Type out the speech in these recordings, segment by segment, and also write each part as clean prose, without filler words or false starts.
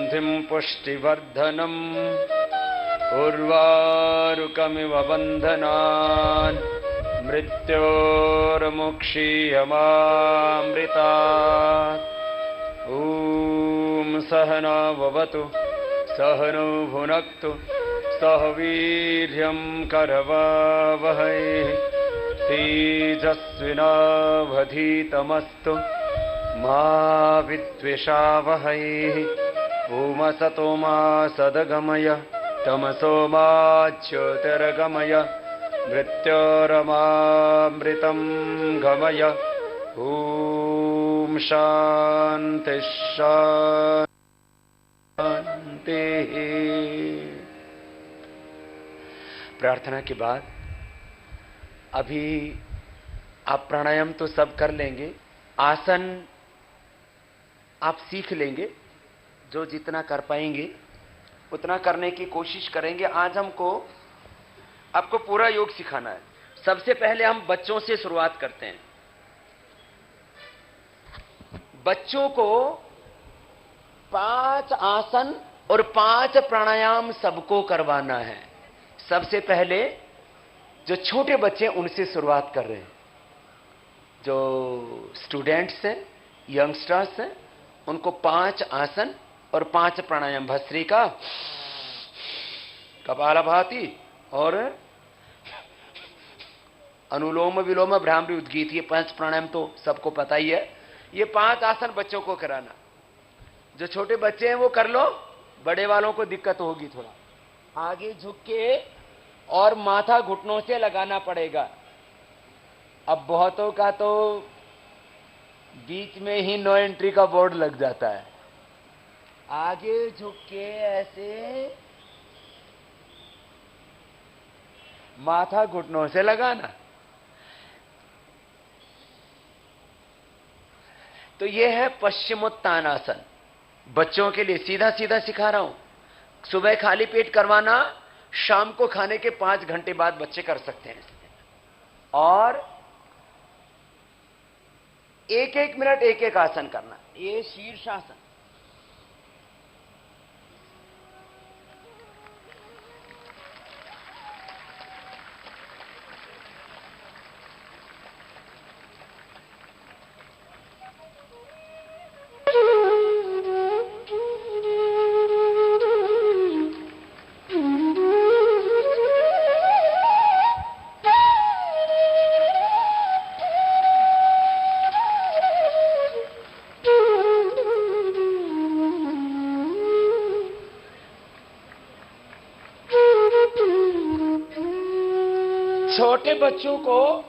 सिद्धिं पुष्टिवर्धनम् उर्वारुकमिव बन्धनान् मृत्योर्मुक्षीयमामृतात्। ॐ सहना भवतु सहनो भुनक्तु सह वीर्यं करवावहै तेजस्विनावधीतमस्तु मा विद्विषावहै। ॐ असतो मा सद्गमय तमसो मा ज्योतिर्गमय मृत्योरमामृतं गमय। ॐ शान्ति शान्ति। प्रार्थना के बाद अभी आप प्राणायाम तो सब कर लेंगे, आसन आप सीख लेंगे, जो जितना कर पाएंगे उतना करने की कोशिश करेंगे। आज हमको आपको पूरा योग सिखाना है। सबसे पहले हम बच्चों से शुरुआत करते हैं। बच्चों को 5 आसन और 5 प्राणायाम सबको करवाना है। सबसे पहले जो छोटे बच्चे उनसे शुरुआत कर रहे हैं, जो स्टूडेंट्स हैं, यंगस्टर्स हैं, उनको 5 आसन और 5 प्राणायाम, भस्त्रिका, कपालभाति और अनुलोम विलोम भ्रामरी उद्गीत, ये 5 प्राणायाम तो सबको पता ही है। ये 5 आसन बच्चों को कराना। जो छोटे बच्चे हैं वो कर लो, बड़े वालों को दिक्कत होगी, थोड़ा आगे झुक के और माथा घुटनों से लगाना पड़ेगा। अब बहुतों का तो बीच में ही नो एंट्री का बोर्ड लग जाता है। आगे झुक के ऐसे माथा घुटनों से लगाना। तो ये है पश्चिमोत्तानासन, बच्चों के लिए सीधा सीधा सिखा रहा हूं। सुबह खाली पेट करवाना, शाम को खाने के 5 घंटे बाद बच्चे कर सकते हैं। और 1-1 मिनट 1-1 आसन करना। ये शीर्षासन। छोटे बच्चों को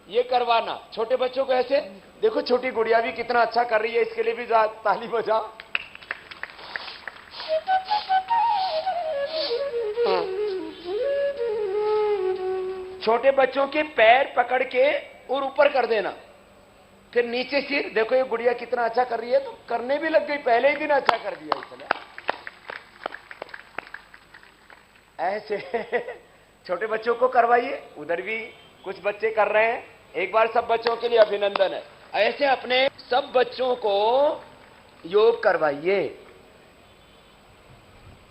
ये करवाना। छोटे बच्चों को ऐसे देखो, छोटी गुड़िया भी कितना अच्छा कर रही है, इसके लिए भी ताली बजाओ। छोटे बच्चों के पैर पकड़ के और ऊपर कर देना, फिर नीचे सिर। देखो ये गुड़िया कितना अच्छा कर रही है, तो करने भी लग गई, पहले ही दिन अच्छा कर दिया इसने। ऐसे छोटे बच्चों को करवाइए। उधर भी कुछ बच्चे कर रहे हैं। एक बार सब बच्चों के लिए अभिनंदन है। ऐसे अपने सब बच्चों को योग करवाइए।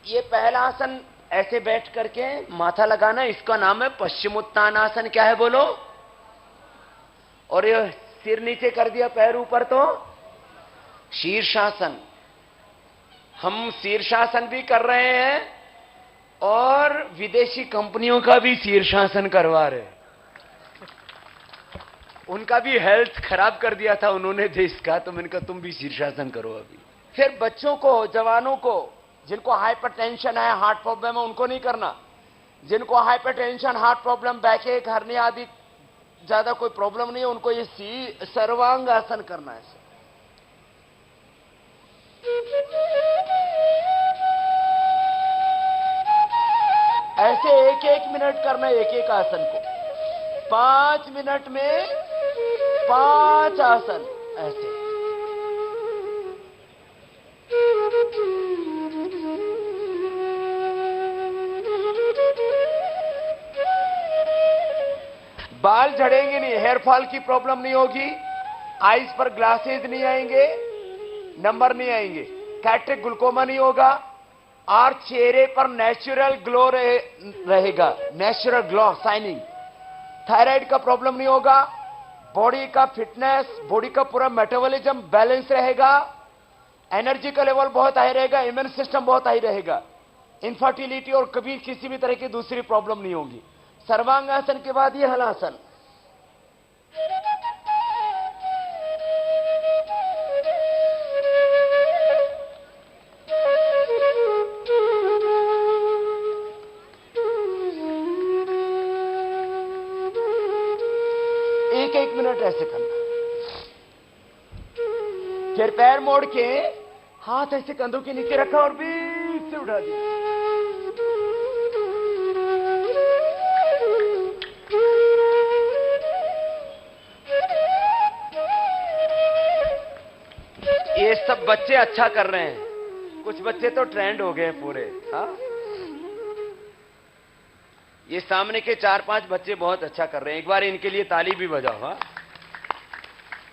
ये पहला आसन ऐसे बैठ करके माथा लगाना, इसका नाम है पश्चिमोत्तानासन। क्या है बोलो? और ये सिर नीचे कर दिया, पैर ऊपर, तो शीर्षासन। हम शीर्षासन भी कर रहे हैं और विदेशी कंपनियों का भी शीर्षासन करवा रहे हैं। उनका भी हेल्थ खराब कर दिया था उन्होंने देश का, तो मैंने कहा तुम भी शीर्षासन करो अभी। फिर बच्चों को, जवानों को, जिनको हाइपरटेंशन है, हार्ट प्रॉब्लम है, उनको नहीं करना। जिनको हाइपरटेंशन, हार्ट प्रॉब्लम, बैकएक, हर्निया आदि ज्यादा कोई प्रॉब्लम नहीं है, उनको ये सर्वांग आसन करना है। ऐसे 1-1 मिनट करना, 1-1 आसन को। 5 मिनट में 5 आसन ऐसे। बाल झड़ेंगे नहीं, हेयर फॉल की प्रॉब्लम नहीं होगी, आईज पर ग्लासेज नहीं आएंगे, नंबर नहीं आएंगे। कैट्रिक ग्लूकोमा नहीं होगा और चेहरे पर नेचुरल ग्लो रहेगा, नेचुरल ग्लो शाइनिंग। थायराइड का प्रॉब्लम नहीं होगा, बॉडी का फिटनेस, बॉडी का पूरा मेटाबॉलिज्म बैलेंस रहेगा, एनर्जी का लेवल बहुत हाई रहेगा, इम्यून सिस्टम बहुत हाई रहेगा, इनफर्टिलिटी और कभी किसी भी तरह की दूसरी प्रॉब्लम नहीं होगी। सर्वांगासन के बाद ये हलासन। एक मिनट ऐसे करना, फिर पैर मोड़ के हाथ ऐसे कंधों के नीचे रखा और बीच से उठा दिया। ये सब बच्चे अच्छा कर रहे हैं, कुछ बच्चे तो ट्रेंड हो गए हैं पूरे। हाँ, ये सामने के 4-5 बच्चे बहुत अच्छा कर रहे हैं, एक बार इनके लिए ताली भी बजाओ। हाँ,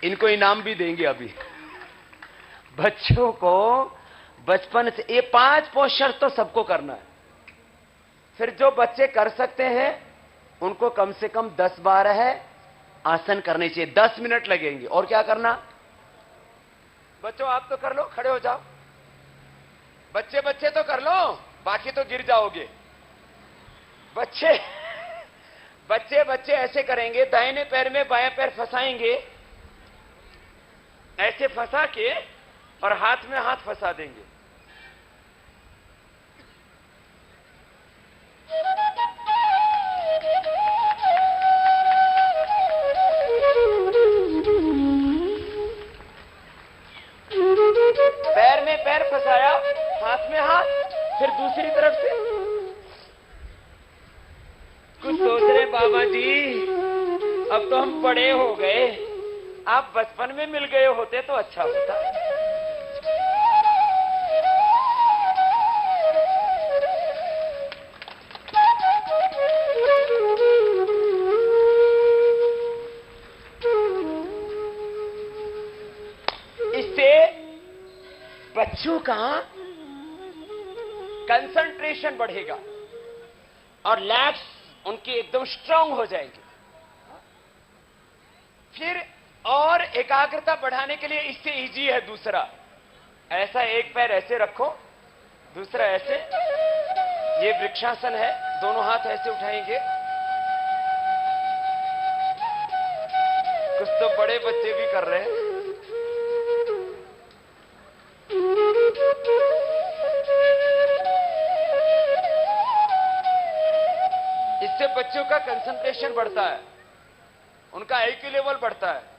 इनको इनाम भी देंगे अभी। बच्चों को बचपन से ये 5 पोस्चर तो सबको करना है। फिर जो बच्चे कर सकते हैं उनको कम से कम 10-12 आसन करने चाहिए, 10 मिनट लगेंगे। और क्या करना बच्चों, आप तो कर लो, खड़े हो जाओ। बच्चे बच्चे तो कर लो, बाकी तो गिर जाओगे। बच्चे बच्चे बच्चे ऐसे करेंगे, दाहिने पैर में बाएं पैर फंसाएंगे, ऐसे फंसा के और हाथ में हाथ फंसा देंगे। पैर में पैर फंसाया, हाथ में हाथ, फिर दूसरी तरफ से। कुछ सोच रहे बाबा जी अब तो हम बड़े हो गए, आप बचपन में मिल गए होते तो अच्छा होता। इससे बच्चों का कंसंट्रेशन बढ़ेगा और लैग्स उनकी एकदम स्ट्रांग हो जाएंगे। फिर और एकाग्रता बढ़ाने के लिए इससे इजी है दूसरा, ऐसा एक पैर ऐसे रखो, दूसरा ऐसे, ये वृक्षासन है, दोनों हाथ ऐसे उठाएंगे। कुछ तो बड़े बच्चे भी कर रहे हैं। इससे बच्चों का कंसंट्रेशन बढ़ता है, उनका आईक्यू लेवल बढ़ता है।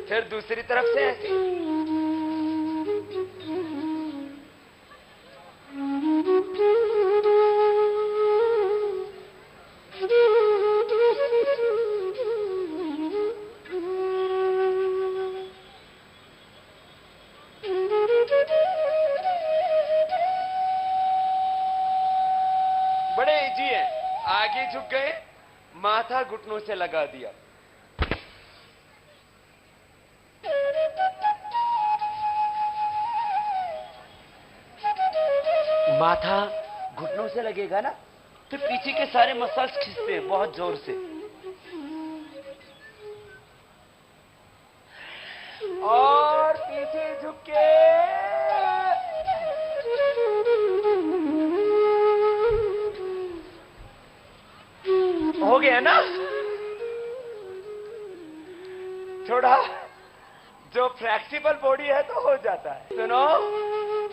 फिर दूसरी तरफ से ऐसे, बड़े इजी है। आगे झुक गए, माथा घुटनों से लगा दिया, माथा घुटनों से लगेगा ना तो पीछे के सारे मसल्स खिंचते हैं बहुत जोर से। और पीछे झुक के हो गया ना। थोड़ा जो फ्लेक्सिबल बॉडी है तो हो जाता है। सुनो,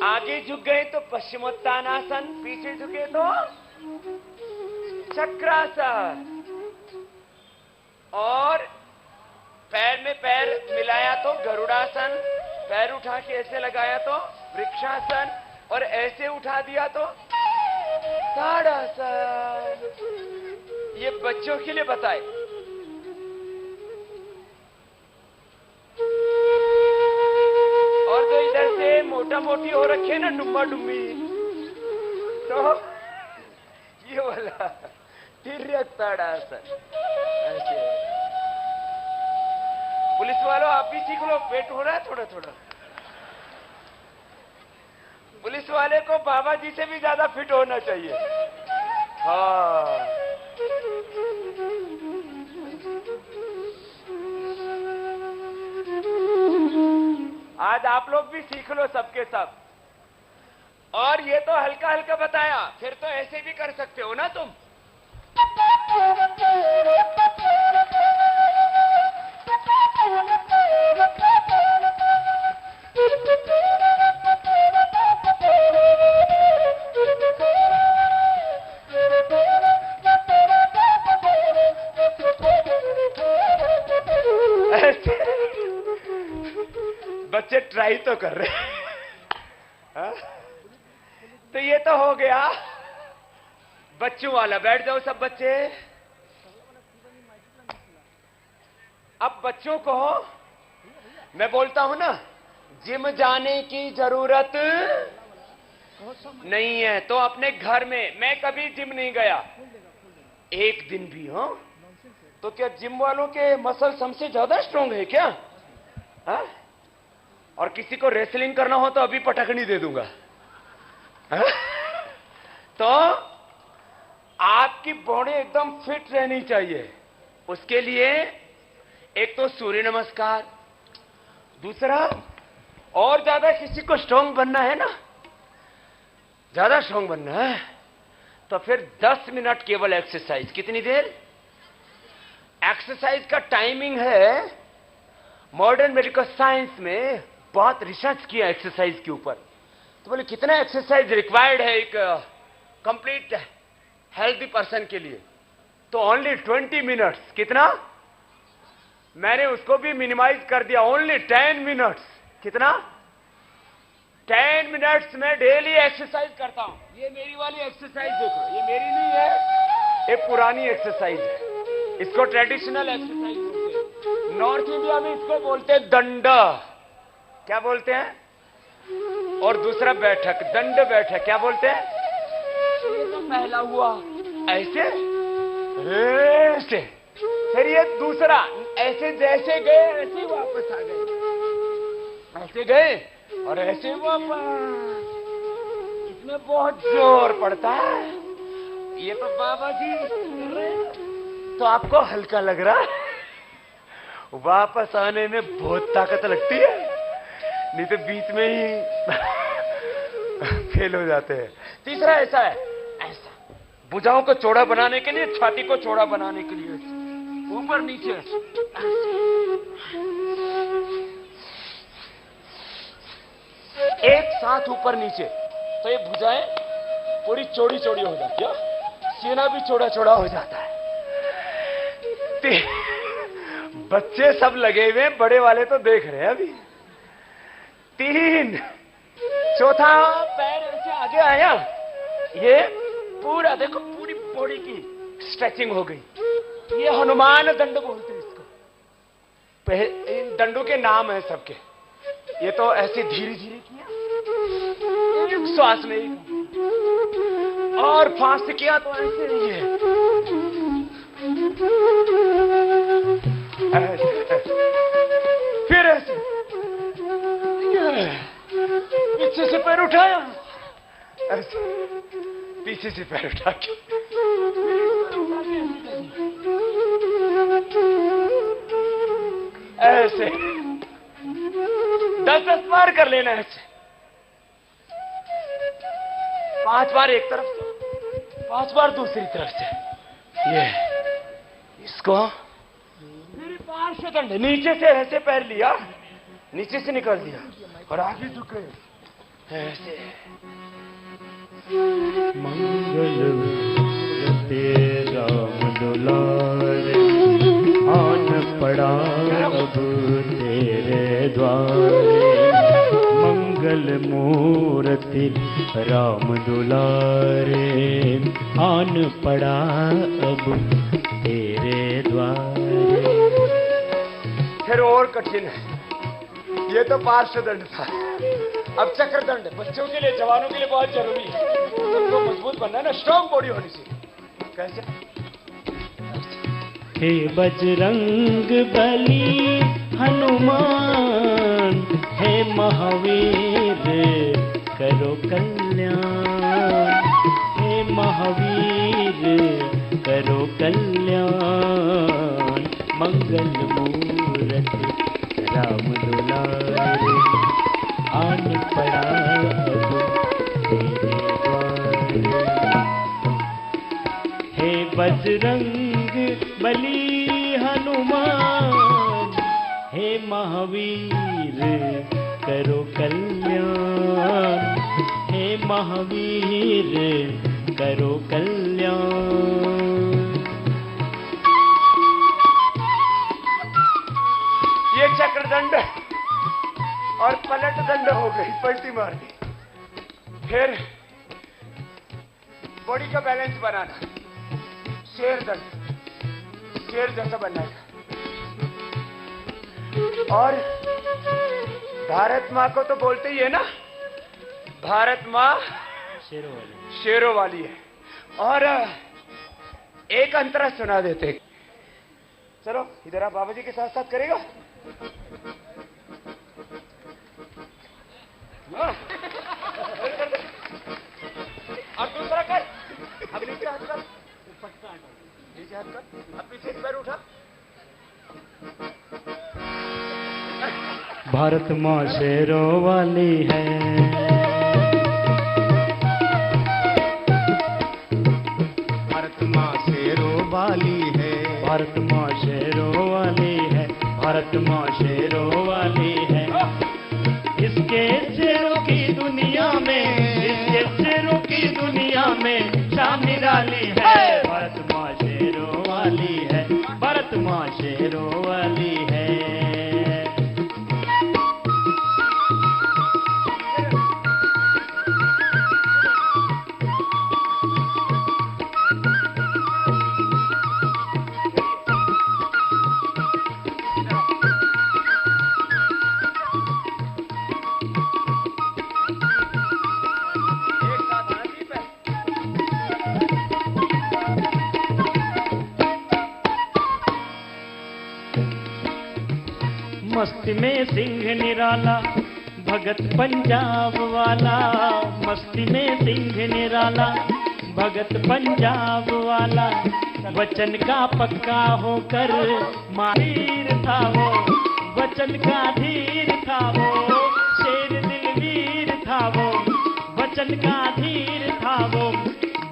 आगे झुक गए तो पश्चिमोत्तानासन, पीछे झुके तो चक्रासन, और पैर में पैर मिलाया तो गरुड़ासन, पैर उठा के ऐसे लगाया तो वृक्षासन, और ऐसे उठा दिया तो ताड़ासन। ये बच्चों के लिए बताए। और जो इधर से मोटा मोटी हो रखे ना, डुम्बा डुम्बी, तो ये वाला तिर्यक ताड़ासन, ऐसे पुलिस वालों आप भी सीख लो, पेट हो रहा है थोड़ा थोड़ा। पुलिस वाले को बाबा जी से भी ज्यादा फिट होना चाहिए। हाँ, आज आप लोग भी सीख लो सबके सब। और ये तो हल्का हल्का बताया, फिर तो ऐसे भी कर सकते हो ना तुम। बच्चे ट्राई तो कर रहे हैं। तो ये तो हो गया बच्चों वाला। बैठ जाओ सब बच्चे। अब बच्चों को मैं बोलता हूं ना, जिम जाने की जरूरत नहीं है। तो अपने घर में, मैं कभी जिम नहीं गया एक दिन भी। हाँ, तो क्या जिम वालों के मसल्स हमसे ज्यादा स्ट्रांग है क्या? हाँ? और किसी को रेसलिंग करना हो तो अभी पटकनी दे दूंगा। हाँ? तो आपकी बॉडी एकदम फिट रहनी चाहिए। उसके लिए एक तो सूर्य नमस्कार, दूसरा और ज्यादा किसी को स्ट्रांग बनना है ना, ज्यादा स्ट्रांग बनना है, तो फिर 10 मिनट केवल एक्सरसाइज। कितनी देर? एक्सरसाइज का टाइमिंग है, मॉडर्न मेडिकल साइंस में बहुत रिसर्च किया एक्सरसाइज के ऊपर। तो बोले कितना एक्सरसाइज रिक्वायर्ड है एक कंप्लीट हेल्दी पर्सन के लिए? तो ओनली 20 मिनट्स। कितना? मैंने उसको भी मिनिमाइज कर दिया, ओनली 10 मिनट्स। कितना? 10 मिनट्स में डेली एक्सरसाइज करता हूं। ये मेरी वाली एक्सरसाइज देखो, ये मेरी नहीं है, ये पुरानी एक्सरसाइज है। इसको ट्रेडिशनल एक्सरसाइज बोलते हैं। नॉर्थ इंडिया में इसको बोलते हैं दंड। क्या बोलते हैं? और दूसरा बैठक, दंड बैठक। क्या बोलते हैं? ये तो पहला हुआ ऐसे ऐसे, फिर ये दूसरा ऐसे, जैसे गए ऐसे वापस आ गए, ऐसे गए और ऐसे वापस। इसमें बहुत जोर पड़ता है। ये तो बाबा जी तो आपको हल्का लग रहा है, वापस आने में बहुत ताकत लगती है, नहीं तो बीच में ही फेल हो जाते हैं। तीसरा ऐसा है, ऐसा भुजाओं को चौड़ा बनाने के लिए, छाती को चौड़ा बनाने के लिए ऊपर नीचे एक साथ ऊपर नीचे, तो ये भुजाएं पूरी चौड़ी चौड़ी हो जाती है, सीना भी चौड़ा चौड़ा हो जाता है। बच्चे सब लगे हुए, बड़े वाले तो देख रहे हैं अभी। 3, चौथा पैर ऐसे आगे आया, ये पूरा देखो, पूरी बॉडी की स्ट्रेचिंग हो गई। ये हनुमान दंड बोलते हैं इसको। इन दंडों के नाम है सबके। ये तो ऐसे धीरे धीरे किया, एक श्वास में, और फास्ट किया तो ऐसे नहीं है, फिर ऐसे पीछे से पैर उठाया, ऐसे पीछे से पैर उठा के ऐसे 10-10 बार कर लेना। ऐसे 5 बार एक तरफ से, 5 बार दूसरी तरफ से। ये इसको मेरे पार्श्व दंड, नीचे से ऐसे पैर लिया, नीचे से निकल दिया और आगे झुके ऐसे। मंगल राम दुलारे, आन पड़ा अब तेरे द्वारे। मंगल मूर्ति राम दुलारे, आन पड़ा अब तेरे द्वारे। फिर और कठिन है, ये तो पार्श्व दंड था। अब चक्र दंड बच्चों के लिए, जवानों के लिए बहुत जरूरी है। सबको मजबूत बनना है ना, स्ट्रॉन्ग बॉडी होनी चाहिए। कैसे? हे बजरंग बली हनुमान मंगल मूरत राम दुलारे, आन पड़ा अब तेरे द्वारे। हे बजरंग बली हनुमान, हे महावीर करो कल्याण, हे महावीर करो कल्याण। ये चक्रदंड और पलट दंड हो गई, पलटी मार दी। फिर बॉडी का बैलेंस बनाना, शेर दंड, शेर जैसा बनना है। और भारत माँ को तो बोलते ही है ना, भारत माँ शेरों वाली है। और एक अंतरा सुना देते। चलो इधर आप बाबा जी के साथ साथ करेगा। और दूसरा कर, अब नीचे हाथ कर, नीचे हाथ कर, अब पीछे पैर उठा। भारत माँ शेरों वाली है, भारत माँ शेरों वाली है, भारत माँ शेरों वाली है, भारत माँ शेरों वाली है। इसके शेरों की दुनिया में, इसके शेरों की दुनिया में शान निराली है। भारत माँ शेरों वाली है, भारत माँ शेरों वाली है। मस्ती में सिंह निराला भगत पंजाब वाला, मस्ती में सिंह निराला भगत पंजाब वाला। वचन का पक्का होकर माहिर था वो, वचन का धीर था वो, शेर दिलवीर था वो, वचन का धीर था वो।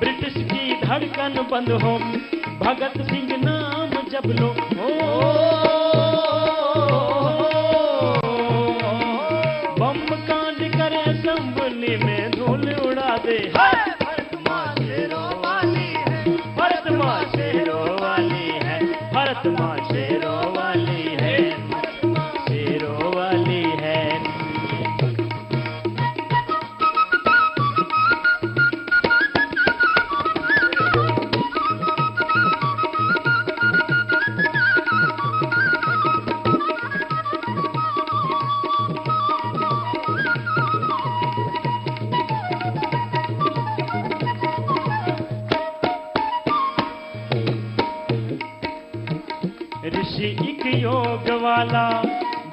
ब्रिटिश की धड़कन बंद हो, भगत सिंह नाम जब लो, संबली में धूल उड़ा दे। भारत माँ शेरों वाली है, भारत माँ शेरों वाली है, भारत माँ शेरों वाली है, शेरों वाली है। ऋषि एक योग वाला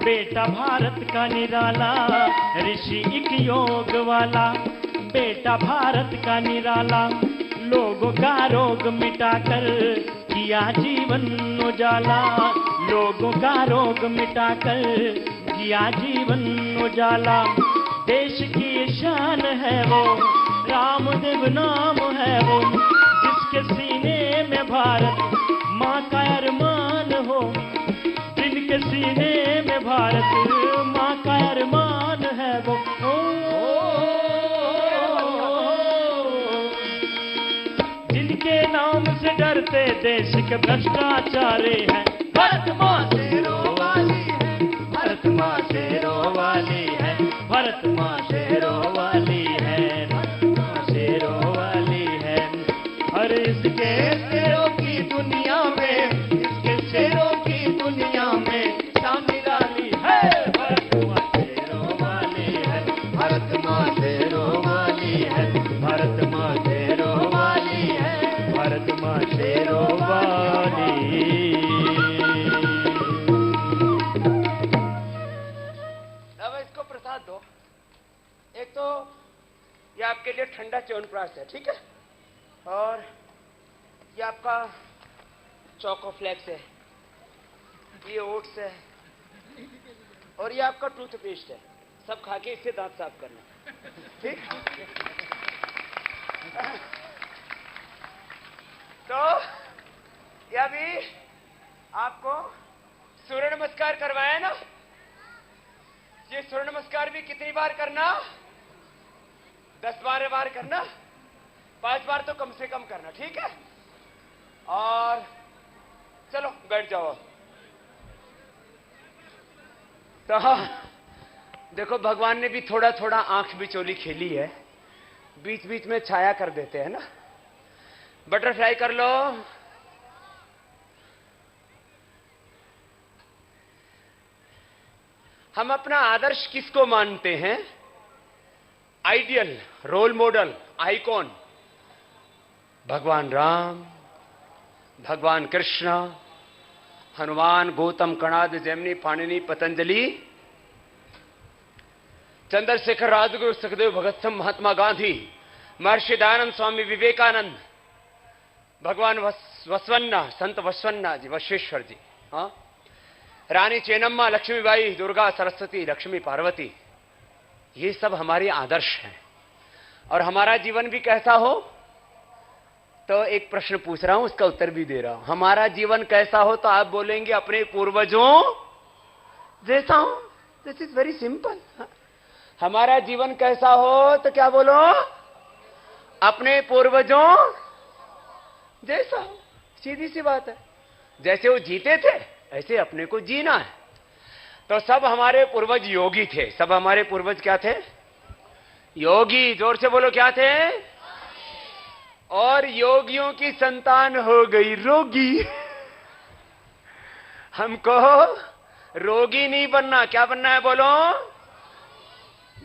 बेटा भारत का निराला, ऋषि एक योग वाला बेटा भारत का निराला। लोगों का रोग मिटाकर किया जीवन उजाला, लोगों का रोग मिटाकर किया जीवन उजाला। देश की शान है वो, रामदेव नाम है वो, जिसके सीने में भारत माँ का अरमान हो, जिनके सीने में भारत माँ का अरमान है वो। जिनके नाम से डरते देश के भ्रष्टाचारी हैं। भारत माँ शेरों वाली है, भारत माँ शेरों वाली है, भारत माँ शेरों वाली है, शेरों वाली है। और इसके शेरों की दुनिया में, इसके शेरों की दुनिया में शान निराली है। भारत माँ शेरों वाली है, भारत माँ शेरों वाली है, भारत माँ शेरों वाली है, भारत माँ शेरों वाली। अब इसको प्रसाद दो। एक तो ये आपके लिए ठंडा च्यवनप्राश है, ठीक है, और ये आपका चोको फ्लेक्स है। ये ओट्स है और ये आपका टूथपेस्ट है, सब खा के इससे दांत साफ करना, ठीक? तो ये अभी आपको सूर्य नमस्कार करवाया ना, ये सूर्य नमस्कार भी कितनी बार करना? 10-12 बार करना, 5 बार तो कम से कम करना, ठीक है? और चलो बैठ जाओ। तो देखो भगवान ने भी थोड़ा थोड़ा आंख बिचौली खेली है, बीच बीच में छाया कर देते हैं ना। बटरफ्लाई कर लो। हम अपना आदर्श किसको मानते हैं? Ideal, role model, icon? भगवान राम, भगवान कृष्ण, हनुमान, गौतम, कणाद, जैमिनी, पाणिनि, पतंजलि, चंद्रशेखर, राजगुरु, सुखदेव, भगत सिंह, महात्मा गांधी, महर्षि दयानंद, स्वामी विवेकानंद, भगवान वसवन्ना, संत वसवन्ना जी, वशेश्वर जी, हाँ, रानी चेन्नम्मा, लक्ष्मीबाई, दुर्गा, सरस्वती, लक्ष्मी, पार्वती, ये सब हमारे आदर्श हैं। और हमारा जीवन भी कैसा हो? तो एक प्रश्न पूछ रहा हूं, उसका उत्तर भी दे रहा हूं। हमारा जीवन कैसा हो तो आप बोलेंगे अपने पूर्वजों जैसा हो। This is very simple. हमारा जीवन कैसा हो तो क्या बोलो? अपने पूर्वजों जैसा हो। सीधी सी बात है। जैसे वो जीते थे ऐसे अपने को जीना है। तो सब हमारे पूर्वज योगी थे। सब हमारे पूर्वज क्या थे? योगी। जोर से बोलो, क्या थे? और योगियों की संतान हो गई रोगी। हमको रोगी नहीं बनना, क्या बनना है बोलो?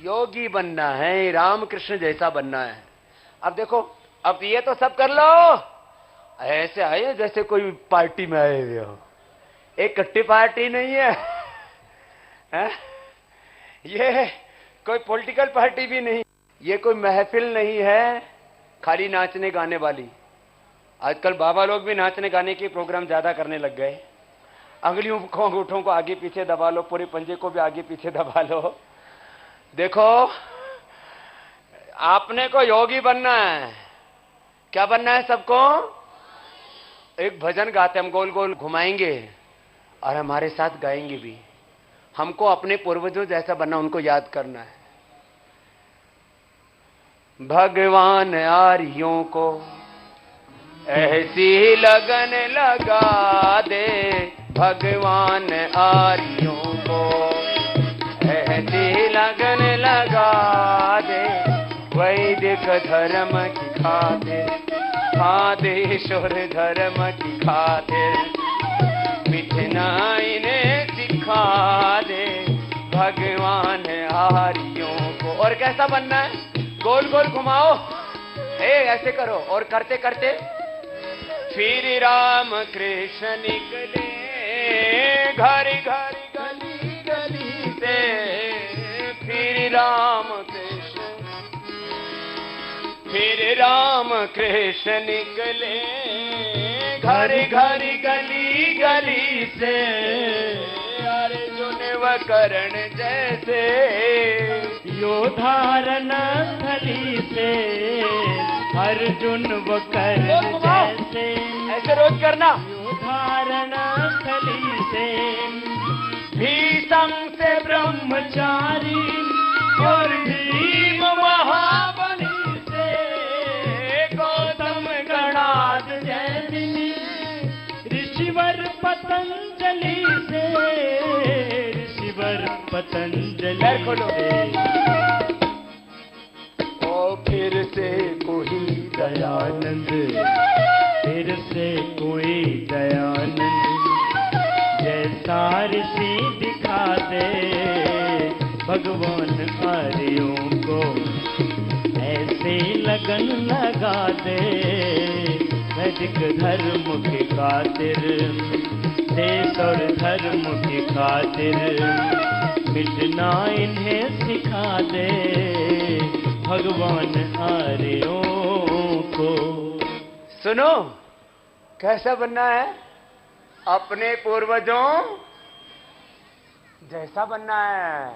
योगी बनना है, रामकृष्ण जैसा बनना है। अब देखो, अब ये तो सब कर लो। ऐसे आए जैसे कोई पार्टी में आए हुए हो। एक कट्टी पार्टी नहीं है, ये कोई पॉलिटिकल पार्टी भी नहीं, ये कोई महफिल नहीं है खाली नाचने गाने वाली। आजकल बाबा लोग भी नाचने गाने के प्रोग्राम ज्यादा करने लग गए। अंगुलियों को, अंगूठों को आगे पीछे दबा लो, पूरे पंजे को भी आगे पीछे दबा लो। देखो, आपने को योगी बनना है। क्या बनना है सबको? एक भजन गाते, हम गोल गोल घुमाएंगे और हमारे साथ गाएंगे भी। हमको अपने पूर्वजों जैसा बनना, उनको याद करना है। भगवान आर्यों को ऐसी लगन लगा दे, भगवान आर्यों को ऐसी लगन लगा दे, वैदिक धर्म की खातिर, आदेश्वर धर्म की खातिर, मिटना इन्हें सिखा दे, भगवान आर्यों को। और कैसा बनना है? गोल गोल घुमाओ, ऐसे करो। और करते करते फिर राम कृष्ण निकले घर घर गली गली से, फिर राम कृष्ण निकले घर घर गली गली से, अर्जुन व कर्ण जैसे, योधारण स्थली से, अर्जुन व कर्ण जैसे। ऐसे रोज करना। योधारण स्थली से, भीषम से ब्रह्मचारी और भीम महाबली से, गौतम गणाद जैमिनी, ऋषिवर पतंजलि से, ऋषिवर पतंजलि से। ओ फिर से कोई दयानंद, फिर से कोई दयानंद जैसा ऋषि दिखा दे, भगवान आर्यों को ऐसे लगन लगा दे, वैदिक धर्म के खातिर, देश और धर्म के खातिर, मिटना इन्हें सिखा दे, भगवान आर्यों को। सुनो, कैसा बनना है? अपने पूर्वजों जैसा बनना है।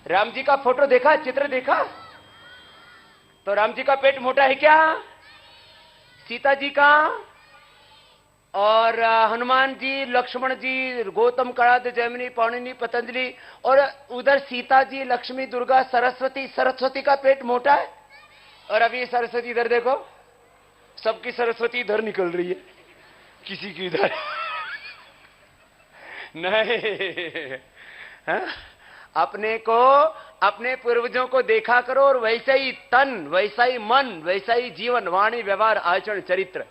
राम जी का फोटो देखा, चित्र देखा, तो राम जी का पेट मोटा है क्या? सीता जी का और हनुमान जी, लक्ष्मण जी, गौतम, कणाद, जैमिनी, पाणिनि, पतंजलि, और उधर सीता जी, लक्ष्मी, दुर्गा, सरस्वती, सरस्वती का पेट मोटा है। और अभी सरस्वती इधर देखो, सबकी सरस्वती इधर निकल रही है, किसी की इधर नहीं। हाँ? अपने को, अपने पूर्वजों को देखा करो और वैसा ही तन, वैसा ही मन, वैसा ही जीवन, वाणी, व्यवहार, आचरण, चरित्र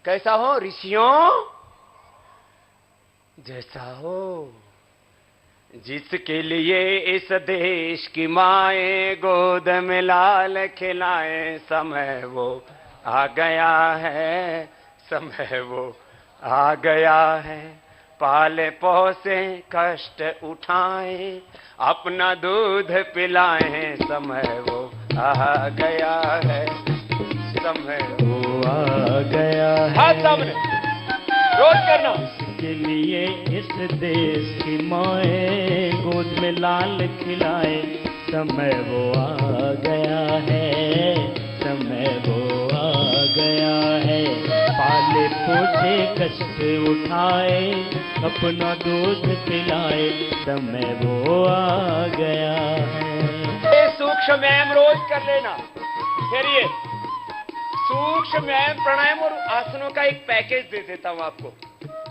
कैसा हो? ऋषियों जैसा हो। जिसके लिए इस देश की माए गोद में लाल खिलाए, समय वो आ गया है, समय वो आ गया है। पाले पोसे कष्ट उठाए, अपना दूध पिलाए, समय वो आ गया है, समय वो आ गया है। हाथ सामने रोज करना। इसके लिए इस देश की माए गोद में लाल खिलाए, समय वो आ गया है, समय वो आ गया है। पाले पोसे कष्ट उठाए, अपना दूध पिलाए, समय वो आ गया है। सूक्ष्म व्यायाम रोज कर लेना। फिर ये सूक्ष्म व्यायाम, प्राणायाम और आसनों का एक पैकेज दे देता हूं आपको,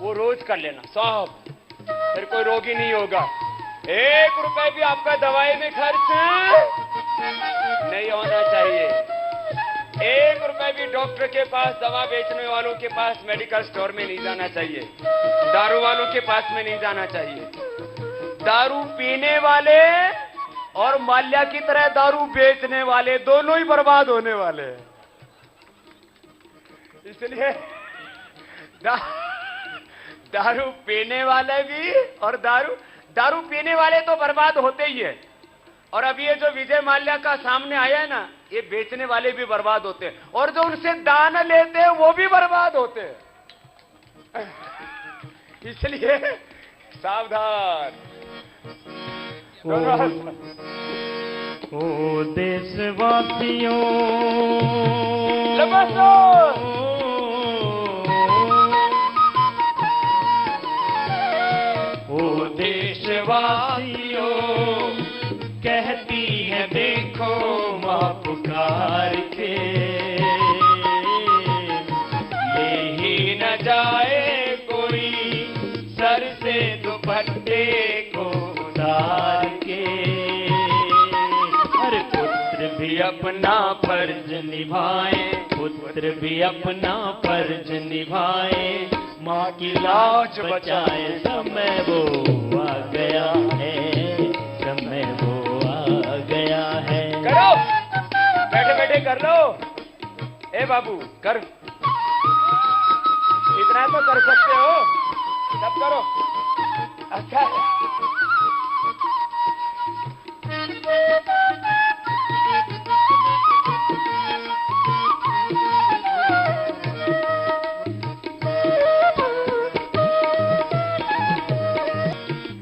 वो रोज कर लेना सब, फिर कोई रोगी नहीं होगा। 1 रुपए भी आपका दवाई में खर्च नहीं होना चाहिए। 1 रुपए भी डॉक्टर के पास, दवा बेचने वालों के पास, मेडिकल स्टोर में नहीं जाना चाहिए, दारू वालों के पास में नहीं जाना चाहिए। दारू पीने वाले और माल्या की तरह दारू बेचने वाले दोनों ही बर्बाद होने वाले हैं। इसलिए दारू पीने वाले भी, और दारू पीने वाले तो बर्बाद होते ही है, और अब ये जो विजय माल्या का सामने आया है ना, ये बेचने वाले भी बर्बाद होते हैं, और जो उनसे दान लेते हैं वो भी बर्बाद होते हैं। इसलिए सावधान। ओ देशवासियों, ओ देशवासियों, कहती है देखो मां पुकार के, ले ही न जाए कोई सर से दुपट्टे को उतार के। हर पुत्र भी अपना फर्ज निभाए, पुत्र भी अपना फर्ज निभाए, माँ की लाज बचाए, समय वो आ गया है, समय वो आ गया है। करो, बैठे बैठे कर लो। ए बाबू कर, इतना तो कर सकते हो, सब करो। अच्छा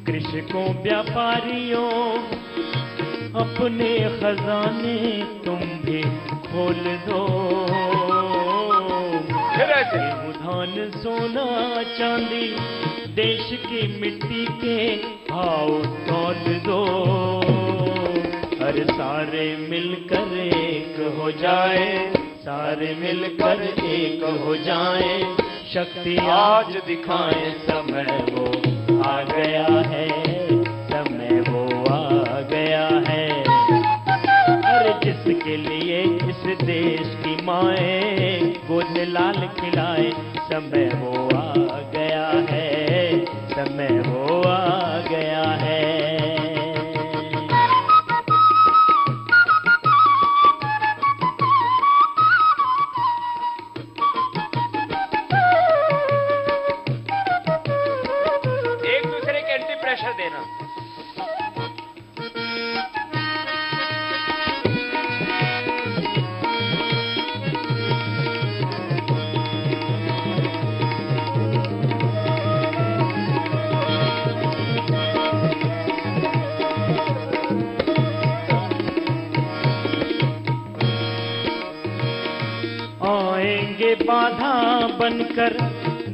कृषकों, व्यापारियों, अपने खजाने तुम भी खोल दो। गेहूं, धान, सोना, चांदी, देश की मिट्टी के भाव तौल दो। अरे सारे मिलकर एक हो जाए, सारे मिलकर एक हो जाए, शक्ति आज दिखाएं, समय वो आ गया है, समय वो आ गया है। अरे जिसके लिए इस देश की माए गोद लाल खिलाए, समय वो आ गया है, समय वो आ गया है। प्रेशर देना। बनकर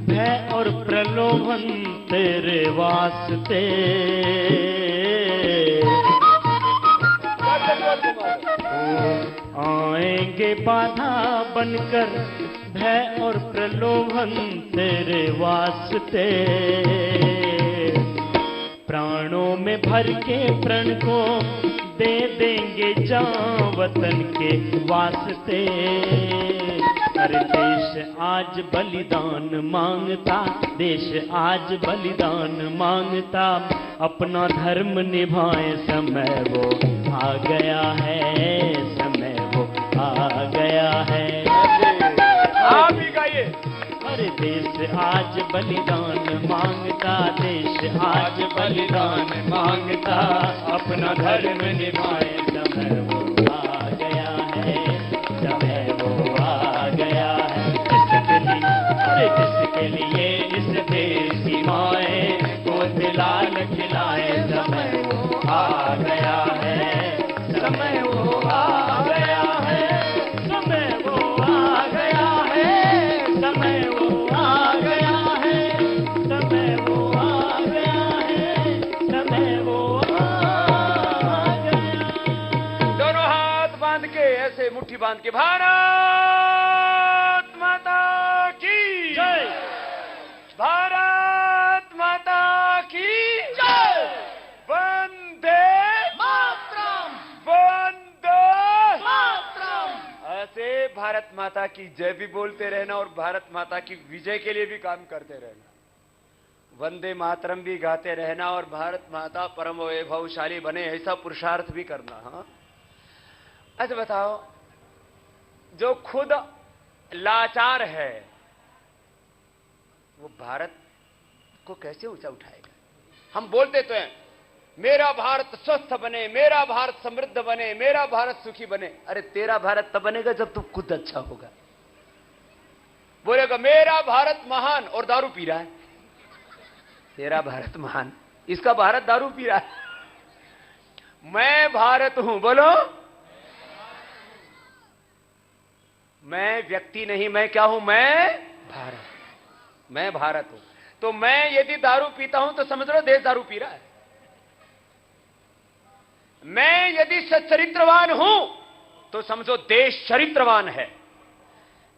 भय और प्रलोभन तेरे वास्ते। आएंगे बाधा बनकर भय और प्रलोभन तेरे वास्ते। प्राणों में भर के प्रण को दे देंगे जान वतन के वास्ते। अरे देश आज बलिदान मांगता, देश आज बलिदान मांगता, अपना धर्म निभाए समय वो आ गया है, समय वो आ गया है। आप ही गाइए। अरे देश आज बलिदान मांगता, देश आज बलिदान मांगता, अपना धर्म निभाए समय वो आ गया है, समय वो आ गया है। जिसके लिए, अरे जिसके लिए इस देश की माएँ गोद लाल खिलाए समय वो आ गया है, समय वो आ गया है, समय वो आ गया है, समय वो आ गया है, समय वो आ गया है, समय वो आ गया। दोनों हाथ बांध के ऐसे मुट्ठी बांध के, भारत माता की जय, भारत माता की जय, वंदे मातरम, वंदे मातरम। ऐसे भारत माता की जय भी बोलते रहना और भारत माता की विजय के लिए भी काम करते रहना। वंदे मातरम भी गाते रहना और भारत माता परम वैभवशाली बने ऐसा पुरुषार्थ भी करना। हाँ, अच्छा बताओ, जो खुद लाचार है वो भारत को कैसे ऊंचा उठाएगा? हम बोलते तो हैं मेरा भारत स्वस्थ बने, मेरा भारत समृद्ध बने, मेरा भारत सुखी बने। अरे तेरा भारत तब बनेगा जब तू खुद अच्छा होगा। बोलेगा मेरा भारत महान और दारू पी रहा है। तेरा भारत महान, इसका भारत दारू पी रहा है। मैं भारत हूं, बोलो। मैं व्यक्ति नहीं, मैं क्या हूं? मैं भारत, मैं भारत हूं। तो मैं यदि दारू पीता हूं तो समझ लो देश दारू पी रहा है। मैं यदि सच्चरित्रवान हूं तो समझो देश चरित्रवान है।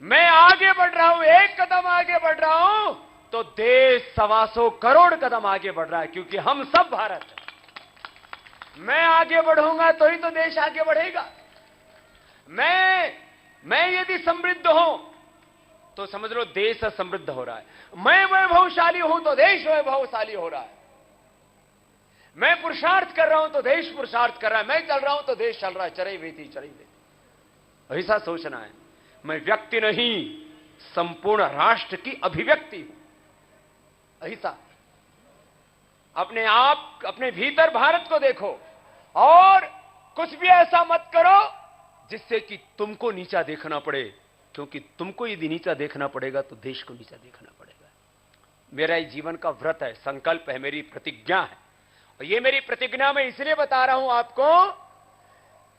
मैं आगे बढ़ रहा हूं, एक कदम आगे बढ़ रहा हूं तो देश 125 करोड़ कदम आगे बढ़ रहा है, क्योंकि हम सब भारत हैं। मैं आगे बढ़ूंगा तो ही तो देश आगे बढ़ेगा। मैं यदि समृद्ध हूं तो समझ लो देश समृद्ध हो रहा है। मैं वैभवशाली हूं तो देश वैभवशाली हो रहा है। मैं पुरुषार्थ कर रहा हूं तो देश पुरुषार्थ कर रहा है। मैं चल रहा हूं तो देश चल रहा है। चरई वेती चरई वेती, ऐसा सोचना है। मैं व्यक्ति नहीं, संपूर्ण राष्ट्र की अभिव्यक्ति हूं। ऐसा अपने आप, अपने भीतर भारत को देखो और कुछ भी ऐसा मत करो जिससे कि तुमको नीचा देखना पड़े, क्योंकि तुमको यदि नीचा देखना पड़ेगा तो देश को नीचा देखना पड़ेगा। मेरा ये जीवन का व्रत है, संकल्प है, मेरी प्रतिज्ञा है। और ये मेरी प्रतिज्ञा मैं इसलिए बता रहा हूं आपको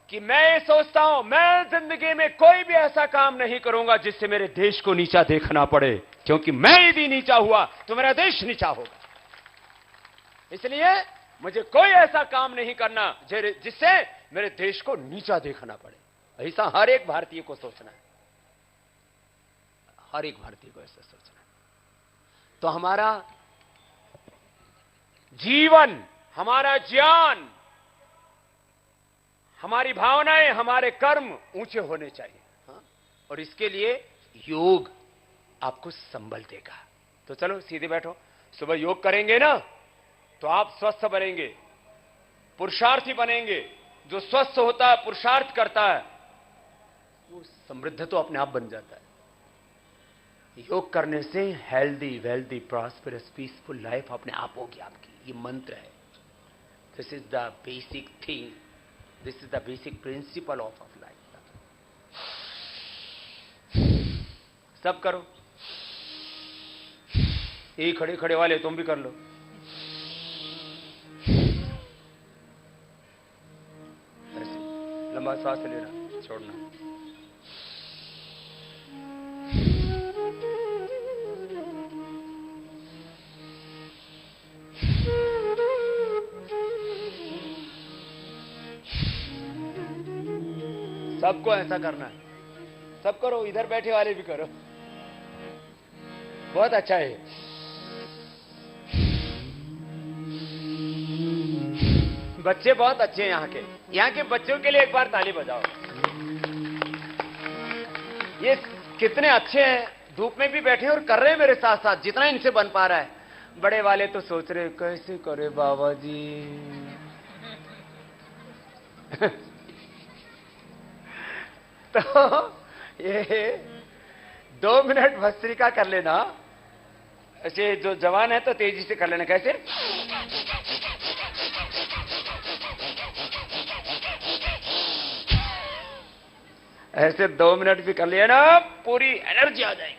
कि मैं सोचता हूं मैं जिंदगी में कोई भी ऐसा काम नहीं करूंगा जिससे मेरे देश को नीचा देखना पड़े, क्योंकि मैं यदि नीचा हुआ तो मेरा देश नीचा होगा। इसलिए मुझे कोई ऐसा काम नहीं करना जिससे मेरे देश को नीचा देखना पड़े। ऐसा हर एक भारतीय को सोचना है, हर एक भारतीय को ऐसा सोचना है। तो हमारा जीवन, हमारा ज्ञान, हमारी भावनाएं, हमारे कर्म ऊंचे होने चाहिए। हाँ? और इसके लिए योग आपको संबल देगा। तो चलो सीधे बैठो, सुबह योग करेंगे ना तो आप स्वस्थ बनेंगे, पुरुषार्थी बनेंगे। जो स्वस्थ होता है, पुरुषार्थ करता है, वो समृद्ध तो अपने आप बन जाता है। योग करने से healthy, wealthy, prosperous, peaceful life अपने आप होगी आपकी। ये मंत्र है। This is the basic thing, this is the basic principle of life. सब करो, यही खड़े खड़े वाले तुम भी कर लो। ऐसे लंबा सांस लेना, छोड़ना। सबको ऐसा करना है, सब करो, इधर बैठे वाले भी करो, बहुत अच्छा है। बच्चे बहुत अच्छे हैं यहाँ के बच्चों के लिए एक बार ताली बजाओ। ये कितने अच्छे हैं, धूप में भी बैठे और कर रहे हैं मेरे साथ साथ जितना इनसे बन पा रहा है। बड़े वाले तो सोच रहे कैसे करे बाबा जी। तो ये 2 मिनट भस्त्रिका कर लेना। ऐसे जो जवान है तो तेजी से कर लेना। कैसे? ऐसे 2 मिनट भी कर लिया ना, पूरी एनर्जी आ जाएगी।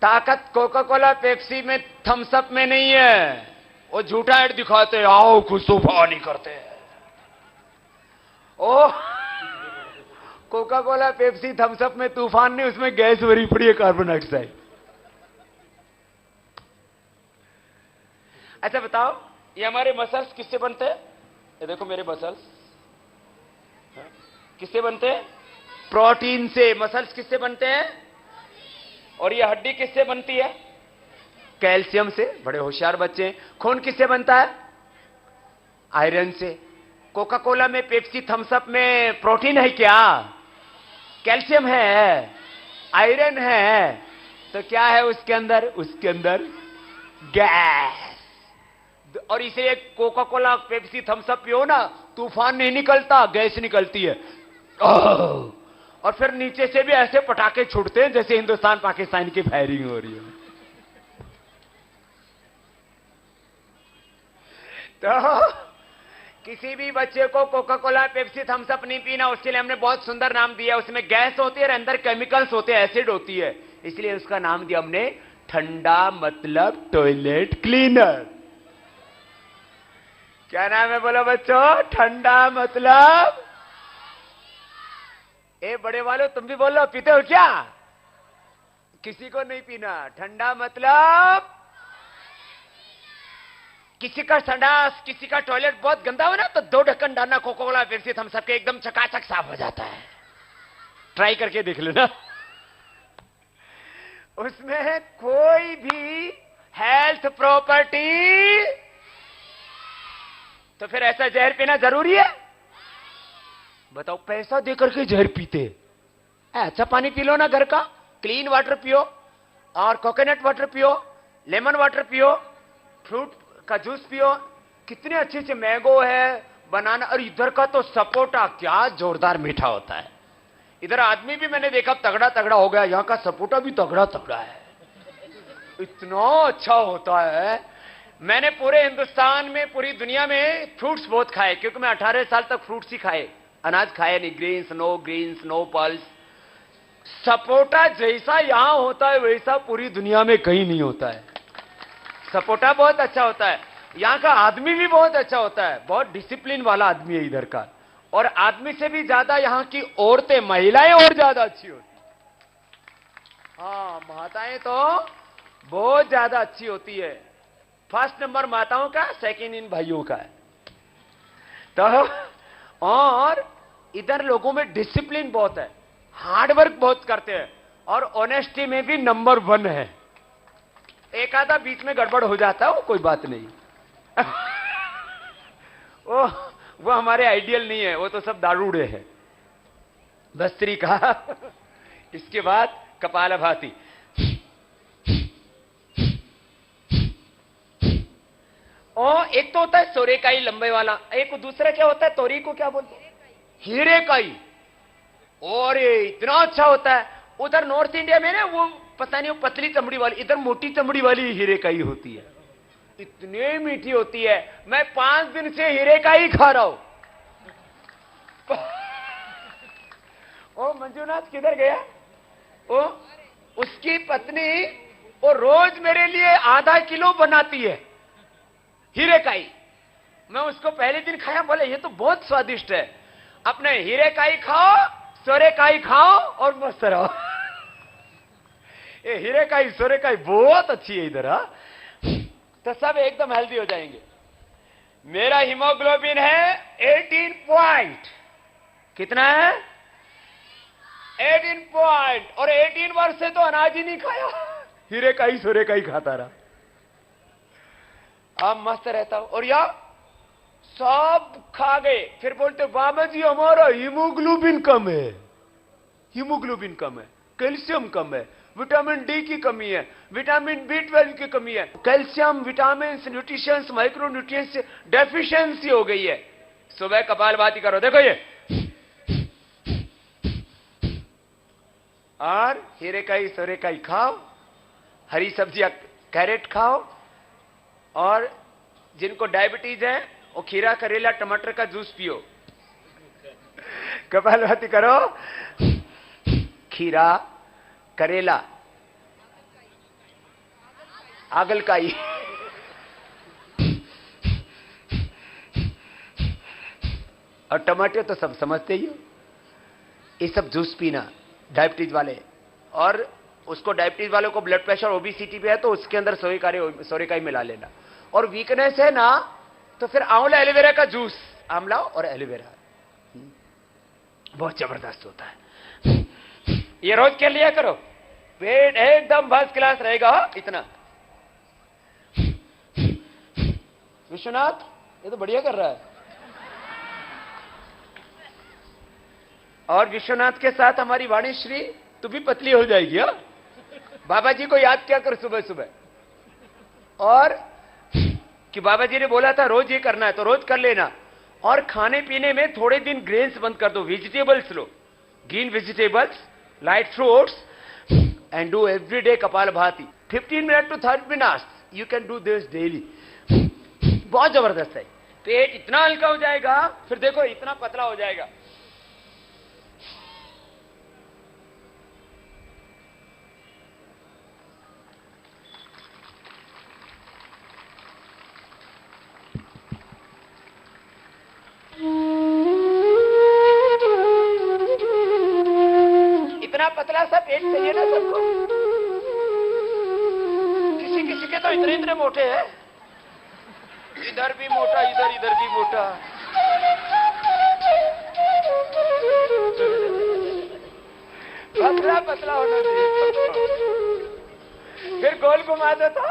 ताकत कोका कोला पेप्सी में, थम्स अप में नहीं है। वो झूठा ऐड दिखाते हैं, आओ कुछ तूफान नहीं करते हैं। ओ Coca Cola Pepsi Thums Up में तूफान नहीं, उसमें गैस भरी पड़ी है, कार्बन डाइऑक्साइड। अच्छा बताओ, ये हमारे मसल्स किससे बनते हैं? ये देखो मेरे मसल्स किससे बनते हैं? प्रोटीन से। मसल्स किससे बनते हैं? और ये हड्डी किससे बनती है? कैल्शियम से। बड़े होशियार बच्चे। खून किससे बनता है? आयरन से। कोका कोला में, पेप्सी, थम्स अप में प्रोटीन है क्या? कैल्शियम है, आयरन है। तो क्या है उसके अंदर? उसके अंदर गैस। और इसे Coca Cola, Pepsi, Thums Up पियो ना, तूफान नहीं निकलता, गैस निकलती है। और फिर नीचे से भी ऐसे पटाखे छूटते हैं जैसे हिंदुस्तान पाकिस्तान की फायरिंग हो रही है। तो किसी भी बच्चे को Coca Cola, Pepsi, Thums Up नहीं पीना। उसके लिए हमने बहुत सुंदर नाम दिया। उसमें गैस होती है और अंदर केमिकल्स होते हैं, एसिड होती है, इसलिए उसका नाम दिया हमने ठंडा मतलब टॉयलेट क्लीनर। क्या नाम है बोलो बच्चों? ठंडा मतलब। ए बड़े वालों तुम भी बोलो, पीते हो क्या? किसी को नहीं पीना। ठंडा मतलब किसी का संडास, किसी का टॉयलेट बहुत गंदा हो ना, तो 2 ढक्कन डालना Coca Cola, Pepsi, Thums Up के, एकदम चकाचक साफ हो जाता है। ट्राई करके देख लेना। उसमें कोई भी हेल्थ प्रॉपर्टी। तो फिर ऐसा जहर पीना जरूरी है? बताओ, पैसा देकर के जहर पीते। अच्छा पानी पी लो ना घर का, क्लीन वाटर पियो, और कोकोनट वाटर पियो, लेमन वाटर पियो, फ्रूट का जूस पियो। कितने अच्छे से मैंगो है, बनाना। और इधर का तो सपोटा क्या जोरदार मीठा होता है। इधर आदमी भी मैंने देखा तगड़ा तगड़ा हो गया, यहां का सपोटा भी तगड़ा तगड़ा है, इतना अच्छा होता है। मैंने पूरे हिंदुस्तान में, पूरी दुनिया में फ्रूट्स बहुत खाए, क्योंकि मैं 18 साल तक फ्रूट्स ही खाए, अनाज खाए नहीं। Grains, no pulse. सपोटा जैसा यहां होता है वैसा पूरी दुनिया में कहीं नहीं होता है। सपोटा बहुत अच्छा होता है। यहां का आदमी भी बहुत अच्छा होता है, बहुत डिसिप्लिन वाला आदमी है इधर का। और आदमी से भी ज्यादा यहां की औरतें, महिलाएं और ज्यादा अच्छी होती। हाँ, माताएं तो बहुत ज्यादा अच्छी होती है। फर्स्ट नंबर माताओं का, सेकंड इन भाइयों का है। तो और इधर लोगों में डिसिप्लिन बहुत है, हार्डवर्क बहुत करते हैं, और ऑनेस्टी में भी नंबर 1 है। एक आधा बीच में गड़बड़ हो जाता है, वो कोई बात नहीं। वो हमारे आइडियल नहीं है, वो तो सब दारूड़े हैं। भस्त्रिका। इसके बाद कपालभाति। और एक तो होता है सोरेकाई, लंबे वाला। एक दूसरा क्या होता है, तोरी को क्या बोलते हैं? हीरेकाई। और ये इतना अच्छा होता है। उधर नॉर्थ इंडिया में ना, वो पता नहीं, वो पतली चमड़ी वाली, इधर मोटी चमड़ी वाली हीरेकाई होती है, इतनी मीठी होती है। मैं 5 दिन से हीरेकाई खा रहा हूं। ओ मंजूनाथ किधर गया? ओ उसकी पत्नी वो रोज मेरे लिए आधा किलो बनाती है हीरेकाई। मैं उसको पहले दिन खाया, बोले ये तो बहुत स्वादिष्ट है। अपने हीरेकाई खाओ, सोरेकाई खाओ और मस्त रहो। ये हीरेकाई, सोरेकाई बहुत अच्छी है इधर। तो सब एकदम हेल्दी हो जाएंगे। मेरा हीमोग्लोबिन है 18 पॉइंट। कितना है? 18 पॉइंट। और 18 वर्ष से तो अनाज ही नहीं खाया, हीरे का ही सोरे का ही खाता रहा। अब मस्त रहता हूं। और यार सब खा गए, फिर बोलते बाबा जी हमारा हीमोग्लोबिन कम है, हीमोग्लोबिन कम है, कैल्शियम कम है, विटामिन डी की कमी है, विटामिन B12 की कमी है, calcium, vitamin, nutritions, micro nutrients deficiency हो गई है। सुबह कपालभाति करो, देखो ये, और हीरे का ही सोरे का ही खाओ, हरी सब्जियां कैरेट खाओ, और जिनको डायबिटीज है वो खीरा, करेला, टमाटर का जूस पियो। कपालभाति करो, खीरा, करेला, आगलकाई, और टमाटर तो सब समझते ही हो। ये सब जूस पीना डायबिटीज वाले, और उसको डायबिटीज वालों को ब्लड प्रेशर, ओबेसिटी भी है तो उसके अंदर सोरे का ही मिला लेना। और वीकनेस है ना तो फिर आंवला एलोवेरा का जूस, आंवला और एलोवेरा बहुत जबरदस्त होता है। ये रोज कर लिया करो, पेट एकदम फर्स्ट क्लास रहेगा। इतना विश्वनाथ ये तो बढ़िया कर रहा है। और विश्वनाथ के साथ हमारी वाणीश्री, तू भी पतली हो जाएगी। हा? बाबा जी को याद क्या कर सुबह सुबह, और कि बाबा जी ने बोला था रोज ये करना है तो रोज कर लेना। और खाने पीने में थोड़े दिन ग्रेन्स बंद कर दो, vegetables low, green vegetables, light fruits, and do every day kapalbhati 15 minute to 30 minutes। You can do this daily. बहुत जबरदस्त है। पेट इतना हल्का हो जाएगा, फिर देखो इतना पतला हो जाएगा। इतना पतला सा पेट चाहिए ना सबको। किसी किसी के तो इतने इतने मोटे हैं, इधर भी मोटा, इधर भी मोटा। पतला पतला होना चाहिए। फिर गोल घुमा दो तो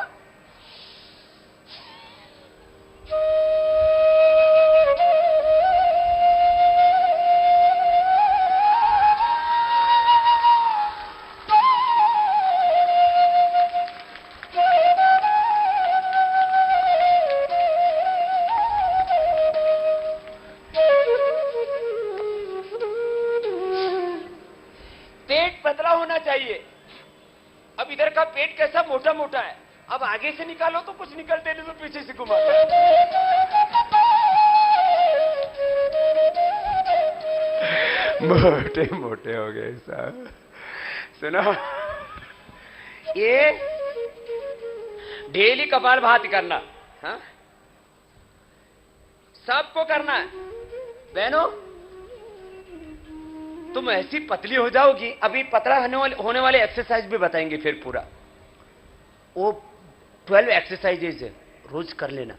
चाहिए। अब इधर का पेट कैसा मोटा मोटा है, अब आगे से निकालो तो कुछ निकलते नहीं तो पीछे से घुमा। मोटे मोटे हो गए साहब। सुनो, ये डेली कपालभाति करना, हाँ सबको करना है। बहनों तुम ऐसी पतली हो जाओगी। अभी पतला होने वाले एक्सरसाइज भी बताएंगे फिर पूरा। वो 12 एक्सरसाइजेज है, रोज कर लेना।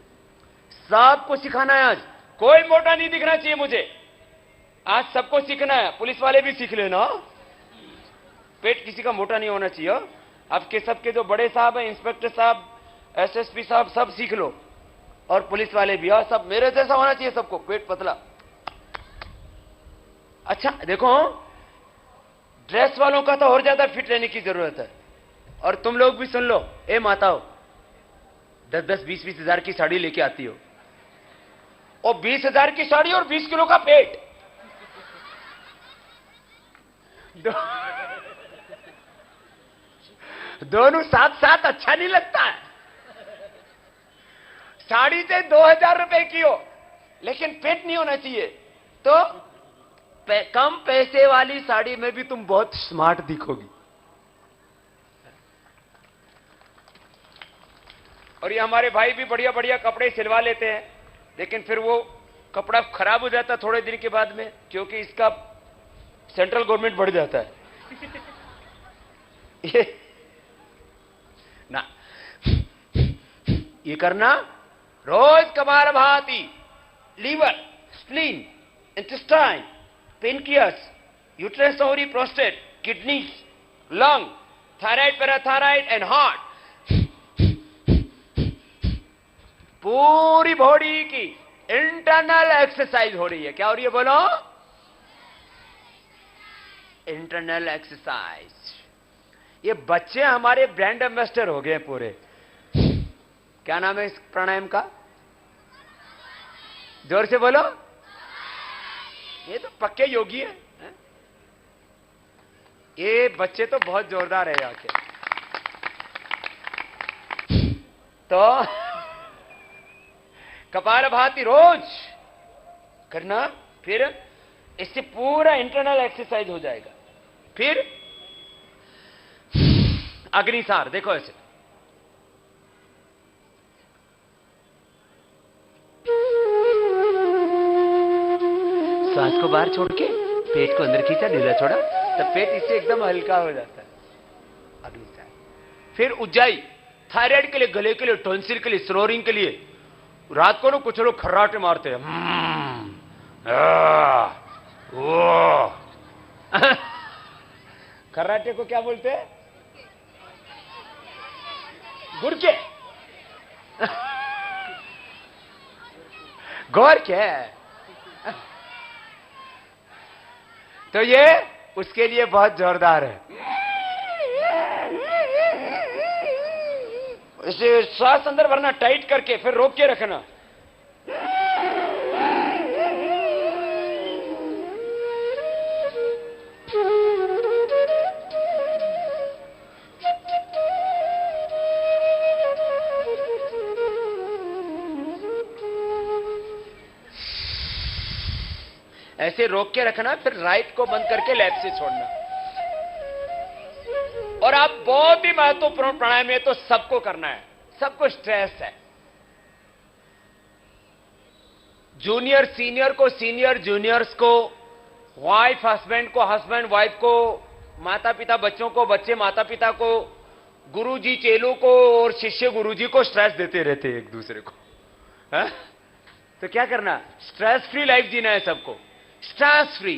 सबको सिखाना है आज, कोई मोटा नहीं दिखना चाहिए मुझे। आज सबको सीखना है, पुलिस वाले भी सीख लेना। पेट किसी का मोटा नहीं होना चाहिए। आपके सबके जो बड़े साहब हैं, इंस्पेक्टर साहब, एसएसपी साहब, सब सीख लो। और पुलिस वाले भी, और सब मेरे जैसा होना चाहिए सबको, पेट पतला। अच्छा देखो, ड्रेस वालों का तो और ज्यादा फिट रहने की जरूरत है। और तुम लोग भी सुन लो, ए माताओं, 10-10, 20-20 हजार की साड़ी लेके आती हो, और 20 हजार की साड़ी और 20 किलो का पेट, दोनों साथ साथ अच्छा नहीं लगता है। साड़ी से 2000 रुपए की हो, लेकिन पेट नहीं होना चाहिए। तो कम पैसे वाली साड़ी में भी तुम बहुत स्मार्ट दिखोगी। और ये हमारे भाई भी बढ़िया बढ़िया कपड़े सिलवा लेते हैं, लेकिन फिर वो कपड़ा खराब हो जाता है थोड़े दिन के बाद में, क्योंकि इसका सेंट्रल गवर्नमेंट बढ़ जाता है। ना ये करना, रोज kapalbhati, liver, spleen, intestine, pancreas, uterus, ovary, prostate, kidneys, lung, thyroid, parathyroid and heart, पूरी बॉडी की इंटरनल एक्सरसाइज हो रही है। क्या हो रही है बोलो? Internal exercise. ये बच्चे हमारे ब्रांड एम्बेसडर हो गए पूरे। क्या नाम है इस प्राणायाम का? जोर से बोलो। ये तो पक्के योगी है। ये बच्चे तो बहुत जोरदार है यहाँ के। तो कपालभाति रोज करना, फिर इससे पूरा इंटरनल एक्सरसाइज हो जाएगा। फिर अग्निसार, देखो ऐसे सांस को बाहर छोड़ के पेट को अंदर खींचा, ढीला छोड़ा, तब पेट इससे एकदम हल्का हो जाता है। अग्निसार। फिर उज्जाई, थायराइड के लिए, गले के लिए, टॉन्सिल के लिए, स्नोरिंग के लिए। रात को ना कुछ लोग खर्राटे मारते हैं, खर्राटे को क्या बोलते हैं? गुड़के। गौर क्या है? तो ये उसके लिए बहुत जोरदार है। इसे श्वास अंदर भरना टाइट करके, फिर रोक के रखना। ऐसे रोक के रखना, फिर राइट को बंद करके लेफ्ट से छोड़ना। और आप बहुत ही महत्वपूर्ण प्राणायाम है, तो सबको करना है, सबको स्ट्रेस है। जूनियर सीनियर को, सीनियर जूनियर्स को, वाइफ हस्बैंड को, हस्बैंड वाइफ को, माता पिता बच्चों को, बच्चे माता पिता को, गुरुजी चेलों को और शिष्य गुरुजी को स्ट्रेस देते रहते हैं एक दूसरे को। है? तो क्या करना? स्ट्रेस फ्री लाइफ जीना है सबको। Stress free,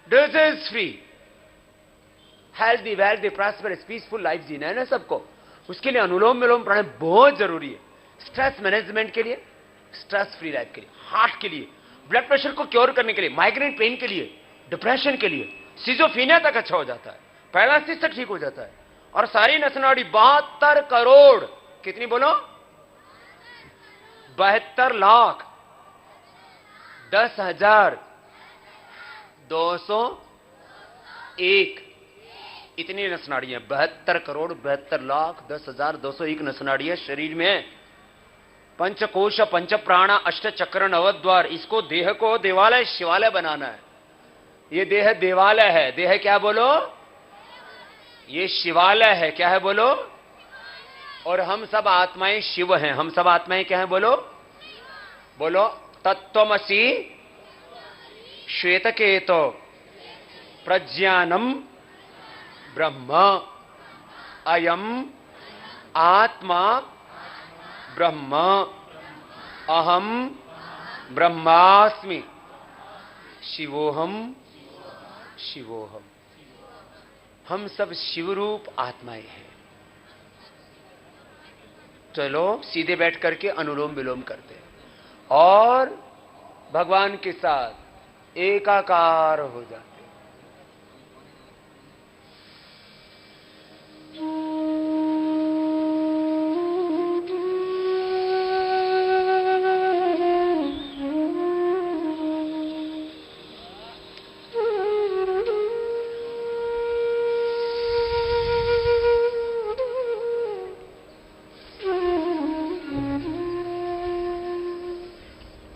disease free, healthy, wealthy, prosperous, peaceful life जीना है ना सबको। उसके लिए अनुलोम विलोम प्राणायाम बहुत जरूरी है। स्ट्रेस मैनेजमेंट के लिए, स्ट्रेस फ्री लाइफ के लिए, हार्ट के लिए, ब्लड प्रेशर को क्योर करने के लिए, माइग्रेन पेन के लिए, डिप्रेशन के लिए, सिजोफ्रेनिया तक अच्छा हो जाता है, पैरालिसिस तक ठीक हो जाता है। और सारी नसनाड़ी 72 करोड़, कितनी बोलो? 72 लाख 10,201 इतनी नसनाड़ियां, 72 करोड़ 72 लाख 10,201 नसनाड़ियां शरीर में। पंचकोश, पंच प्राण, अष्ट चक्र, नवद्वार। इसको देह को देवालय शिवालय बनाना है। ये देह देवालय है। देह क्या बोलो? ये शिवालय है। क्या है बोलो? और हम सब आत्माएं शिव हैं। हम सब आत्माएं क्या है बोलो? बोलो तत्त्वमसि श्वेतकेतो प्रज्ञानम ब्रह्म अयम आत्मा ब्रह्म अहम ब्रह्मास्मि शिवोहम शिवोहम। हम सब शिवरूप आत्माएं हैं। चलो सीधे बैठ करके अनुलोम विलोम करते हैं और भगवान के साथ एकाकार हो जाते हैं।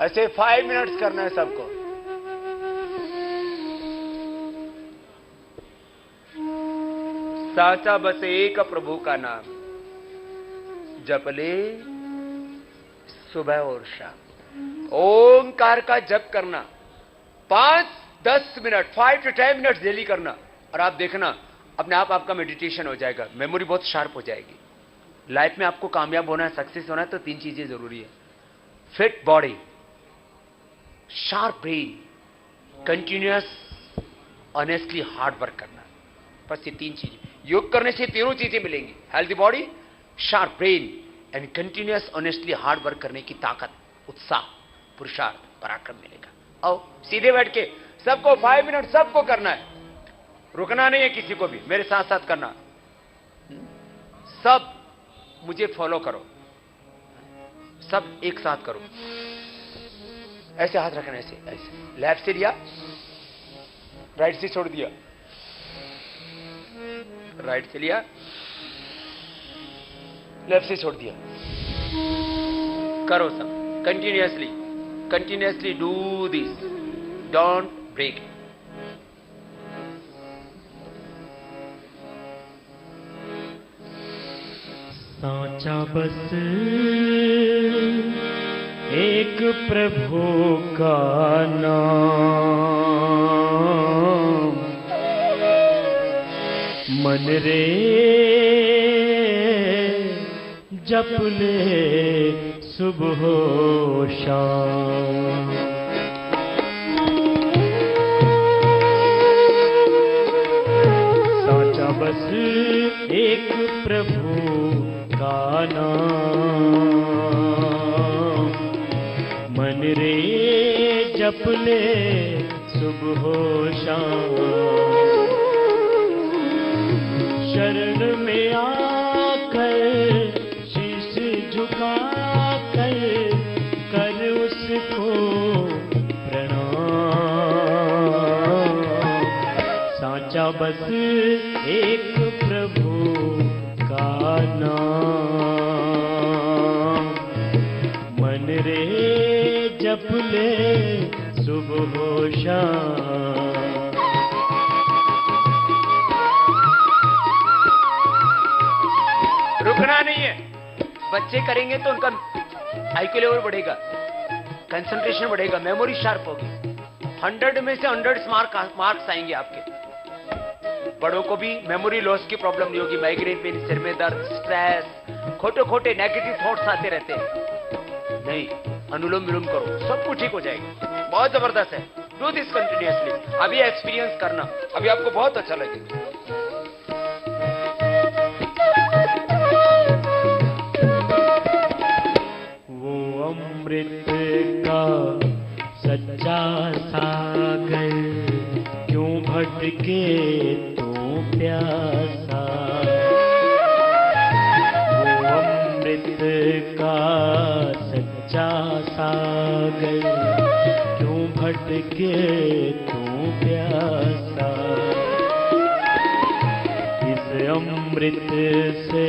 ऐसे 5 मिनट्स करना है सबको। साचा बस एक प्रभु का नाम जपले सुबह और शाम। ओंकार का जप करना 5-10 मिनट, 5 to 10 मिनट डेली करना। और आप देखना अपने आप आपका मेडिटेशन हो जाएगा, मेमोरी बहुत शार्प हो जाएगी। लाइफ में आपको कामयाब होना है, सक्सेस होना है तो 3 चीजें जरूरी है। Fit body, sharp brain, continuous honestly hard work करना। बस ये 3 चीजें, योग करने से 3 चीजें मिलेंगी, healthy body, sharp brain and continuous honestly hard work करने की ताकत, उत्साह, पुरुषार्थ, पराक्रम मिलेगा। आओ सीधे बैठ के सबको 5 मिनट सबको करना है, रुकना नहीं है किसी को भी, मेरे साथ साथ करना। सब मुझे फॉलो करो, सब एक साथ करो। ऐसे हाथ रखना, ऐसे ऐसे, लेफ्ट से लिया, राइट से छोड़ दिया, राइट से लिया, लेफ्ट से छोड़ दिया। करो सब continuously, continuously do this, don't break it. साचा बस एक प्रभु का नाम, मन रे जप ले सुबह शाम। साचा बस एक प्रभु का नाम, मन रे जप ले सुबह शाम। शरण में आकर शीश झुका कर कर उसको प्रणाम। साचा बस एक प्रभु का नाम, मन रे जप ले सुबह शाम। रुकना नहीं है, बच्चे करेंगे तो उनका आईक्यू लेवल बढ़ेगा, कंसंट्रेशन बढ़ेगा, मेमोरी शार्प होगी, 100 में से 100 मार्क्स आएंगे आपके। बड़ों को भी मेमोरी लॉस की प्रॉब्लम नहीं होगी, माइग्रेन पेन, सिर में दर्द, स्ट्रेस, खोटे खोटे नेगेटिव थॉट्स आते रहते हैं। नहीं, अनुलोम विलोम करो, सब कुछ ठीक हो जाएगा। बहुत जबरदस्त है, डू दिस कंटिन्यूअसली। अभी एक्सपीरियंस करना, अभी आपको बहुत अच्छा लगेगा। वो अमृत का सच्चा सागर, क्यों भटके तो प्यासा। वो अमृत का सच्चा सागर, क्यों भटके तो प्यासा। इस अमृत से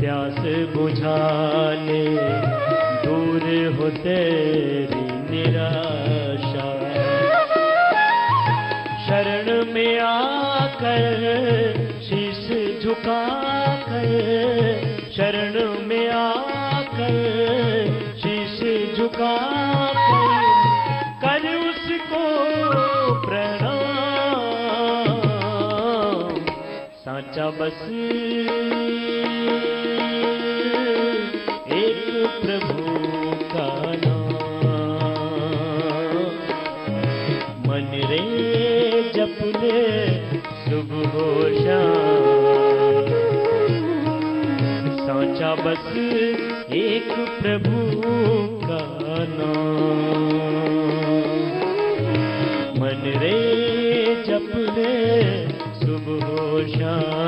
प्यास बुझा ले, दूर हो तेरी निराशा। शरण में आकर शीश झुका कर, शरण में आकर शीश झुका कर उसको प्रणाम। साचा बस एक प्रभु का नाम, मन रे जप ले सुबह शाम। साचा बस एक प्रभु का नाम, मन रे जप ले सुबह शाम।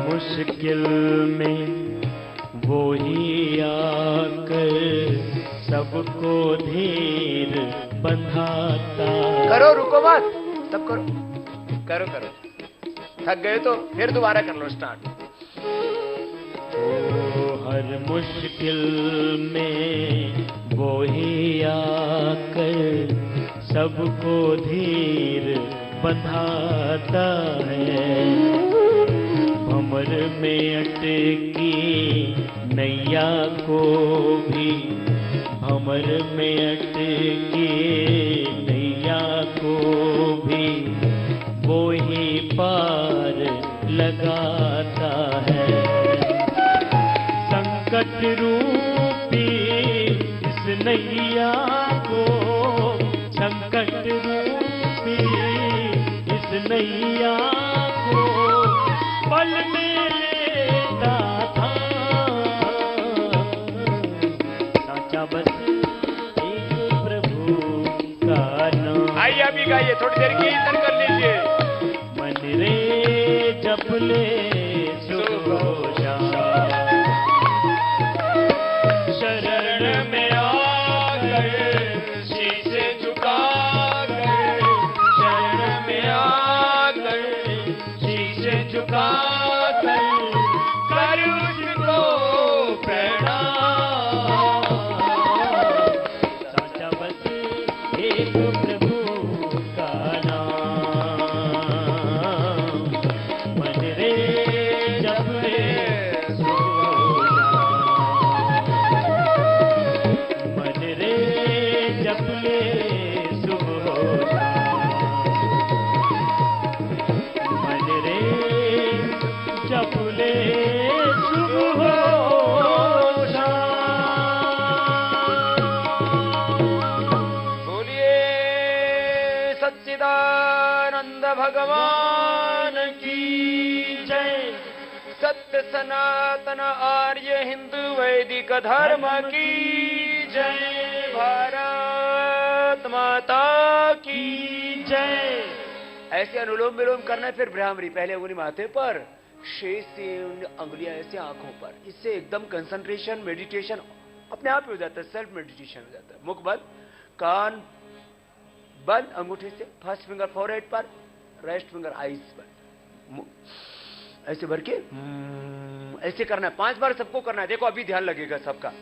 मुश्किल में वो ही आकर सबको धीर बंधाता। करो, रुको मत, सब करो, करो करो। थक गए तो फिर दोबारा कर लो, स्टार्ट। हर मुश्किल में वो ही कर सबको धीर बंधाता है। भंवर में अटकी नैया को भी, भंवर में अटकी नैया को भी वो ही पार लगाता है। संकट रूपी इस नैया को, संकट रूपी इस नैया को पल में लेता था। साचा बस एक प्रभु का नाम। आइए अभी गाइए, थोड़ी देर कीर्तन कर लीजिए। मन रे जप ले सुबह शाम, शरण में आकर शीश झुका कर, शरण में आकर शीश झुका कर उसको प्रणाम। साचा बस एक प्रभु का नाम। मन रे जप ले सुबह शाम, मन रे जप ले सुबह शाम, मन रे जप ले सुबह शाम। बोलिए सच्चिदानंद भगवान की जय। सत्य सनातन आर्य हिंदू वैदिक धर्म की जय। भारत माता की जय। ऐसे अनुलोम विलोम करना है। फिर भ्रामरी, पहले उंगली माथे पर, शेष से अंगुलियां ऐसे आंखों पर। इससे एकदम कंसंट्रेशन, मेडिटेशन अपने आप ही हो जाता है, सेल्फ मेडिटेशन हो जाता है। मुख बंद, कान बंद, अंगूठे से फर्स्ट फिंगर फॉरहेड पर, रेस्ट फिंगर आईज पर, ऐसे भर के ऐसे करना है। 5 बार सबको करना है। देखो अभी ध्यान लगेगा सबका।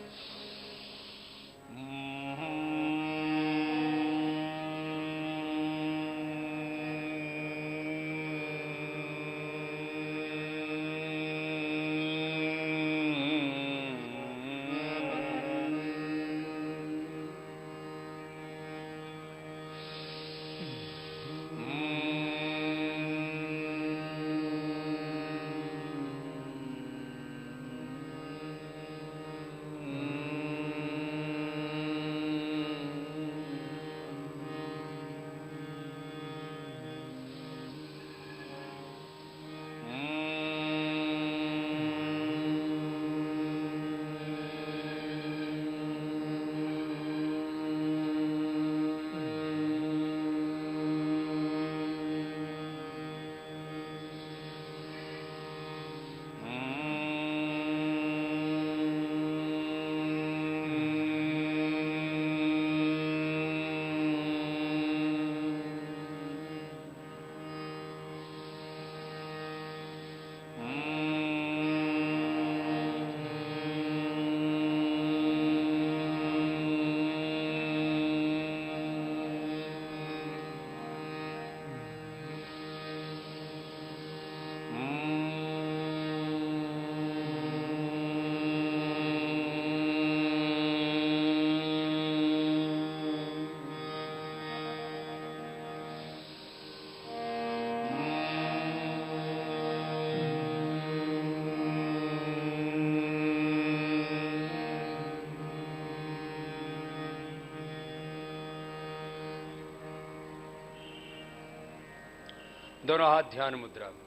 दोनों हाथ ध्यान मुद्रा में।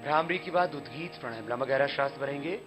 भ्रामरी की बाद उद्गीत प्राणायाम, लंबा गहरा श्वास भरेंगे।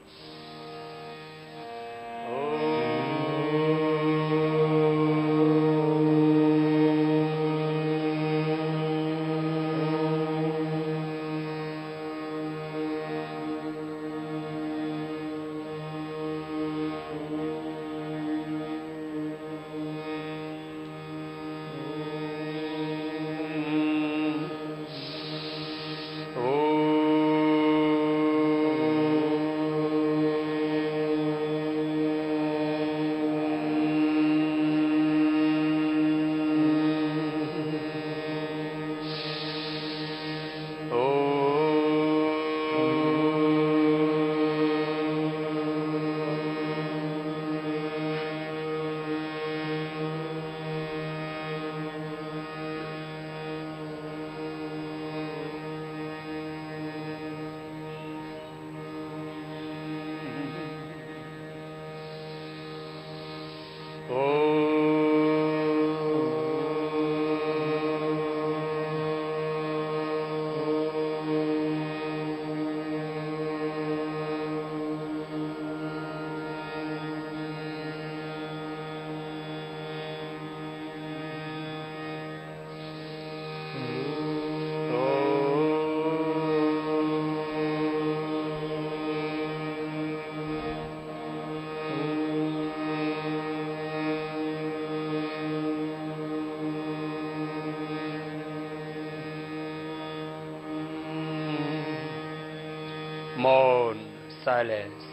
मौन, silence.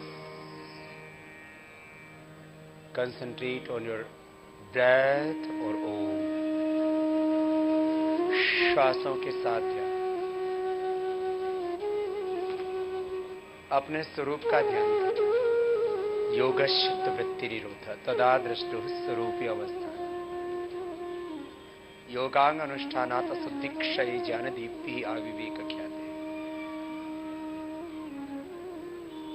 Concentrate on your breath और ओम. श्वासों के साथ ध्यान. अपने स्वरूप का ध्यान करें. योगश्चित्त वृत्ति निरोध तदा दृष्टु स्वरूपी अवस्था. योगांग अनुष्ठानात् शुद्धिक्षय ज्ञान दीप्ति आविवेक ख्याते.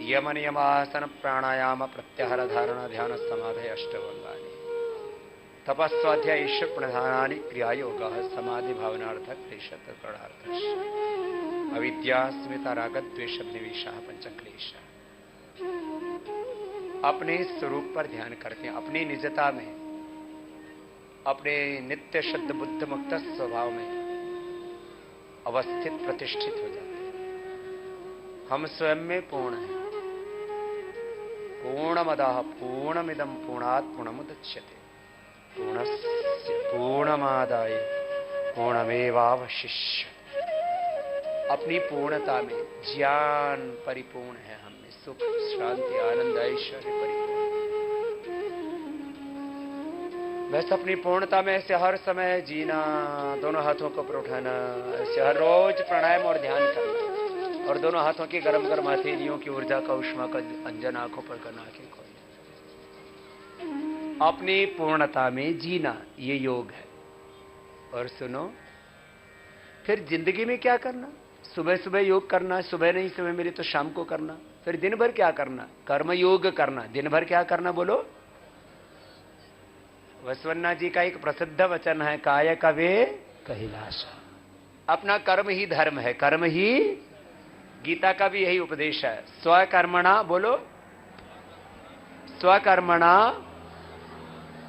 यम नियमासन प्राणायाम प्रत्याहार धारणा ध्यान समाधि अष्टवंगानि. तपस्वाध्याय ईश्वर प्रधानानि क्रिया योग समाधि भावनार्थ क्लेशत प्रणार्थ. अविद्या स्मिता राग द्वेष निवेशा पंचक्लेश. अपने स्वरूप पर ध्यान करते हैं. अपनी निजता में, अपने नित्य शुद्ध बुद्ध मुक्त स्वभाव में अवस्थित प्रतिष्ठित हो जाते हैं. हम स्वयं में पूर्ण हैं. पूर्णमदः पूर्णमिदं पूर्णात् पूर्णमुदच्यते. पूर्णस्य पूर्णमादाय पूर्णमेवावशिष्यते. अपनी पूर्णता में ज्ञान परिपूर्ण है. हम में सुख शांति आनंद ऐश्वर्य परिपूर्ण. बस अपनी पूर्णता में ऐसे हर समय जीना, दोनों हाथों को ऊपर उठाना, ऐसे हर रोज प्राणायाम और ध्यान करना, और दोनों हाथों की गरम गरम हथेलियों की ऊर्जा का उष्मा का अंजन आंखों पर करना के खोलना. अपनी पूर्णता में जीना, ये योग है. और सुनो, फिर जिंदगी में क्या करना? सुबह सुबह योग करना. सुबह नहीं, सुबह मेरी तो शाम को करना. फिर दिन भर क्या करना? कर्म योग करना. दिन भर क्या करना बोलो? वसवन्ना जी का एक प्रसिद्ध वचन है, काय कवे कहिलासा. अपना कर्म ही धर्म है. कर्म ही, गीता का भी यही उपदेश है. स्वकर्मणा बोलो, स्वकर्मणा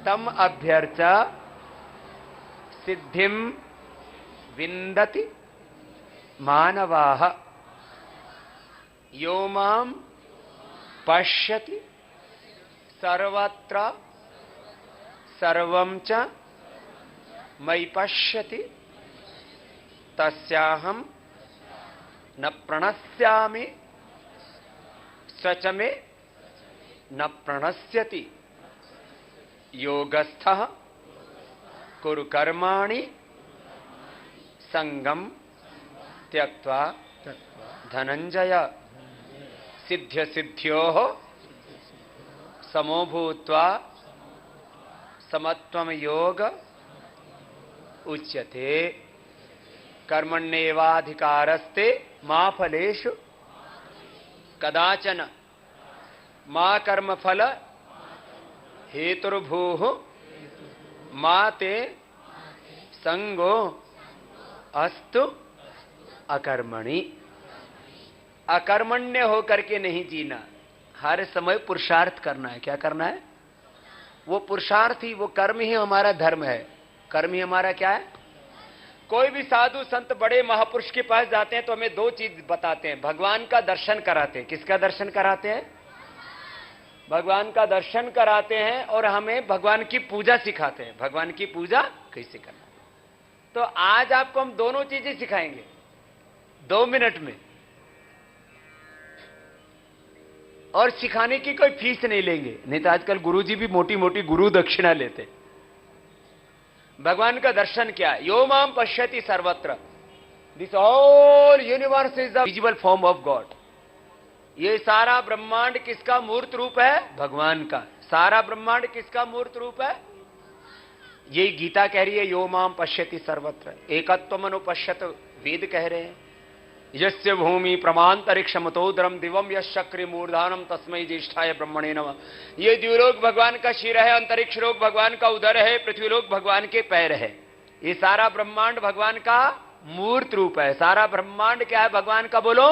तम अभ्यर्च सिद्धिम विन्दति मानवाः यो मां पश्यति सर्वत्र सर्वं च मयि पश्यति तस्याहं न प्रणश्यामि सच में न प्रणश्यति. योगस्थः कुरु कर्माणि संगम त्यक्त्वा धनंजय सिद्ध्य सिद्ध्योः समो भूत्वा समत्वम योग उच्यते. कर्मण्येवाधिकारस्ते मा फलेषु कदाचन मा कर्मफल हेतुर्भूः मा ते संगो अस्तु अकर्मणि. अकर्मण्य होकर के नहीं जीना, हर समय पुरुषार्थ करना है. क्या करना है? वो पुरुषार्थ ही, वो कर्म ही हमारा धर्म है. कर्म ही हमारा क्या है? कोई भी साधु संत बड़े महापुरुष के पास जाते हैं तो हमें दो चीज बताते हैं. भगवान का दर्शन कराते हैं. किसका दर्शन कराते हैं? भगवान का दर्शन कराते हैं और हमें भगवान की पूजा सिखाते हैं. भगवान की पूजा कैसे करना. तो आज आपको हम दोनों चीजें सिखाएंगे 2 मिनट में, और सिखाने की कोई फीस नहीं लेंगे. नहीं तो आजकल गुरुजी भी मोटी मोटी गुरु दक्षिणा लेते. भगवान का दर्शन क्या है? यो माम पश्यति सर्वत्र. This all universe is the visible form of God. ये सारा ब्रह्मांड किसका मूर्त रूप है? भगवान का. सारा ब्रह्मांड किसका मूर्त रूप है? यही गीता कह रही है, यो माम पश्यति सर्वत्र. एकत्वम अनुपश्यत वेद कह रहे हैं. यस्य भूमि प्रमांतरिक्षमतोदरम दिवम यशक्रि मूर्धानम तस्मै ज्येष्ठाय ब्रह्मणे नमः. ये द्युलोक भगवान का शिर है, अंतरिक्ष लोक भगवान का उदर है, पृथ्वीलोक भगवान के पैर है. ये सारा ब्रह्मांड भगवान का मूर्त रूप है. सारा ब्रह्मांड क्या है भगवान का? बोलो.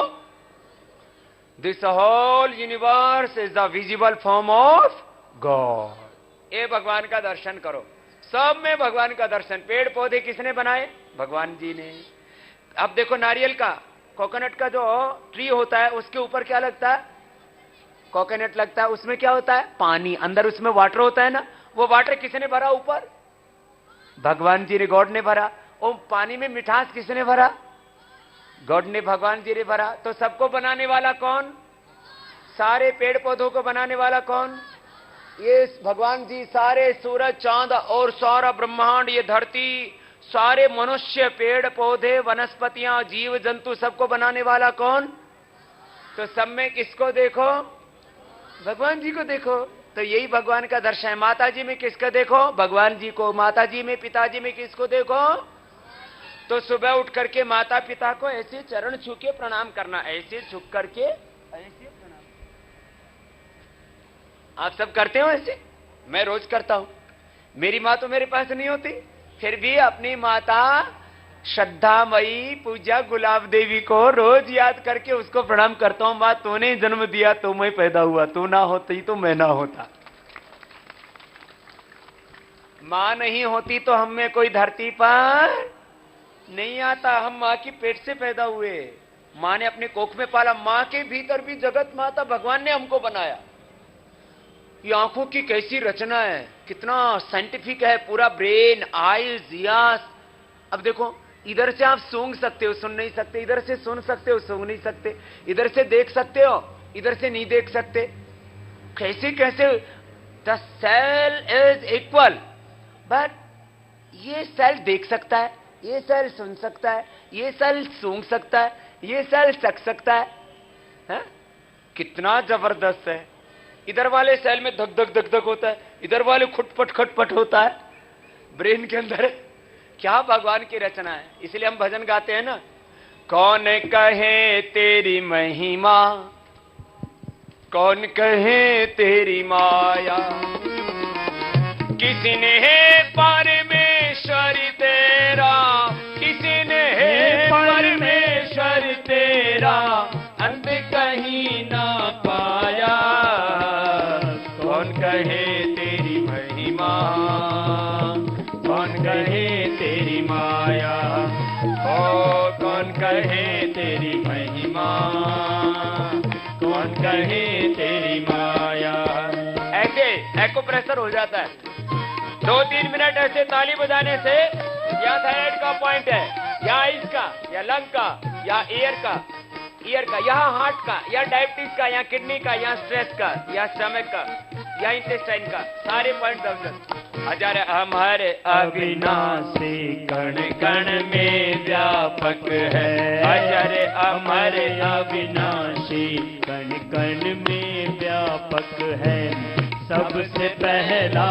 This whole universe is the visible form of God. ये भगवान का दर्शन करो. सब में भगवान का दर्शन. पेड़ पौधे किसने बनाए? भगवान जी ने. अब देखो, नारियल का, कोकोनट का जो ट्री होता है उसके ऊपर क्या लगता है? कोकोनट लगता है. उसमें क्या होता है? पानी. अंदर उसमें वाटर होता है ना. वो वाटर किसने भरा ऊपर? भगवान जी ने, गॉड ने भरा. और पानी में मिठास किसने भरा? गॉड ने भगवान जी ने भरा, तो सबको बनाने वाला कौन? सारे पेड़ पौधों को बनाने वाला कौन? ये भगवान जी। सारे सूरज चांद और सारा ब्रह्मांड, ये धरती, सारे मनुष्य, पेड़ पौधे, वनस्पतियां, जीव जंतु, सबको बनाने वाला कौन? तो सब में किसको देखो? भगवान जी को देखो। तो यही भगवान का दर्शन है। माता जी में किसको देखो? भगवान जी को। माता जी में, पिताजी में किसको देखो? तो सुबह उठ करके माता पिता को ऐसे चरण छू के प्रणाम करना, ऐसे झुक करके ऐसे प्रणाम। आप सब करते हो ऐसे? मैं रोज करता हूं। मेरी मां तो मेरे पास नहीं होती, फिर भी अपनी माता श्रद्धामयी पूजा गुलाब देवी को रोज याद करके उसको प्रणाम करता हूं। मां, तूने जन्म दिया तो मैं पैदा हुआ, तू ना होती तो मैं ना होता। मां नहीं होती तो हम में कोई धरती पर नहीं आता। हम मां की पेट से पैदा हुए, मां ने अपने कोख में पाला। मां के भीतर भी जगत माता भगवान ने हमको बनाया। ये आंखों की कैसी रचना है, कितना साइंटिफिक है, पूरा ब्रेन, आईज, ईयर्स। अब देखो, इधर से आप सूंघ सकते हो, सुन नहीं सकते, इधर से सुन सकते हो, सूंघ नहीं सकते, इधर से देख सकते हो, इधर से नहीं देख सकते। कैसे कैसे the cell is equal, but ये सेल देख सकता है, ये सेल सुन सकता है, ये सेल सूंघ सकता है, ये सेल चख सकता है? कितना जबरदस्त है। इधर वाले सेल में धक धक धक धक होता है, इधर वाले खुटपट खटपट होता है ब्रेन के अंदर। क्या भगवान की रचना है। इसलिए हम भजन गाते हैं ना, कौन कहे तेरी महिमा, कौन कहे तेरी माया, किसी ने है परमेश्वर तेरा, किसी ने है परमेश्वर तेरा, अंत कहीं ना पाया। कौन कहे तेरी महिमा, कौन कहे तेरी माया, ओ कौन कहे तेरी महिमा, कौन कहे तेरी माया। ऐसे एको प्रेशर हो जाता है। 2-3 मिनट ऐसे ताली बजाने से या थायराइड का पॉइंट है, या आइज का, या लंग का, या ईयर का, यहाँ हार्ट का, या डायबिटीज का, या किडनी का, या स्ट्रेस का, या स्टमक का, या इंटेस्टाइन का, सारे पॉइंट दर्शन। हजार हमारे अविनाशी कण कण में व्यापक है, हजार हमारे अविनाशी कण कण में व्यापक है। सबसे पहला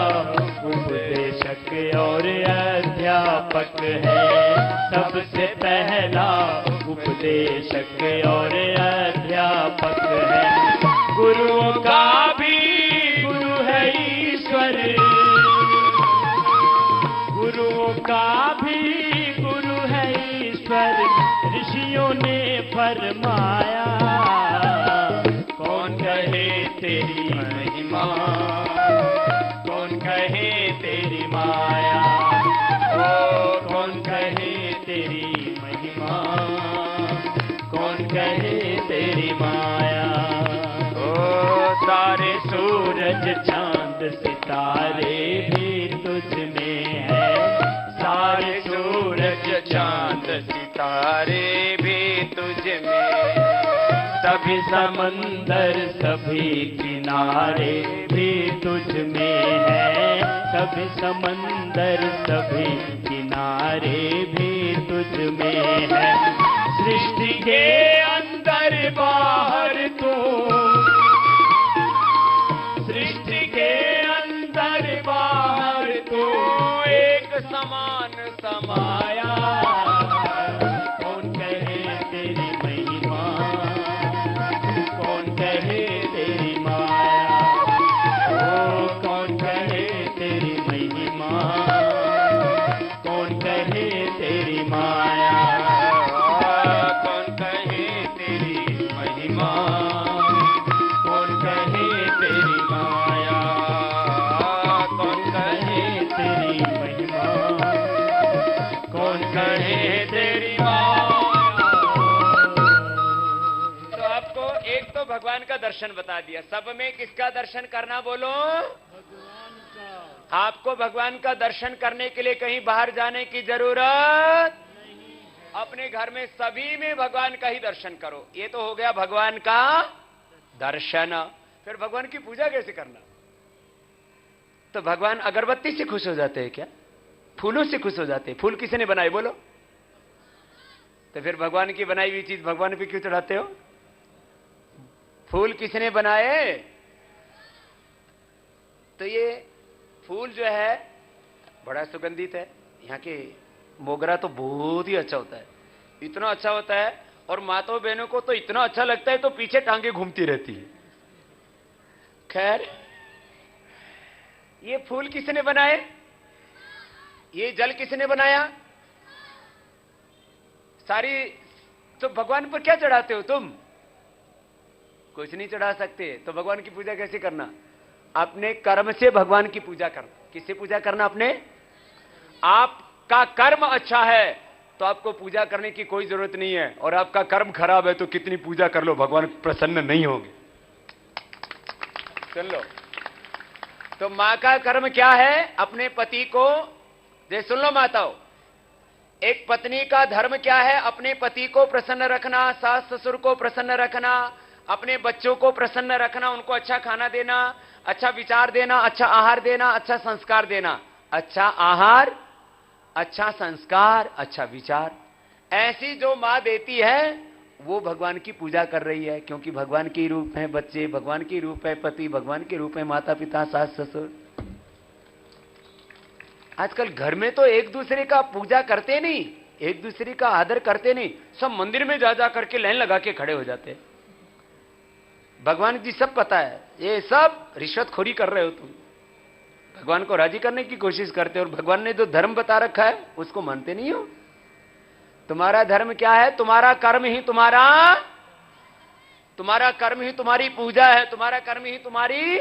उपदेशक और अध्यापक है, सबसे पहला उपदेशक और अध्यापक है। गुरुओं का भी गुरु है ईश्वर, गुरुओं का भी गुरु है ईश्वर, ऋषियों ने फरमाया। कौन कहे तेरी महिमा, कौन कहे तेरी माया, ओ कौन कहे तेरी महिमा, कौन कहे तेरी माया। ओ सारे सूरज चांद सितारे भी तुझ में है, सारे सूरज चांद सितारे भी तुझ में, सभी समंदर सभी किनारे भी तुझ में है, सभी समंदर सभी किनारे भी तुझ में है। सृष्टि के अंदर बाहर तू, सृष्टि के अंदर बाहर तू एक समान समाया। कौन कहे तेरी महिमा, कौन कहे तेरी माया, ओ कौन कहे तेरी महिमा, कौन कहे तेरी माया, कौन कहे तेरी महिमा, कौन कहे तेरी माया, कौन कहे तेरी महिमा, कौन कहे तेरी माया। तो आपको एक तो भगवान का दर्शन बता दिया, सब में किसका दर्शन करना बोलो? भगवान का। आपको भगवान का दर्शन करने के लिए कहीं बाहर जाने की जरूरत नहीं है। अपने घर में सभी में भगवान का ही दर्शन करो। ये तो हो गया भगवान का दर्शन। फिर भगवान की पूजा कैसे करना? तो भगवान अगरबत्ती से खुश हो जाते हैं क्या? फूलों से खुश हो जाते हैं? फूल किसने बनाए बोलो? तो फिर भगवान की बनाई हुई चीज भगवान पे क्यों चढ़ाते हो? फूल किसने बनाए? तो ये फूल जो है बड़ा सुगंधित है। यहाँ के मोगरा तो बहुत ही अच्छा होता है, इतना अच्छा होता है, और माताओं बहनों को तो इतना अच्छा लगता है तो पीछे टांगे घूमती रहती है। खैर, ये फूल किसने बनाए? ये जल किसने बनाया? सारी तो भगवान पर क्या चढ़ाते हो तुम? कुछ नहीं चढ़ा सकते। तो भगवान की पूजा कैसे करना? अपने कर्म से भगवान की पूजा करना। किससे पूजा करना? अपने। आपका कर्म अच्छा है तो आपको पूजा करने की कोई जरूरत नहीं है, और आपका कर्म खराब है तो कितनी पूजा कर लो भगवान प्रसन्न नहीं होंगे। सुन लो, तो मां का कर्म क्या है? अपने पति को दे। सुन लो माताओं, एक पत्नी का धर्म क्या है? अपने पति को प्रसन्न रखना, सास ससुर को प्रसन्न रखना, अपने बच्चों को प्रसन्न रखना, उनको अच्छा खाना देना, अच्छा विचार देना, अच्छा आहार देना, अच्छा संस्कार देना। अच्छा आहार, अच्छा संस्कार, अच्छा विचार, ऐसी जो मां देती है वो भगवान की पूजा कर रही है, क्योंकि भगवान के रूप है बच्चे, भगवान के रूप है पति, भगवान के रूप है माता पिता, सास ससुर। आजकल घर में तो एक दूसरे का पूजा करते नहीं, एक दूसरे का आदर करते नहीं, सब मंदिर में जा जा करके लाइन लगा के खड़े हो जाते हैं। भगवान जी सब पता है, ये सब रिश्वतखोरी कर रहे हो तुम। भगवान को राजी करने की कोशिश करते हो, और भगवान ने जो धर्म बता रखा है उसको मानते नहीं हो। तुम्हारा धर्म क्या है? तुम्हारा कर्म ही तुम्हारा कर्म ही तुम्हारी पूजा है, तुम्हारा कर्म ही तुम्हारी।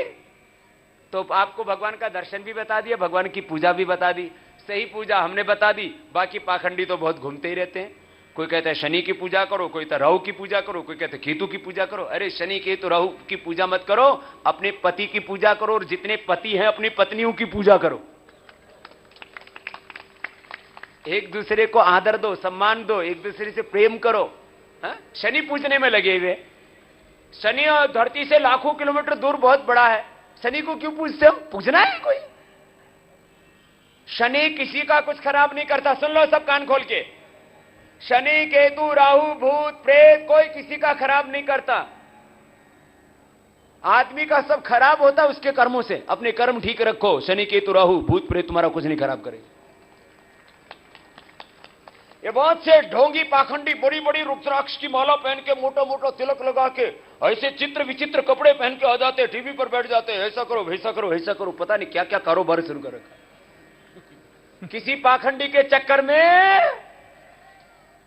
तो आपको भगवान का दर्शन भी बता दिया, भगवान की पूजा भी बता दी, सही पूजा हमने बता दी। बाकी पाखंडी तो बहुत घूमते ही रहते हैं। कोई कहता है शनि की पूजा करो, कोई कहता है राहु की पूजा करो, कोई कहता है केतु की पूजा करो। अरे शनि केतु राहु की पूजा मत करो, अपने पति की पूजा करो, और जितने पति हैं अपनी पत्नियों की पूजा करो। एक दूसरे को आदर दो, सम्मान दो, एक दूसरे से प्रेम करो। शनि पूजने में लगे हुए। शनि धरती से लाखों किलोमीटर दूर बहुत बड़ा है, शनि को क्यों पूजते हो? पूजना है कोई? शनि किसी का कुछ खराब नहीं करता। सुन लो सब कान खोल के, शनि केतु राहु भूत प्रेत कोई किसी का खराब नहीं करता। आदमी का सब खराब होता है उसके कर्मों से। अपने कर्म ठीक रखो, शनि केतु राहु भूत प्रेत तुम्हारा कुछ नहीं खराब करे। ये बहुत से ढोंगी पाखंडी बड़ी बड़ी रुद्राक्ष की माला पहन के, मोटा मोटा तिलक लगा के, ऐसे चित्र विचित्र कपड़े पहन के आ जाते, टीवी पर बैठ जाते, ऐसा करो वैसा करो ऐसा करो, पता नहीं क्या क्या कारोबार शुरू कर रखा। किसी पाखंडी के चक्कर में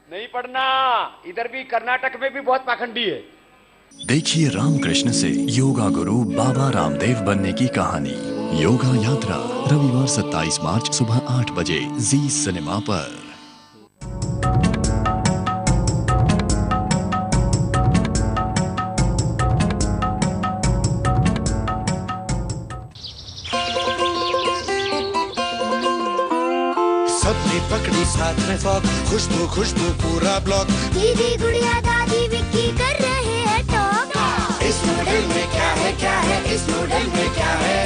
नहीं पड़ना। इधर भी कर्नाटक में भी बहुत पाखंडी है। देखिए रामकृष्ण से योगा गुरु बाबा रामदेव बनने की कहानी। योगा यात्रा रविवार 27 मार्च सुबह 8 बजे जी सिनेमा पर। सबने पकड़ी साथ में फॉक, खुशबू खुशबू पूरा ब्लॉक। दीदी गुड़िया दादी विक्की कर रहे हैं टॉक। इस नूडल में क्या है क्या है, इस नूडल में क्या है,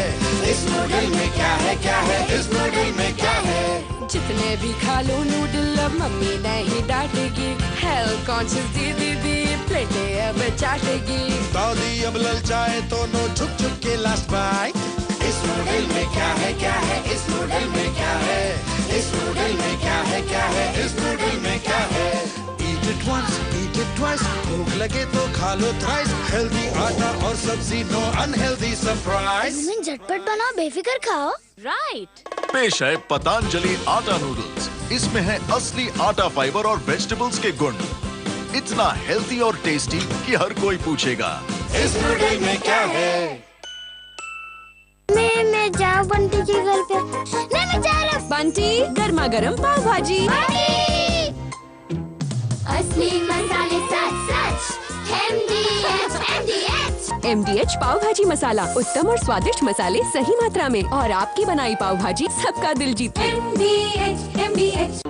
इस नूडल में क्या है क्या है, इस नूडल में क्या है। जितने भी खा लो नूडल अब मम्मी नहीं डांटेगी। हेल्थ कॉन्शियस दीदी प्लेटें अब चाटेगी। दादी अब ललचाए तो नो छुप छुप के लास्ट बाइट। इस नूडल में क्या है क्या है, इस नूडल में क्या है, इस नूडल में क्या है क्या है, इस नूडल में क्या है। Eat it once, eat it twice, भूख लगे तो खा लो थ्राइस। हेल्दी आटा और सब्जी, नो अनहेल्दी सरप्राइज। झटपट बनाओ, बेफिक्र खाओ। राइट। पेश है पतंजलि आटा नूडल्स। इसमें है असली आटा फाइबर और वेजिटेबल्स के गुण। इतना हेल्दी और टेस्टी कि हर कोई पूछेगा इस नूडल में क्या है। मैं जाऊँ बंटी के घर पे। नहीं मैं जा रहा हूँ। बंटी गर्मा गर्म पाव भाजी। असली मसाले सच सच MDH MDH पाव भाजी मसाला, उत्तम और स्वादिष्ट मसाले सही मात्रा में, और आपकी बनाई पाव भाजी सबका दिल जीती। MDH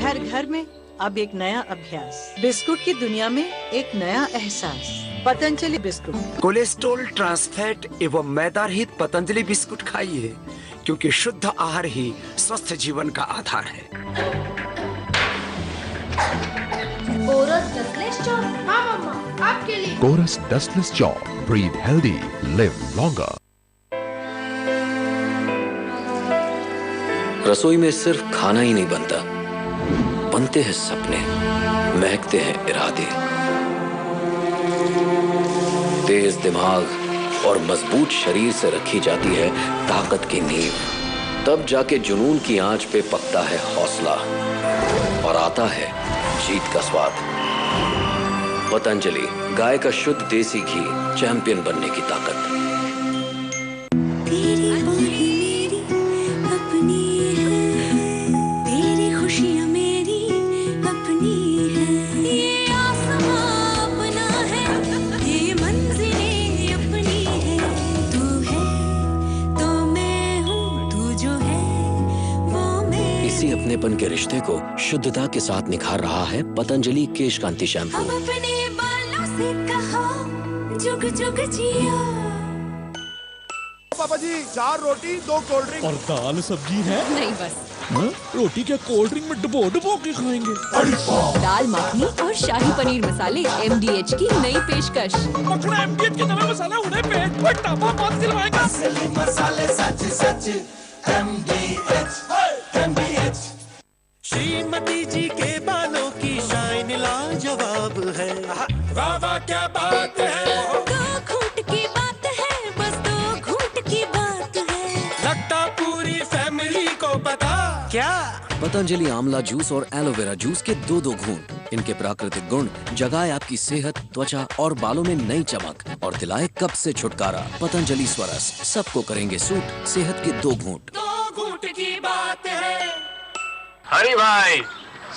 घर घर में अब एक नया अभ्यास, बिस्कुट की दुनिया में एक नया एहसास। पतंजलि बिस्कुट। कोलेस्ट्रॉल, ट्रांसफैट एवं मैदा रहित पतंजलि बिस्कुट खाइए, क्योंकि शुद्ध आहार ही स्वस्थ जीवन का आधार है। Chorus dustless chalk. हाँ मम्मा, आपके लिए। Chorus dustless chalk, breathe healthy, live longer. रसोई में सिर्फ खाना ही नहीं बनता, बनते हैं सपने, महकते हैं इरादे। तेज दिमाग और मजबूत शरीर से रखी जाती है ताकत की नींव। तब जाके जुनून की आंच पे पकता है हौसला और आता है जीत का स्वाद। पतंजलि, गाय का शुद्ध देसी घी, चैंपियन बनने की ताकत। अपनेपन के रिश्ते को शुद्धता के साथ निखार रहा है पतंजलि केश कांति शैम्पू। अब अपने बालों से कहो जुग जुग जियो। पापा जी 4 रोटी 2 कोल्ड ड्रिंक और दाल सब्जी है नहीं बस। रोटी क्या कोल्ड ड्रिंक में डुबो के खाएंगे। दाल मखनी और शाही पनीर मसाले MDH की नई पेशकश। मखना MDH के नए मसाला उन्हें पेट पर टापा मत दिलवाएगा। मसाले सच सच MDH। श्रीमती जी के बालों की शाइन लाजवाब है। वाह वाह क्या बात है। 2 घूंट की बात है, बस 2 घूंट की बात है। लगता पूरी फैमिली को पता क्या। पतंजलि आंवला जूस और एलोवेरा जूस के 2-2 घूंट। इनके प्राकृतिक गुण जगाए आपकी सेहत, त्वचा और बालों में नई चमक और दिलाए कब्ज से छुटकारा। पतंजलि स्वरस, सबको करेंगे सूट। सेहत के 2 घूंट। 2 घूंट की बात है। हरी भाई,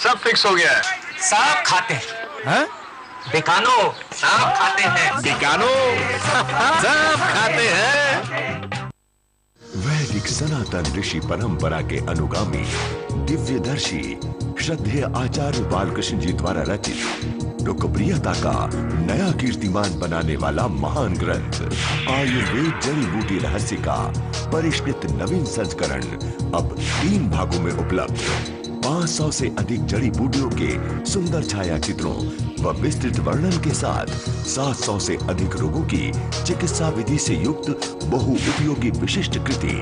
सब फिक्स हो गया है। सांप खाते हैं। बिकानो सांप खाते हैं। बिकानो सब खाते हैं। वैदिक सनातन ऋषि परंपरा के अनुगामी दिव्यदर्शी श्रद्धेय आचार्य बालकृष्ण जी द्वारा रचित लोकप्रियता का नया कीर्तिमान बनाने वाला महान ग्रंथ आयुर्वेद जड़ी बूटी रहस्य का परिष्कृत नवीन संस्करण अब 3 भागों में उपलब्ध। 500 से अधिक जड़ी बूटियों के सुंदर छाया चित्रों व विस्तृत वर्णन के साथ 700 से अधिक रोगों की चिकित्सा विधि से युक्त बहु उपयोगी विशिष्ट कृति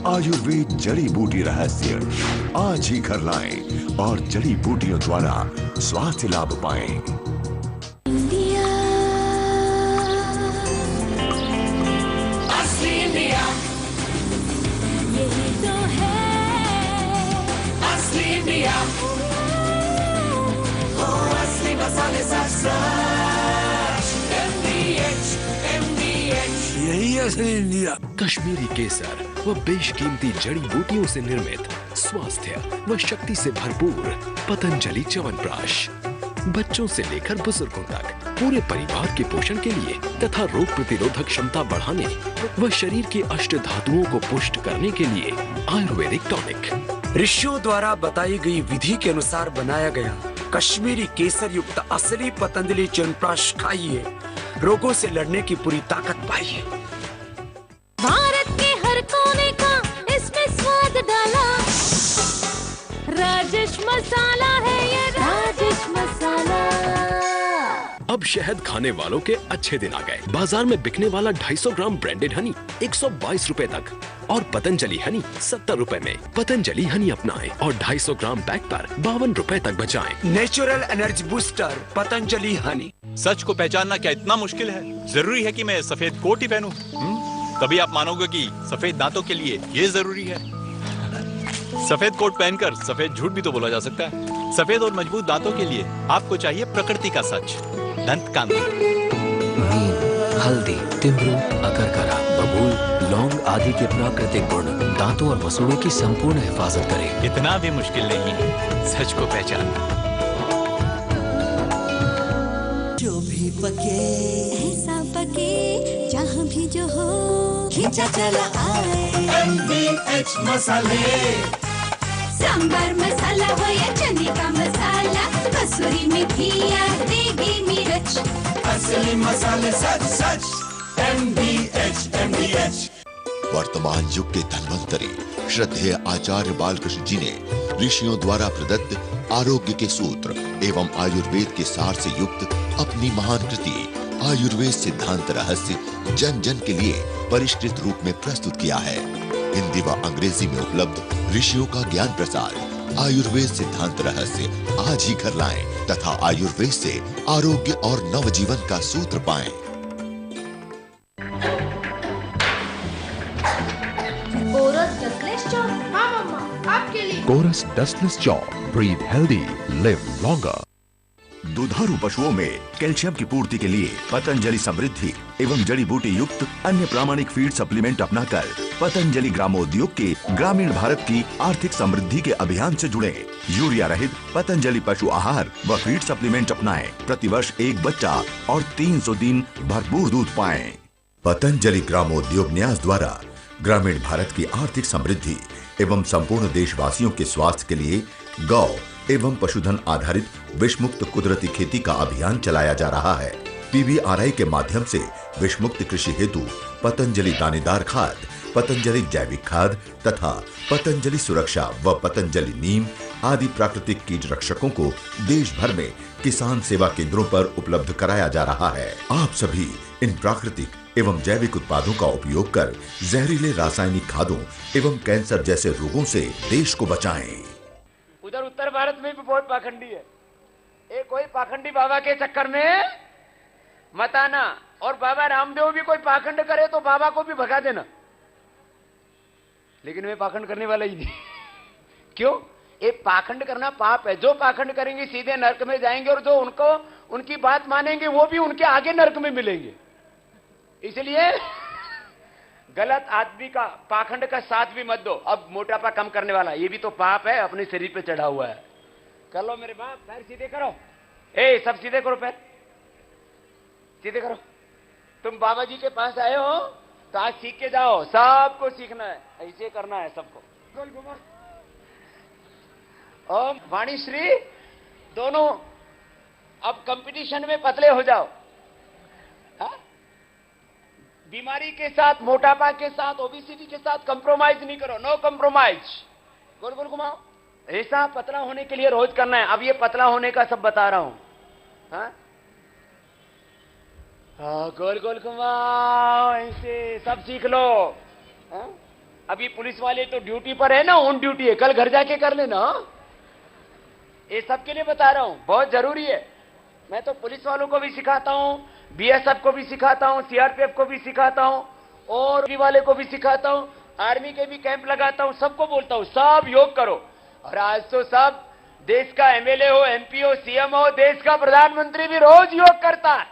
आयुर्वेद जड़ी बूटी रहस्य आज ही घर लाएं और जड़ी बूटियों द्वारा स्वास्थ्य लाभ पाएं। असली इंडिया यही तो है असली इंडिया। असली मसाले सच MDH। यही असली इंडिया। कश्मीरी केसर व बेशकीमती जड़ी बूटियों से निर्मित स्वास्थ्य व शक्ति से भरपूर पतंजलि च्यवनप्राश बच्चों से लेकर बुजुर्गों तक पूरे परिवार के पोषण के लिए तथा रोग प्रतिरोधक क्षमता बढ़ाने व शरीर की अष्ट धातुओं को पुष्ट करने के लिए आयुर्वेदिक टॉनिक। ऋषियों द्वारा बताई गई विधि के अनुसार बनाया गया कश्मीरी केसर युक्त असली पतंजलि च्यवनप्राश खाइए, रोगों से लड़ने की पूरी ताकत पाइए। भारत के हर कोने का इसमें स्वाद डाला, राजेश मसाला है ये राजेश मसाला। अब शहद खाने वालों के अच्छे दिन आ गए। बाजार में बिकने वाला 250 ग्राम ब्रांडेड हनी 122 रुपए तक और पतंजलि हनी 70 रुपए में। पतंजलि हनी अपनाएं और 250 ग्राम पैक पर 52 रुपए तक बचाएं। Natural energy booster Patanjali honey. सच को पहचानना क्या इतना मुश्किल है? जरूरी है कि मैं सफेद कोट ही पहनूं? तभी आप मानोगे कि सफेद दांतों के लिए ये जरूरी है। सफेद कोट पहनकर सफेद झूठ भी तो बोला जा सकता है। सफेद और मजबूत दांतों के लिए आपको चाहिए प्रकृति का सच, दंत कांति। नीम, हल्दी, तिमरू, अकरकरा, बबूल, लौंग आदि के प्राकृतिक गुण दांतों और वसूड़ों की संपूर्ण हिफाजत करें। इतना भी मुश्किल नहीं है सच को पहचानना। जो भी पके ऐसा पके जहाँ भी जो हो खींचा चला आए MDH मसाले सांबर मसाला हो या चने का मसाला, कसूरी मेथी या देगी मिर्च, असली मसाले सच सच MDH MDH। वर्तमान युग के धन्वंतरी श्रद्धेय आचार्य बालकृष्ण जी ने ऋषियों द्वारा प्रदत्त आरोग्य के सूत्र एवं आयुर्वेद के सार से युक्त अपनी महान कृति आयुर्वेद सिद्धांत रहस्य जन जन के लिए परिष्कृत रूप में प्रस्तुत किया है। हिंदी व अंग्रेजी में उपलब्ध ऋषियों का ज्ञान प्रसार आयुर्वेद सिद्धांत रहस्य आज ही घर लाएं तथा आयुर्वेद से आरोग्य और नवजीवन का सूत्र पाएं। Chorus dustless chalk. हाँ मम्मा, आपके लिए। Chorus dustless chalk, breathe healthy, live longer. दुधारू पशुओं में कैल्शियम की पूर्ति के लिए पतंजलि समृद्धि एवं जड़ी बूटी युक्त अन्य प्रामाणिक फीड सप्लीमेंट अपनाकर पतंजलि ग्रामोद्योग के ग्रामीण भारत की आर्थिक समृद्धि के अभियान से जुड़े। यूरिया रहित पतंजलि पशु आहार व फीड सप्लीमेंट अपनाएं। प्रतिवर्ष एक बच्चा और 300 दिन भरपूर दूध पाएं। पतंजलि ग्रामोद्योग न्यास द्वारा ग्रामीण भारत की आर्थिक समृद्धि एवं संपूर्ण देशवासियों के स्वास्थ्य के लिए गौ एवं पशुधन आधारित विषमुक्त कुदरती खेती का अभियान चलाया जा रहा है। PBRI के माध्यम से विषमुक्त कृषि हेतु पतंजलि दानेदार खाद, पतंजलि जैविक खाद तथा पतंजलि सुरक्षा व पतंजलि नीम आदि प्राकृतिक कीट रक्षकों को देश भर में किसान सेवा केंद्रों पर उपलब्ध कराया जा रहा है। आप सभी इन प्राकृतिक एवं जैविक उत्पादों का उपयोग कर जहरीले रासायनिक खादों एवं कैंसर जैसे रोगों से देश को बचाएं। उधर उत्तर भारत में भी बहुत पाखंडी है। एक कोई पाखंडी बाबा के चक्कर में मत आना, और बाबा रामदेव भी कोई पाखंड करे तो बाबा को भी भगा देना। लेकिन वे पाखंड करने वाला ही नहीं। क्यों? ये पाखंड करना पाप है। जो पाखंड करेंगे सीधे नरक में जाएंगे, और जो उनको उनकी बात मानेंगे वो भी उनके आगे नरक में मिलेंगे। इसलिए गलत आदमी का पाखंड का साथ भी मत दो। अब मोटापा कम करने वाला ये भी तो पाप है, अपने शरीर पे चढ़ा हुआ है। कर लो मेरे बाप, पैर सीधे करो। ए सब सीधे करो, पैर सीधे करो। तुम बाबा जी के पास आए हो तो आज सीख के जाओ। सबको सीखना है, ऐसे करना है सबको। गोल घुमा। ओम वाणी श्री दोनों अब कंपटीशन में पतले हो जाओ। हा? बीमारी के साथ, मोटापा के साथ, ओबेसिटी के साथ कंप्रोमाइज नहीं करो। No compromise. गोल गोल घुमाओ। ऐसा पतला होने के लिए रोज करना है। अब ये पतला होने का सब बता रहा हूं। हाँ? गोल गोल घुमाओ, ऐसे सब सीख लो। हाँ? अभी पुलिस वाले तो ड्यूटी पर है ना, ऑन ड्यूटी है, कल घर जाके कर लेना। ये सबके लिए बता रहा हूं, बहुत जरूरी है। मैं तो पुलिस वालों को भी सिखाता हूं, BSF को भी सिखाता हूं, CRPF को भी सिखाता हूं, और वाले को भी सिखाता हूं, आर्मी के भी कैंप लगाता हूं, सबको बोलता हूं सब योग करो। और आज तो सब देश का MLA हो, MP हो, CM हो, देश का प्रधानमंत्री भी रोज योग करता है,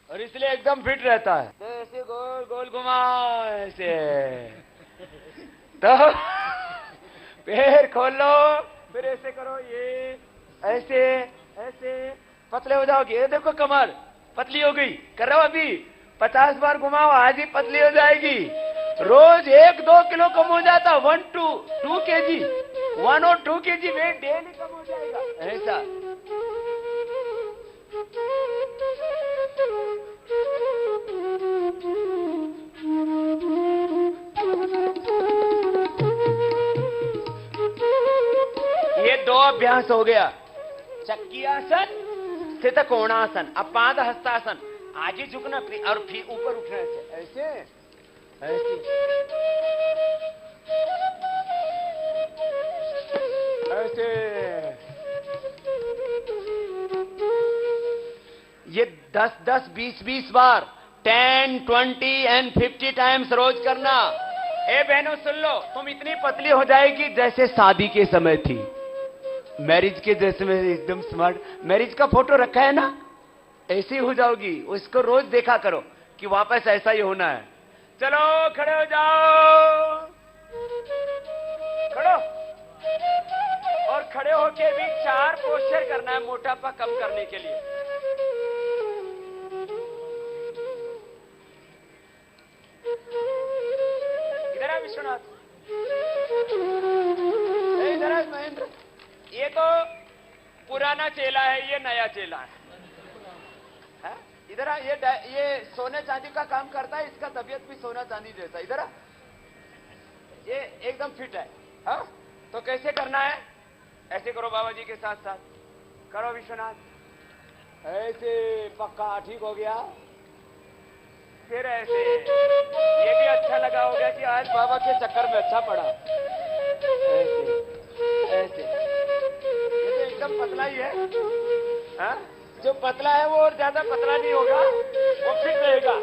और इसलिए एकदम फिट रहता है। तो ऐसे गोल गोल घुमाओ, ऐसे तो पैर खोल लो, फिर ऐसे करो, ये ऐसे ऐसे पतले हो जाओगे। ये देखो कमर पतली हो गई। कर रहा हो अभी 50 बार घुमाओ, आज ही पतली हो जाएगी। रोज 1-2 किलो कम हो जाता। 1-2 kg, 1 और 2 kg वेट डेली कम हो जाएगा। ऐसा ये 2 अभ्यास हो गया। चक्की आसन, स्थित कोणासन। अब पाद हस्तासन। आगे झुकना और फिर ऊपर उठना। ऐसे ऐसे ऐसे। ये 10-10, 20-20 बार, 10, 20 एंड 50 टाइम्स रोज करना। ए बहनों सुन लो, तुम इतनी पतली हो जाएगी जैसे शादी के समय थी। मैरिज के जैसे में एकदम स्मार्ट। मैरिज का फोटो रखा है ना, ऐसी हो जाओगी। उसको रोज देखा करो कि वापस ऐसा ही होना है। चलो खड़े हो जाओ, खड़ो। और खड़े होके भी 4 पोस्चर करना है मोटापा कम करने के लिए। इधर आ विश्वनाथ। इधर है महेंद्र, ये तो पुराना चेला है, ये नया चेला है। इधर आ, ये सोने चांदी का काम करता है, इसका तबीयत भी सोना चांदी जैसा। इधर आ, ये एकदम फिट है। हाँ, तो कैसे करना है? ऐसे करो बाबा जी के साथ साथ करो विश्वनाथ, ऐसे पक्का ठीक हो गया। फिर ऐसे, ये भी अच्छा लगा हो गया कि आज बाबा के चक्कर में अच्छा पड़ा। ऐसे ऐसे, ये तो एकदम पतला ही है। हाँ, जो पतला है वो और ज्यादा पतला नहीं होगा, वो फिट रहेगा।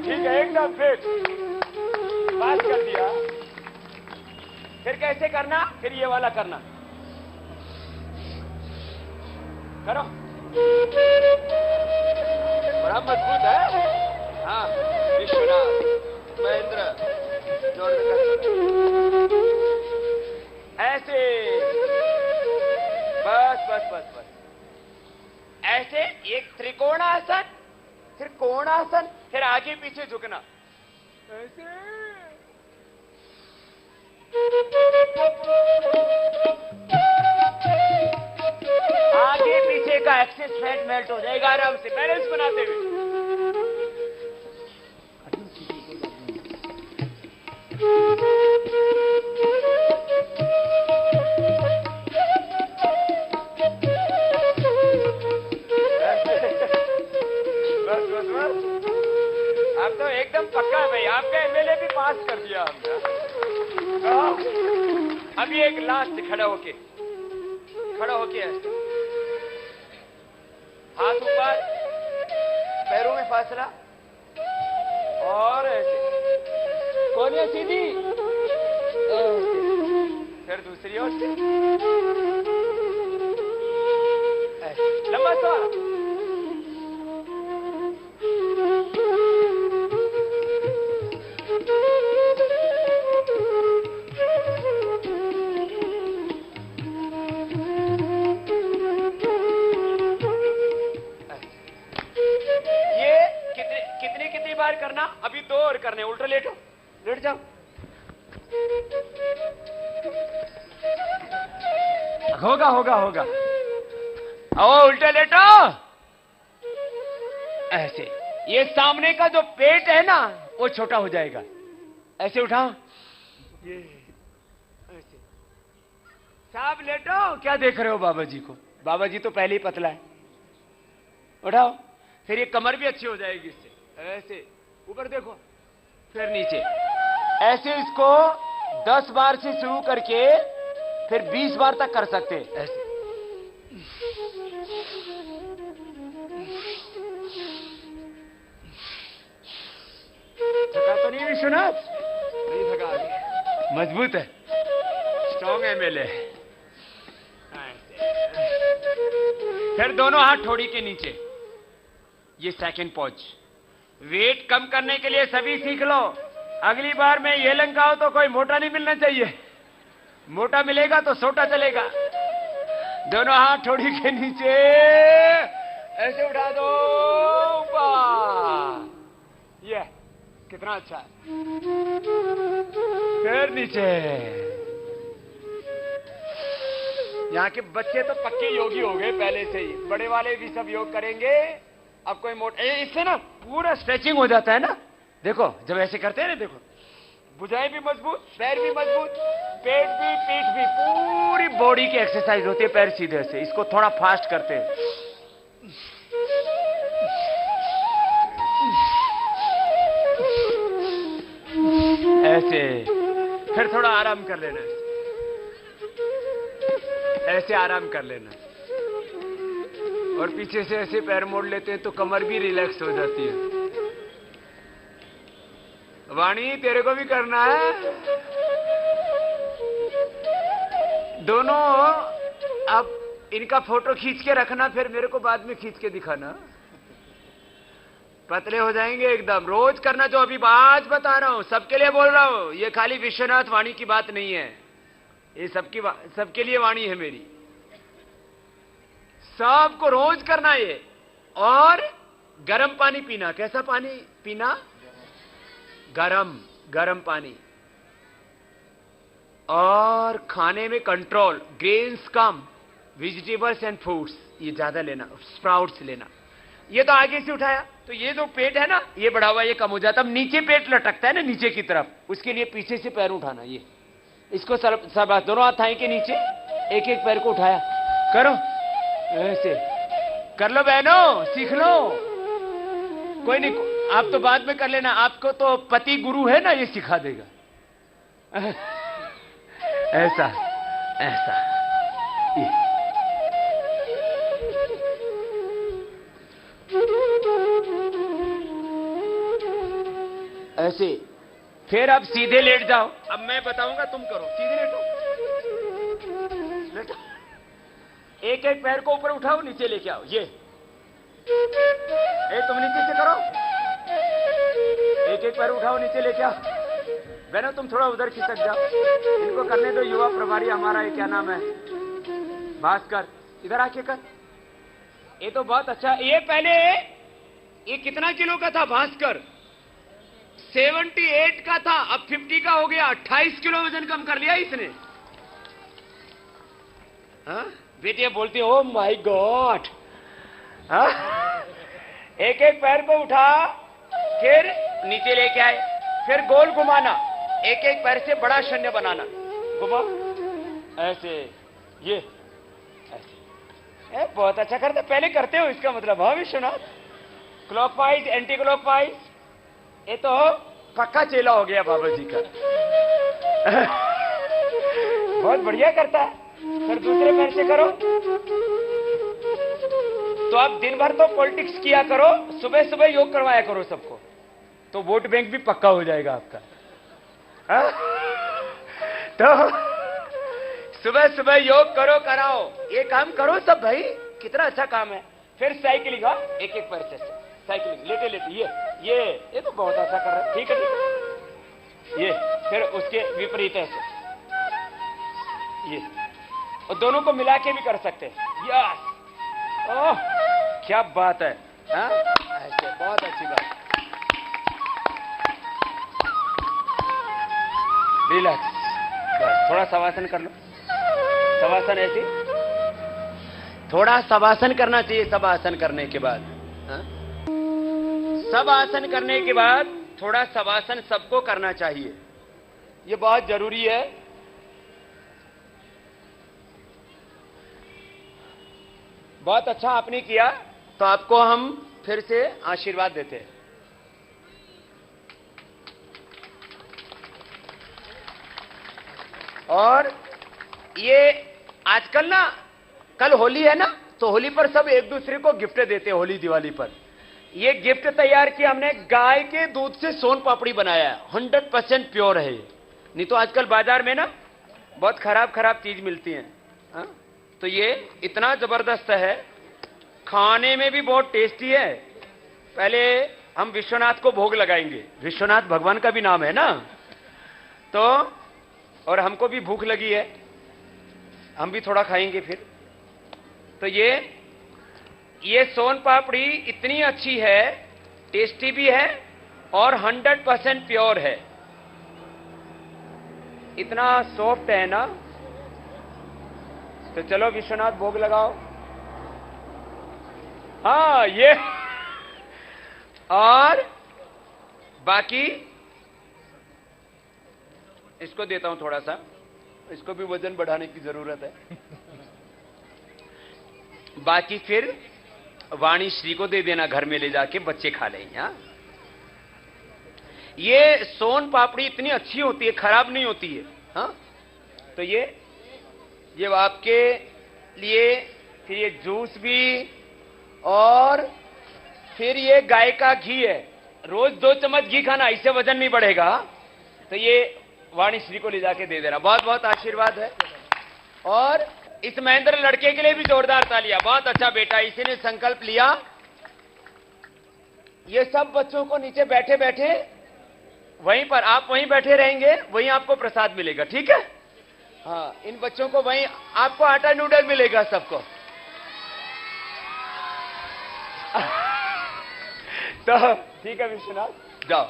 ठीक है, एकदम फिट, पास कर दिया। फिर कैसे करना? फिर ये वाला करना, करो। बड़ा मजबूत है। हाँ, विश्वनाथ, महेंद्र, जोड़ कर ऐसे, बस बस बस बस, ऐसे एक त्रिकोणासन, फिर कोणासन, फिर आगे पीछे झुकना, ऐसे। आगे पीछे का एक्सेस फैट मेल्ट हो जाएगा आराम से, बैलेंस बनाते हुए। बस बस बस, अब तो एकदम पक्का है भाई, आपका एमएलए भी पास कर दिया हमने। अभी एक लास्ट, खड़ा होके ऐसे, हाथ ऊपर, पैरों में फासला, और ऐसे कोने सीधी, फिर दूसरी ओर से लंबा सा। कितनी बार करना? अभी 2 और करने। उल्टा लेटो, लेट जाओ। होगा होगा होगा। आओ उल्टा लेटो, ऐसे। ये सामने का जो पेट है ना, वो छोटा हो जाएगा। ऐसे उठाओ, ये ऐसे। साहब लेटो, क्या देख रहे हो बाबा जी को? बाबा जी तो पहले ही पतला है। उठाओ, फिर ये कमर भी अच्छी हो जाएगी इससे। ऐसे ऊपर देखो, फिर नीचे, ऐसे। इसको 10 बार से शुरू करके फिर 20 बार तक कर सकते हैं। ऐसे थका तो नहीं विश्वनाथ? नहीं थका, मजबूत है, स्ट्रॉन्ग एमएलए। फिर दोनों हाथ ठोड़ी के नीचे, ये सेकंड पॉज। वेट कम करने के लिए सभी सीख लो। अगली बार मैं ये लंकाऊं तो कोई मोटा नहीं मिलना चाहिए, मोटा मिलेगा तो सोटा चलेगा। दोनों हाथ ठोड़ी के नीचे, ऐसे उठा दो ऊपर। ये कितना अच्छा है। फिर नीचे। यहाँ के बच्चे तो पक्के योगी हो गए पहले से ही, बड़े वाले भी सब योग करेंगे। अब कोई मोटा, इससे ना पूरा स्ट्रेचिंग हो जाता है ना। देखो जब ऐसे करते हैं ना, देखो भुजाएं भी मजबूत, पैर भी मजबूत, पेट भी, पीठ भी, पूरी बॉडी की एक्सरसाइज होती है पैर सीधे से। इसको थोड़ा फास्ट करते हैं। ऐसे, फिर थोड़ा आराम कर लेना, ऐसे आराम कर लेना, और पीछे से ऐसे पैर मोड़ लेते हैं तो कमर भी रिलैक्स हो जाती है। वाणी तेरे को भी करना है। दोनों अब इनका फोटो खींच के रखना, फिर मेरे को बाद में खींच के दिखाना। पतले हो जाएंगे एकदम। रोज करना, जो अभी आज बता रहा हूं, सबके लिए बोल रहा हूं। ये खाली विश्वनाथ वाणी की बात नहीं है। ये सबके लिए वाणी है मेरी। सबको रोज करना ये। और गर्म पानी पीना। कैसा पानी पीना? गरम पानी। और खाने में control, grains come, vegetables and fruits ये ज्यादा लेना, स्प्राउट्स लेना। ये तो आगे से उठाया, तो ये जो पेट है ना, ये बढ़ा हुआ, ये कम हो जाता। अब नीचे पेट लटकता है ना नीचे की तरफ, उसके लिए पीछे से पैर उठाना। ये इसको सब दोनों हाथ थाई के नीचे एक एक पैर को उठाया करो, ऐसे कर लो बहनों, सीख लो। कोई नहीं, आप तो बाद में कर लेना, आपको तो पति गुरु है ना, ये सिखा देगा। ऐसा ऐसा ऐसे। फिर अब सीधे लेट जाओ। अब मैं बताऊंगा, तुम करो। सीधे लेटो, लेटो। एक एक पैर को ऊपर उठाओ, नीचे लेके आओ। ये तुम नीचे से करो। एक एक पैर उठाओ, नीचे लेके आओ। बहनों तुम थोड़ा उधर खिसक जाओ, इनको करने दो। युवा प्रभारी हमारा, ये क्या नाम है, भास्कर, इधर आके कर। ये तो बहुत अच्छा। ये पहले ये कितना किलो का था भास्कर? 78 का था, अब 50 का हो गया। 28 किलो वजन कम कर लिया इसने। हाँ बेटियां बोलती हो माय गॉड। हाँ, एक एक पैर को उठा, फिर नीचे लेके आए, फिर गोल घुमाना, एक एक पैर से बड़ा शून्य बनाना। घुमा ऐसे, ये ऐसे। बहुत अच्छा करते, पहले करते हो इसका मतलब। हाँ विश्वनाथ, क्लॉकवाइज, एंटी क्लॉकवाइज। ये तो पक्का चेला हो गया बाबा जी का। बहुत बढ़िया करता है। फिर दूसरे पैर से करो। तो आप दिन भर तो पॉलिटिक्स किया करो, सुबह सुबह योग करवाया करो सबको, तो वोट बैंक भी पक्का हो जाएगा आपका। तो सुबह सुबह योग करो, कराओ, ये काम करो सब भाई, कितना अच्छा काम है। फिर साइकिलिंग, एक एक पैर से साइकिलिंग, लेटे लेटे। ये तो बहुत अच्छा कर रहा है। ठीक है, ठीक है। ये फिर उसके विपरीत ऐसे, ये, और दोनों को मिला के भी कर सकते हैं। यस, ओह क्या बात है। ऐसे बहुत अच्छी बात। रिलैक्स, बस थोड़ा शवासन कर लो। शवासन ऐसे, थोड़ा शवासन करना चाहिए। सब आसन करने के बाद, सब आसन करने के बाद थोड़ा शवासन सबको करना चाहिए। ये बहुत जरूरी है। बहुत अच्छा आपने किया, तो आपको हम फिर से आशीर्वाद देते हैं। और ये आजकल ना, कल होली है ना, तो होली पर सब एक दूसरे को गिफ्ट देते हैं। होली दिवाली पर ये गिफ्ट तैयार किया हमने, गाय के दूध से सोन पापड़ी बनाया है। 100% प्योर है ये। नहीं तो आजकल बाजार में ना बहुत खराब खराब चीज मिलती है। तो ये इतना जबरदस्त है, खाने में भी बहुत टेस्टी है। पहले हम विश्वनाथ को भोग लगाएंगे। विश्वनाथ भगवान का भी नाम है ना, तो और हमको भी भूख लगी है, हम भी थोड़ा खाएंगे फिर। तो ये सोन पापड़ी इतनी अच्छी है, टेस्टी भी है और 100% प्योर है। इतना सॉफ्ट है ना। तो चलो विश्वनाथ भोग लगाओ। हाँ ये, और बाकी इसको देता हूं थोड़ा सा, इसको भी वजन बढ़ाने की जरूरत है। बाकी फिर वाणी श्री को दे देना, घर में ले जाके बच्चे खा लेंगे। हाँ, ये सोन पापड़ी इतनी अच्छी होती है, खराब नहीं होती है। हाँ, तो ये आपके लिए। फिर ये जूस भी, और फिर ये गाय का घी है। रोज 2 चम्मच घी खाना, इससे वजन नहीं बढ़ेगा। तो ये वाणी श्री को ले जाके दे देना। बहुत बहुत आशीर्वाद है। और इस महेंद्र लड़के के लिए भी जोरदार तालियां। बहुत अच्छा बेटा, इसी ने संकल्प लिया। ये सब बच्चों को नीचे बैठे बैठे वहीं पर, आप वहीं बैठे रहेंगे, वहीं आपको प्रसाद मिलेगा। ठीक है, हाँ, इन बच्चों को वहीं आपको आटा नूडल मिलेगा सबको। तो ठीक है विश्वनाथ, जाओ।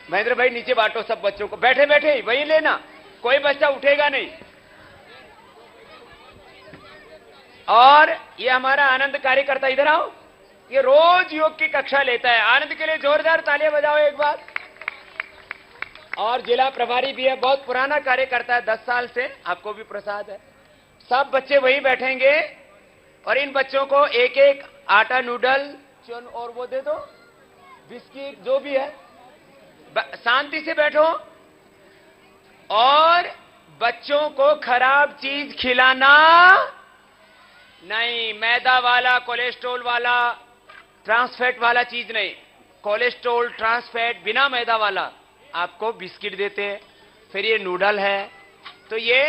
महेंद्र भाई नीचे बांटो सब बच्चों को, बैठे बैठे वहीं लेना, कोई बच्चा उठेगा नहीं। और ये हमारा आनंद कार्यकर्ता, इधर आओ, ये रोज योग की कक्षा लेता है। आनंद के लिए जोरदार तालियां बजाओ एक बार। और जिला प्रभारी भी है, बहुत पुराना कार्यकर्ता है, 10 साल से, आपको भी प्रसाद है। सब बच्चे वहीं बैठेंगे और इन बच्चों को एक एक आटा नूडल चुन और वो दे दो, बिस्किट जो भी है। शांति से बैठो और बच्चों को खराब चीज खिलाना नहीं, मैदा वाला, कोलेस्ट्रॉल वाला, ट्रांसफैट वाला चीज नहीं। कोलेस्ट्रॉल, ट्रांसफैट, बिना मैदा वाला आपको बिस्किट देते हैं, फिर ये नूडल है। तो ये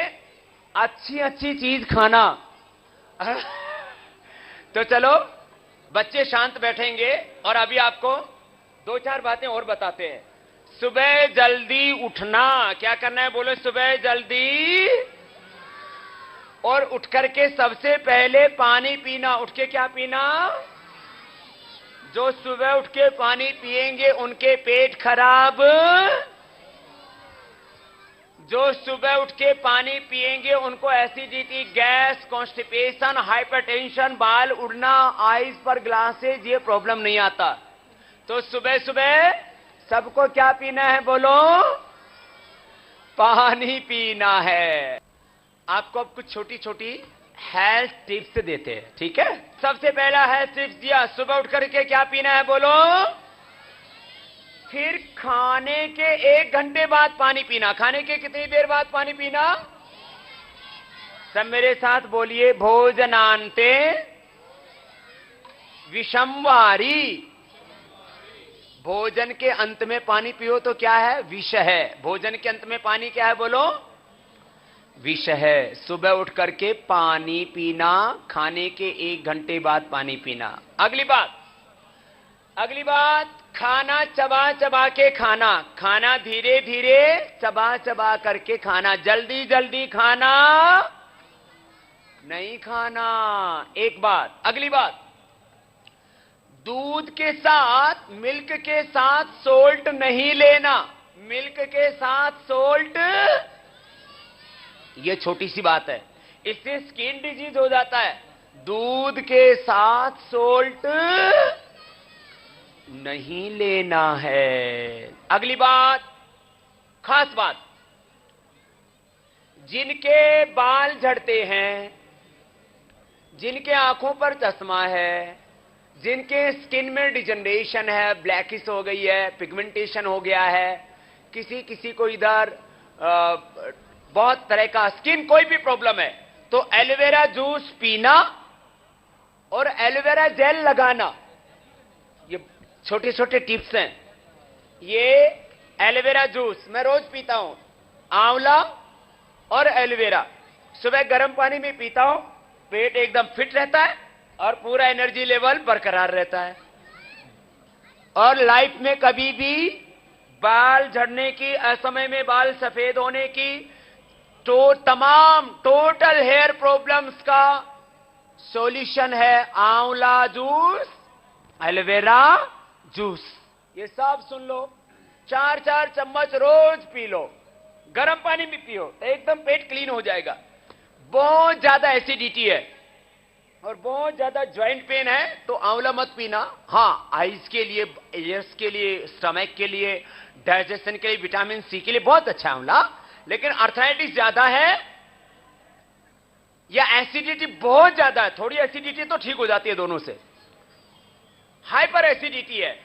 अच्छी अच्छी चीज खाना। तो चलो बच्चे शांत बैठेंगे और अभी आपको 2-4 बातें और बताते हैं। सुबह जल्दी उठना, क्या करना है बोलो? सुबह जल्दी और उठ करके सबसे पहले पानी पीना। उठ के क्या पीना? जो सुबह उठ के पानी पिएंगे उनके पेट खराब, जो सुबह उठ के पानी पिएंगे उनको एसिडिटी, गैस, कॉन्स्टिपेशन, हाइपरटेंशन, बाल उड़ना, आईज पर ग्लासेज, ये प्रॉब्लम नहीं आता। तो सुबह सुबह सबको क्या पीना है बोलो? पानी पीना है। आपको अब कुछ छोटी छोटी हेल्थ टिप्स देते हैं, ठीक है? सबसे पहला हेल्थ टिप्स दिया, सुबह उठ करके क्या पीना है बोलो? फिर खाने के 1 घंटे बाद पानी पीना। खाने के कितनी देर बाद पानी पीना? सब मेरे साथ बोलिए, भोजनान्ते विषमवारी। भोजन के अंत में पानी पियो तो क्या है? विष है। भोजन के अंत में पानी क्या है बोलो? विष है। सुबह उठ करके पानी पीना, खाने के 1 घंटे बाद पानी पीना। अगली बात, खाना चबा चबा के खाना। खाना धीरे धीरे चबा चबा करके खाना, जल्दी जल्दी खाना नहीं खाना। एक बात। अगली बात, दूध के साथ, मिल्क के साथ सोल्ट नहीं लेना। मिल्क के साथ सोल्ट, ये छोटी सी बात है, इससे स्किन डिजीज हो जाता है। दूध के साथ सोल्ट नहीं लेना है। अगली बात, खास बात, जिनके बाल झड़ते हैं, जिनके आंखों पर चश्मा है, जिनके स्किन में डिजनरेशन है, ब्लैकिश हो गई है, पिगमेंटेशन हो गया है, किसी किसी को इधर बहुत तरह का स्किन कोई भी प्रॉब्लम है, तो एलोवेरा जूस पीना और एलोवेरा जेल लगाना। ये छोटे छोटे टिप्स हैं। ये एलोवेरा जूस मैं रोज पीता हूं, आंवला और एलोवेरा। सुबह गर्म पानी में पीता हूं, पेट एकदम फिट रहता है और पूरा एनर्जी लेवल बरकरार रहता है। और लाइफ में कभी भी बाल झड़ने की, असमय में बाल सफेद होने की, तो तमाम टोटल हेयर प्रॉब्लम्स का सॉल्यूशन है आंवला जूस, एलोवेरा जूस। ये सब सुन लो, 4-4 चम्मच रोज पी लो, गर्म पानी में पियो तो एकदम पेट क्लीन हो जाएगा। बहुत ज्यादा एसिडिटी है और बहुत ज्यादा ज्वाइंट पेन है तो आंवला मत पीना। हाँ, आइज के लिए, ईयर्स के लिए, स्टमक के लिए, डाइजेशन के लिए, विटामिन सी के लिए बहुत अच्छा है आंवला। लेकिन अर्थराइटिस ज्यादा है या एसिडिटी बहुत ज्यादा है, थोड़ी एसिडिटी तो ठीक हो जाती है दोनों से, हाइपर एसिडिटी है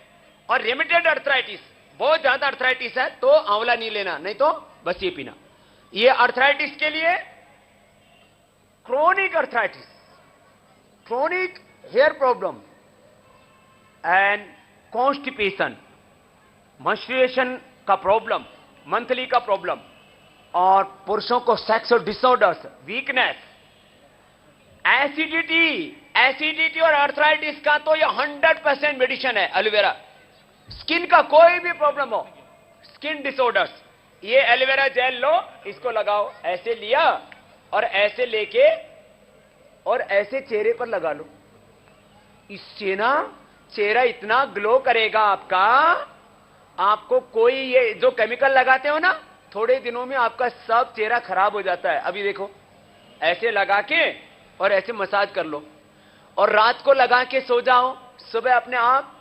और रेमिटेड अर्थराइटिस, बहुत ज्यादा अर्थराइटिस है तो आंवला नहीं लेना, नहीं तो बस ये पीना। ये अर्थराइटिस के लिए, chronic arthritis, chronic hair problem and constipation, menstruation का प्रॉब्लम, मंथली का प्रॉब्लम, और पुरुषों को सेक्स डिसऑर्डर्स, वीकनेस, एसिडिटी और अर्थराइटिस का तो ये 100% मेडिसिन है एलोवेरा। स्किन का कोई भी प्रॉब्लम हो, स्किन डिसऑर्डर्स, ये एलोवेरा जेल लो, इसको लगाओ। ऐसे लिया और ऐसे लेके और ऐसे चेहरे पर लगा लो। इससे ना चेहरा इतना ग्लो करेगा आपका, आपको कोई ये जो केमिकल लगाते हो ना, थोड़े दिनों में आपका सब चेहरा खराब हो जाता है। अभी देखो, ऐसे लगा के और ऐसे मसाज कर लो और रात को लगा के सो जाओ। सुबह अपने आप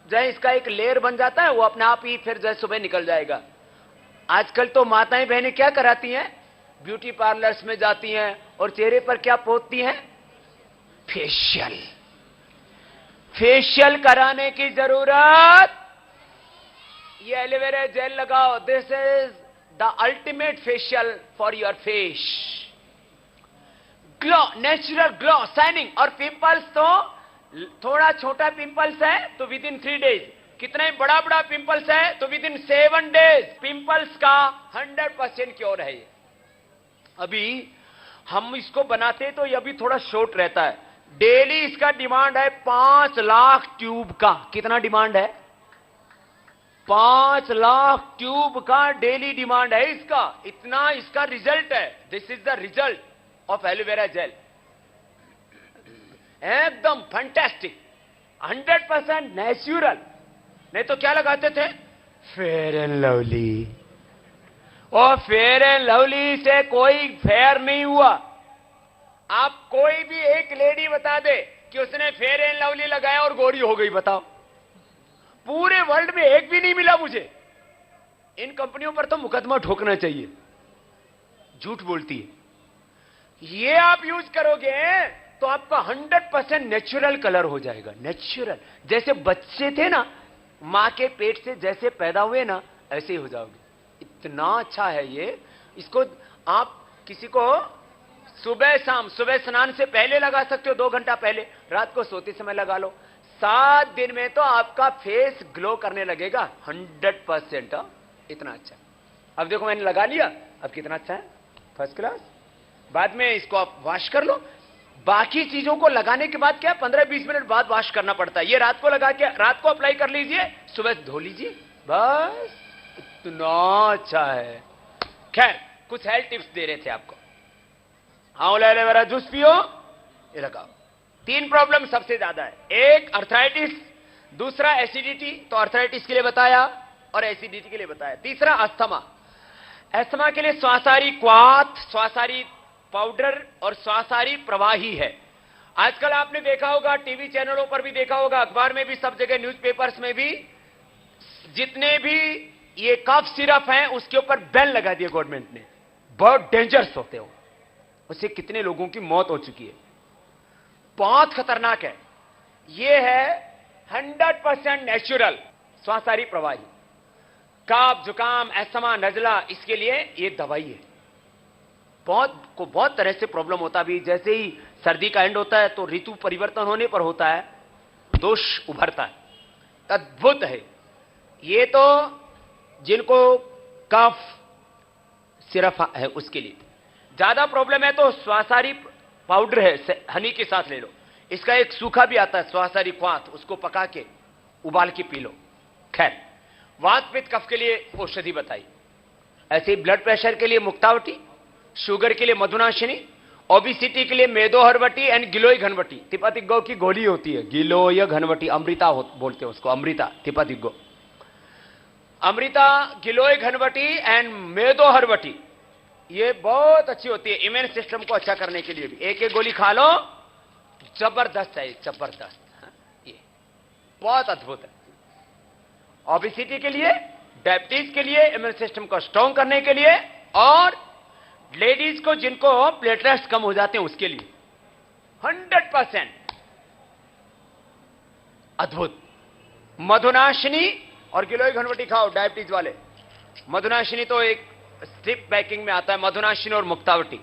जो है इसका एक लेयर बन जाता है, वो अपने आप ही फिर जो है सुबह निकल जाएगा। आजकल तो माताएं बहनें क्या कराती हैं, ब्यूटी पार्लर्स में जाती हैं और चेहरे पर क्या पोतती हैं, फेशियल। फेशियल कराने की जरूरत, ये एलोवेरा जेल लगाओ। This is the ultimate facial for your face. Glow, natural glow, shining. और पिंपल्स तो थोड़ा छोटा पिंपल्स है तो विद इन 3 डेज, कितना ही बड़ा बड़ा पिंपल्स है तो विद इन 7 डेज पिंपल्स का 100% क्योर है ये। अभी हम इसको बनाते तो ये भी थोड़ा शॉर्ट रहता है। डेली इसका डिमांड है 5 लाख ट्यूब का। कितना डिमांड है? 5 लाख ट्यूब का डेली डिमांड है इसका। इतना इसका रिजल्ट है। This is the result of aloe vera gel. एकदम फैंटास्टिक, 100% नेचुरल। नहीं तो क्या लगाते थे, फेयर एंड लवली। और फेयर एंड लवली से कोई फेयर नहीं हुआ। आप कोई भी एक लेडी बता दे कि उसने फेयर एंड लवली लगाया और गोरी हो गई, बताओ। पूरे वर्ल्ड में एक भी नहीं मिला मुझे। इन कंपनियों पर तो मुकदमा ठोकना चाहिए, झूठ बोलती है। ये आप यूज करोगे तो आपका 100% नेचुरल कलर हो जाएगा। नेचुरल, जैसे बच्चे थे ना, मां के पेट से जैसे पैदा हुए ना, ऐसे ही हो जाओगे। इतना अच्छा है ये। इसको आप किसी को सुबह शाम, सुबह स्नान से पहले लगा सकते हो, 2 घंटा पहले, रात को सोते समय लगा लो। 7 दिन में तो आपका फेस ग्लो करने लगेगा 100%। इतना अच्छा। अब देखो मैंने लगा लिया, अब कितना अच्छा है, फर्स्ट क्लास। बाद में इसको आप वॉश कर लो। बाकी चीजों को लगाने के बाद क्या 15-20 मिनट बाद वॉश करना पड़ता है। ये रात को लगा के रात को अप्लाई कर लीजिए, सुबह धो लीजिए, बस। इतना अच्छा है। खैर, कुछ हेल्थ टिप्स दे रहे थे आपको। आंवला एलोवेरा जूस पियो, ये लगाओ। 3 प्रॉब्लम सबसे ज्यादा है। एक अर्थराइटिस, दूसरा एसिडिटी, तो अर्थराइटिस के लिए बताया और एसिडिटी के लिए बताया। तीसरा अस्थमा। अस्थमा के लिए स्वासारी क्वाथ, स्वासारी पाउडर और स्वासारी प्रवाही है। आजकल आपने देखा होगा, टीवी चैनलों पर भी देखा होगा, अखबार में भी, सब जगह न्यूज़पेपर्स में भी, जितने भी ये कफ सिरप हैं उसके ऊपर बैन लगा दिया गवर्नमेंट ने। बहुत डेंजरस होते हो, उससे कितने लोगों की मौत हो चुकी है। बहुत खतरनाक है। ये है 100% नेचुरल स्वासारी प्रवाही। कफ, जुकाम, अस्थमा, नजला, इसके लिए ये दवाई है। बहुत तरह से प्रॉब्लम होता भी। जैसे ही सर्दी का एंड होता है तो ऋतु परिवर्तन होने पर होता है, दोष उभरता है। अद्भुत है ये। तो जिनको कफ सिरप है उसके लिए। ज्यादा प्रॉब्लम है तो स्वासारी पाउडर है, हनी के साथ ले लो। इसका एक सूखा भी आता है, स्वासारी क्वाथ, उसको पका के उबाल के पी लो। खैर, वात पित्त कफ के लिए औषधि बताई। ऐसे ही ब्लड प्रेशर के लिए मुक्तावटी, शुगर के लिए मधुनाशिनी, ओबिसिटी के लिए मेदोहरवटी एंड गिलोय घनवटी। तिप्पातिग्गो की गोली होती है, गिलोय घनवटी, अमृता बोलते हैं उसको, अमृता तिप्पातिग्गो। अमृता, गिलोय घनवटी एंड मेदोहरवटी, ये बहुत अच्छी होती है इम्यून सिस्टम को अच्छा करने के लिए भी। एक एक गोली खा लो, जबरदस्त है, जबरदस्त। ये बहुत अद्भुत है। ओबिसिटी के लिए, डायबिटीज के लिए, इम्यून सिस्टम को स्ट्रॉन्ग करने के लिए, और लेडीज को जिनको प्लेटलेट्स कम हो जाते हैं उसके लिए 100% अद्भुत। मधुनाशिनी और गिलोय घनवटी खाओ डायबिटीज वाले। मधुनाशिनी तो एक स्ट्रिप पैकिंग में आता है, मधुनाशिनी और मुक्तावटी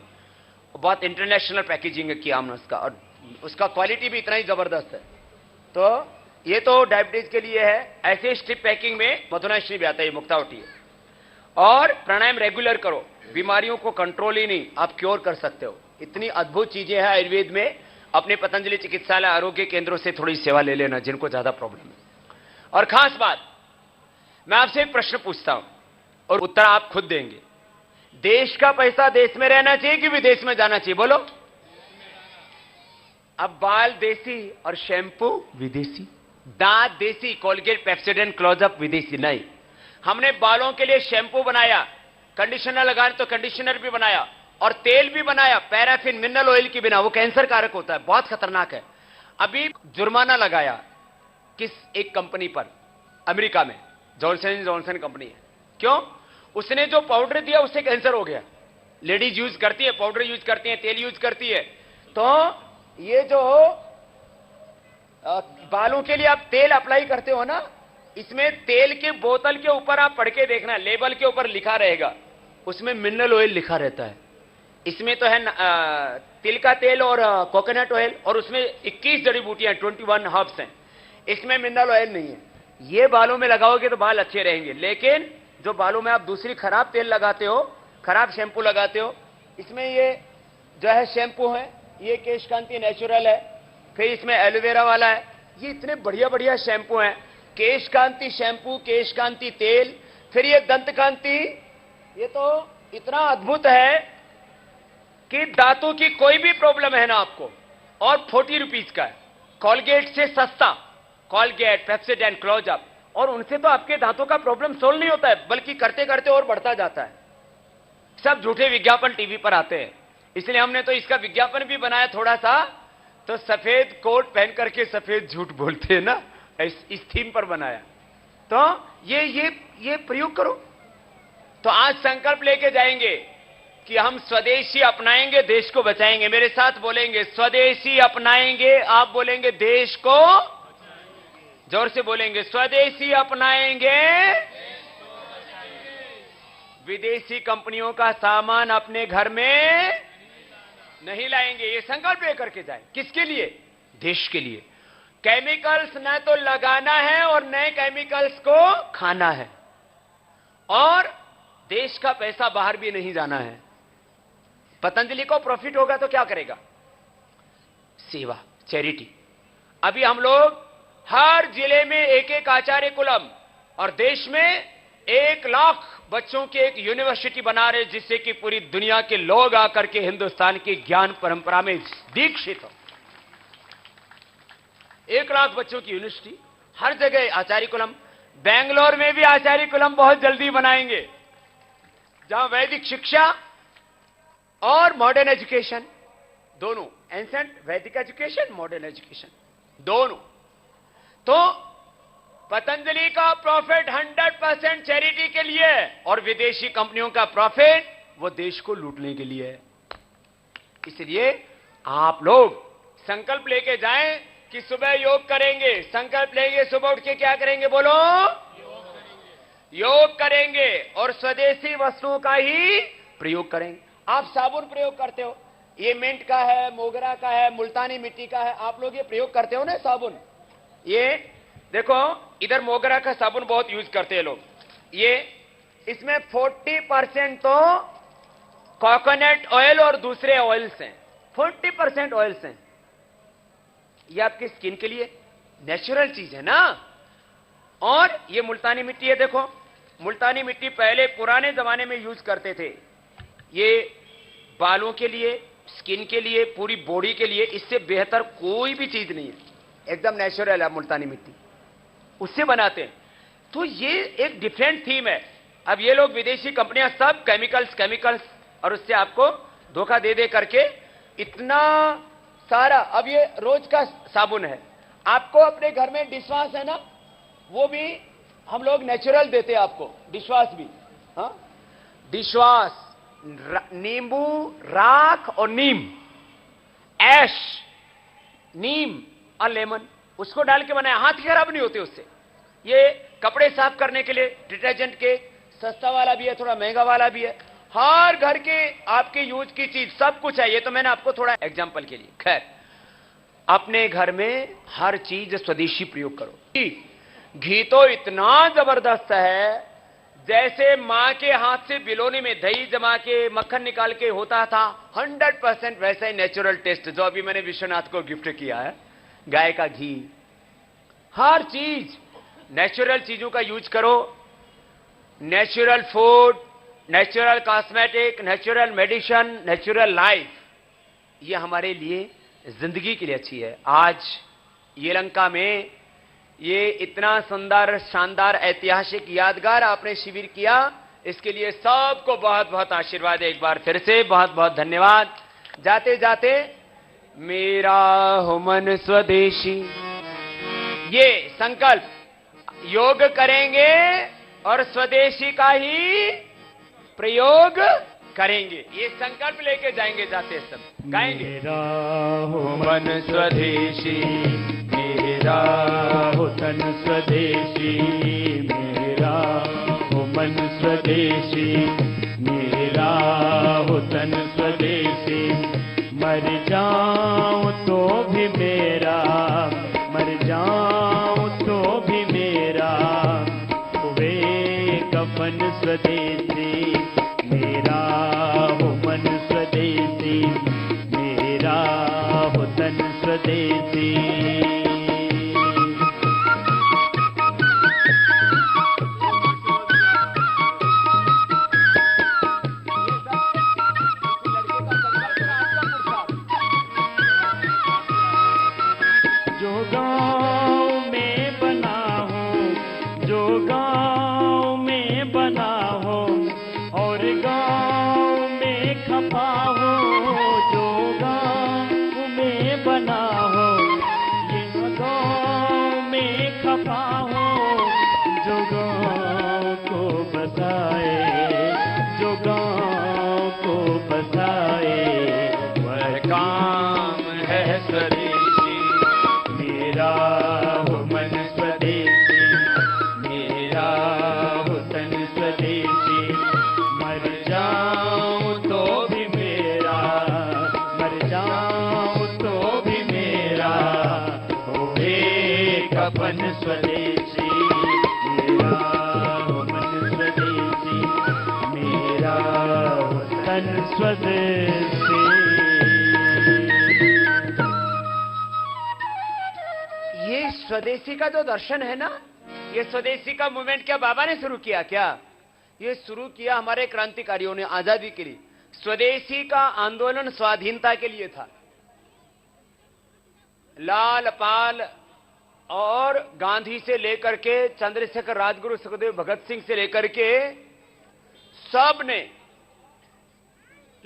बहुत इंटरनेशनल पैकेजिंग की हमने उसका, और उसका क्वालिटी भी इतना ही जबरदस्त है। तो ये तो डायबिटीज के लिए है। ऐसे स्ट्रिप पैकिंग में मधुनाशिनी भी आता है, मुक्तावटी है। और प्राणायाम रेगुलर करो, बीमारियों को कंट्रोल ही नहीं, आप क्योर कर सकते हो। इतनी अद्भुत चीजें हैं आयुर्वेद में। अपने पतंजलि चिकित्सालय आरोग्य केंद्रों से थोड़ी सेवा ले लेना जिनको ज्यादा प्रॉब्लम है। और खास बात, मैं आपसे एक प्रश्न पूछता हूं, और उत्तर आप खुद देंगे। देश का पैसा देश में रहना चाहिए कि विदेश में जाना चाहिए, बोलो। अब बाल देसी और शैम्पू विदेशी, दांत देसी, कोलगेट, पेप्सोडेंट, क्लोजअप विदेशी नहीं। हमने बालों के लिए शैम्पू बनाया, कंडीशनर लगाने तो कंडीशनर भी बनाया और तेल भी बनाया, पैराफिन मिनरल ऑयल की बिना, वो कैंसर कारक होता है, बहुत खतरनाक है। अभी जुर्माना लगाया किस एक कंपनी पर अमेरिका में, जॉनसन एंड जॉनसन कंपनी है। क्यों? उसने जो पाउडर दिया उससे कैंसर हो गया। लेडीज यूज करती है, पाउडर यूज करती है, तेल यूज करती है। तो ये जो बालों के लिए आप तेल अप्लाई करते हो ना, इसमें तेल के बोतल के ऊपर आप पढ़ के देखना, लेबल के ऊपर लिखा रहेगा, उसमें मिनरल ऑयल लिखा रहता है। इसमें तो है तिल का तेल और कोकोनट ऑयल, और उसमें 21 जड़ी बूटियां, 21 हर्ब्स हैं। इसमें मिनरल ऑयल नहीं है। ये बालों में लगाओगे तो बाल अच्छे रहेंगे, लेकिन जो बालों में आप दूसरी खराब तेल लगाते हो, खराब शैम्पू लगाते हो, इसमें ये जो है शैम्पू है, ये केश कांति नेचुरल है, फिर इसमें एलोवेरा वाला है। ये इतने बढ़िया बढ़िया शैम्पू हैं, केश कांति शैम्पू, केश कांति तेल, फिर ये दंत कांति, ये तो इतना अद्भुत है कि दांतों की कोई भी प्रॉब्लम है ना आपको, और 40 रुपीज का है, कोलगेट से सस्ता। कोलगेट, पेप्सोडेंट, क्लोजअप, और उनसे तो आपके दांतों का प्रॉब्लम सोल्व नहीं होता है, बल्कि करते करते और बढ़ता जाता है। सब झूठे विज्ञापन टीवी पर आते हैं, इसलिए हमने तो इसका विज्ञापन भी बनाया थोड़ा सा, तो सफेद कोट पहन करके सफेद झूठ बोलते हैं ना, इस थीम पर बनाया। तो ये प्रयोग करो। तो आज संकल्प लेके जाएंगे कि हम स्वदेशी अपनाएंगे, देश को बचाएंगे। मेरे साथ बोलेंगे, स्वदेशी अपनाएंगे, आप बोलेंगे देश को, जोर से बोलेंगे, स्वदेशी अपनाएंगे, विदेशी कंपनियों का सामान अपने घर में नहीं लाएंगे। ये संकल्प लेकर के जाए। किसके लिए? देश के लिए। केमिकल्स न तो लगाना है और नए केमिकल्स को खाना है, और देश का पैसा बाहर भी नहीं जाना है। पतंजलि को प्रॉफिट होगा तो क्या करेगा? सेवा, चैरिटी। अभी हम लोग हर जिले में एक एक आचार्य कुलम, और देश में 1 लाख बच्चों की एक यूनिवर्सिटी बना रहे, जिससे कि पूरी दुनिया के लोग आकर के हिंदुस्तान की ज्ञान परंपरा में दीक्षित हो। 1 लाख बच्चों की यूनिवर्सिटी, हर जगह आचार्य कुलम। बेंगलोर में भी आचार्य कुलम बहुत जल्दी बनाएंगे, जहां वैदिक शिक्षा और मॉडर्न एजुकेशन दोनों, एंसेंट वैदिक एजुकेशन, मॉडर्न एजुकेशन दोनों। तो पतंजलि का प्रॉफिट 100% चैरिटी के लिए है, और विदेशी कंपनियों का प्रॉफिट वो देश को लूटने के लिए है। इसलिए आप लोग संकल्प लेके जाएं कि सुबह योग करेंगे। संकल्प लेंगे, सुबह उठ के क्या करेंगे? बोलो, योग करेंगे और स्वदेशी वस्तुओं का ही प्रयोग करेंगे। आप साबुन प्रयोग करते हो, ये मिंट का है, मोगरा का है, मुल्तानी मिट्टी का है, आप लोग ये प्रयोग करते हो ना साबुन। ये देखो, इधर मोगरा का साबुन बहुत यूज करते हैं लोग। ये इसमें 40% तो कोकोनट ऑयल और दूसरे ऑयल्स हैं, 40% ऑयल्स हैं। ये आपकी स्किन के लिए नेचुरल चीज है ना। और ये मुल्तानी मिट्टी है, देखो मुल्तानी मिट्टी पहले पुराने जमाने में यूज करते थे। ये बालों के लिए, स्किन के लिए, पूरी बॉडी के लिए, इससे बेहतर कोई भी चीज नहीं है, एकदम नेचुरल है मुल्तानी मिट्टी, उससे बनाते हैं। तो ये एक डिफरेंट थीम है। अब ये लोग विदेशी कंपनियां सब केमिकल्स, और उससे आपको धोखा दे दे करके इतना सारा। अब ये रोज का साबुन है, आपको अपने घर में डिशवॉश है ना, वो भी हम लोग नेचुरल देते हैं आपको, डिशवॉश भी। हाँ, डिशवॉश नींबू, राख और नीम, ऐश, नीम और लेमन, उसको डाल के बनाया। हाथ खराब नहीं होते उससे। ये कपड़े साफ करने के लिए डिटर्जेंट के, सस्ता वाला भी है, थोड़ा महंगा वाला भी है, हर घर के आपके यूज की चीज सब कुछ है। ये तो मैंने आपको थोड़ा एग्जांपल के लिए। खैर, अपने घर में हर चीज स्वदेशी प्रयोग करो। घी तो इतना जबरदस्त है, जैसे मां के हाथ से बिलोनी में दही जमा के मक्खन निकाल के होता था, 100% वैसा ही नेचुरल टेस्ट जो अभी मैंने विश्वनाथ को गिफ्ट किया है, गाय का घी। हर चीज नेचुरल चीजों का यूज करो। Natural food, natural cosmetic, natural medicine, natural life, ये हमारे लिए जिंदगी के लिए अच्छी है। आज यलहंका में ये इतना सुंदर, शानदार, ऐतिहासिक, यादगार आपने शिविर किया, इसके लिए सबको बहुत बहुत आशीर्वाद। एक बार फिर से बहुत बहुत धन्यवाद। जाते जाते मेरा हो मन स्वदेशी, ये संकल्प, योग करेंगे और स्वदेशी का ही प्रयोग करेंगे, ये संकल्प लेके जाएंगे। जाते सब गाएंगे। मेरा हो मन स्वदेशी, मेरा हो तन स्वदेशी, मेरा हो मन स्वदेशी, मेरा हो तन स्वदेशी। मर जाऊं तो भी मेरा, मर जाऊं तो भी मेरा, वे कफन स्वदेशी, मेरा हो मन स्वदेशी, मेरा हो तन स्वदेशी। ये स्वदेशी का जो दर्शन है ना, ये स्वदेशी का मूवमेंट क्या बाबा ने शुरू किया क्या? ये शुरू किया हमारे क्रांतिकारियों ने आजादी के लिए। स्वदेशी का आंदोलन स्वाधीनता के लिए था। लाल पाल और गांधी से लेकर के चंद्रशेखर, राजगुरु, सुखदेव, भगत सिंह से लेकर के सब ने,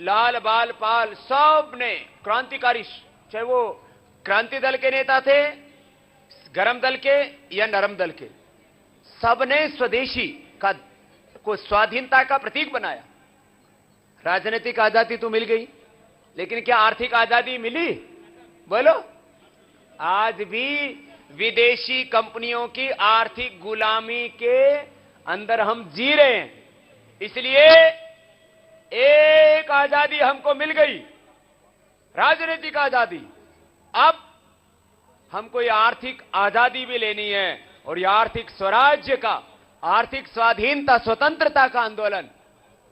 लाल बाल पाल सब ने, क्रांतिकारी, चाहे वो क्रांति दल के नेता थे, गरम दल के या नरम दल के, सबने स्वदेशी का को स्वाधीनता का प्रतीक बनाया। राजनीतिक आजादी तो मिल गई, लेकिन क्या आर्थिक आजादी मिली? बोलो। आज भी विदेशी कंपनियों की आर्थिक गुलामी के अंदर हम जी रहे हैं। इसलिए एक आजादी हमको मिल गई, राजनीतिक आजादी। अब हमको ये आर्थिक आजादी भी लेनी है, और ये आर्थिक स्वराज्य का, आर्थिक स्वाधीनता, स्वतंत्रता का आंदोलन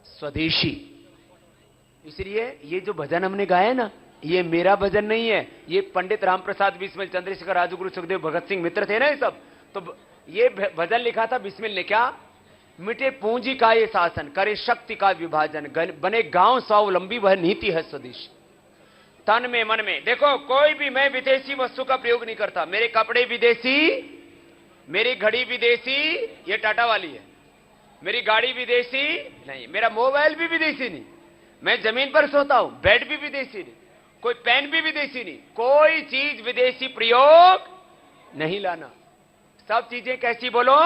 स्वदेशी। इसलिए ये जो भजन हमने गाया ना, ये मेरा भजन नहीं है, ये पंडित रामप्रसाद बिस्मिल, चंद्रशेखर, राजगुरु, सुखदेव, भगत सिंह मित्र थे ना ये सब, तो ये भजन लिखा था बिस्मिल ने। क्या? मिटे पूंजी का ये शासन, करे शक्ति का विभाजन, बने गांव स्वावलंबी, वह नीति है स्वदेशी। तन में मन में देखो, कोई भी, मैं विदेशी वस्तु का प्रयोग नहीं करता। मेरे कपड़े विदेशी, मेरी घड़ी विदेशी, ये टाटा वाली है। मेरी गाड़ी विदेशी नहीं, मेरा मोबाइल भी विदेशी नहीं, मैं जमीन पर सोता हूं, बेड भी विदेशी नहीं, कोई पेन भी विदेशी नहीं, कोई चीज विदेशी प्रयोग नहीं लाना। सब चीजें कैसी बोलो?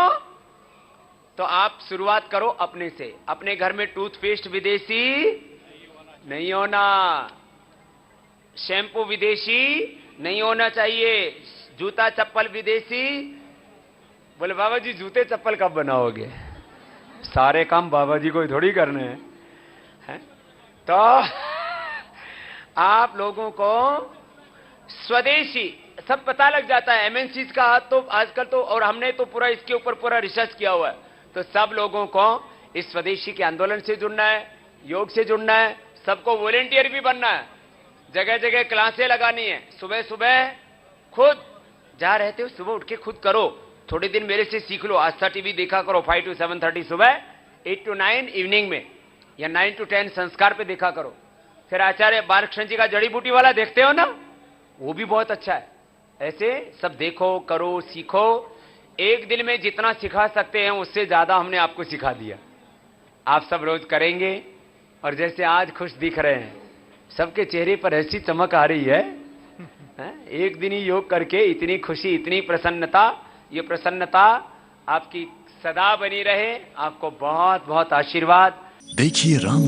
तो आप शुरुआत करो अपने से। अपने घर में टूथपेस्ट विदेशी नहीं होना, शैम्पू विदेशी नहीं होना चाहिए, जूता चप्पल विदेशी। बोले बाबा जी जूते चप्पल कब बनाओगे? सारे काम बाबा जी को ही थोड़ी करने हैं। तो आप लोगों को स्वदेशी सब पता लग जाता है। एमएनसीज का तो आजकल तो, और हमने तो पूरा इसके ऊपर पूरा रिसर्च किया हुआ है। तो सब लोगों को इस स्वदेशी के आंदोलन से जुड़ना है, योग से जुड़ना है, सबको वॉलेंटियर भी बनना है, जगह जगह क्लासें लगानी है। सुबह सुबह खुद जा रहते हो, सुबह उठ के खुद करो, थोड़े दिन मेरे से सीख लो। आस्था टीवी देखा करो 5 to 7:30 सुबह, 8 to 9 इवनिंग में या 9 to 10 संस्कार पे देखा करो। फिर आचार्य बालकृष्ण जी का जड़ी बूटी वाला देखते हो ना, वो भी बहुत अच्छा है। ऐसे सब देखो, करो, सीखो। एक दिन में जितना सिखा सकते हैं उससे ज्यादा हमने आपको सिखा दिया। आप सब रोज करेंगे और जैसे आज खुश दिख रहे हैं, सबके चेहरे पर ऐसी चमक आ रही है। एक दिन ही योग करके इतनी खुशी, इतनी प्रसन्नता, ये प्रसन्नता आपकी सदा बनी रहे। आपको बहुत बहुत आशीर्वाद। देखिए राम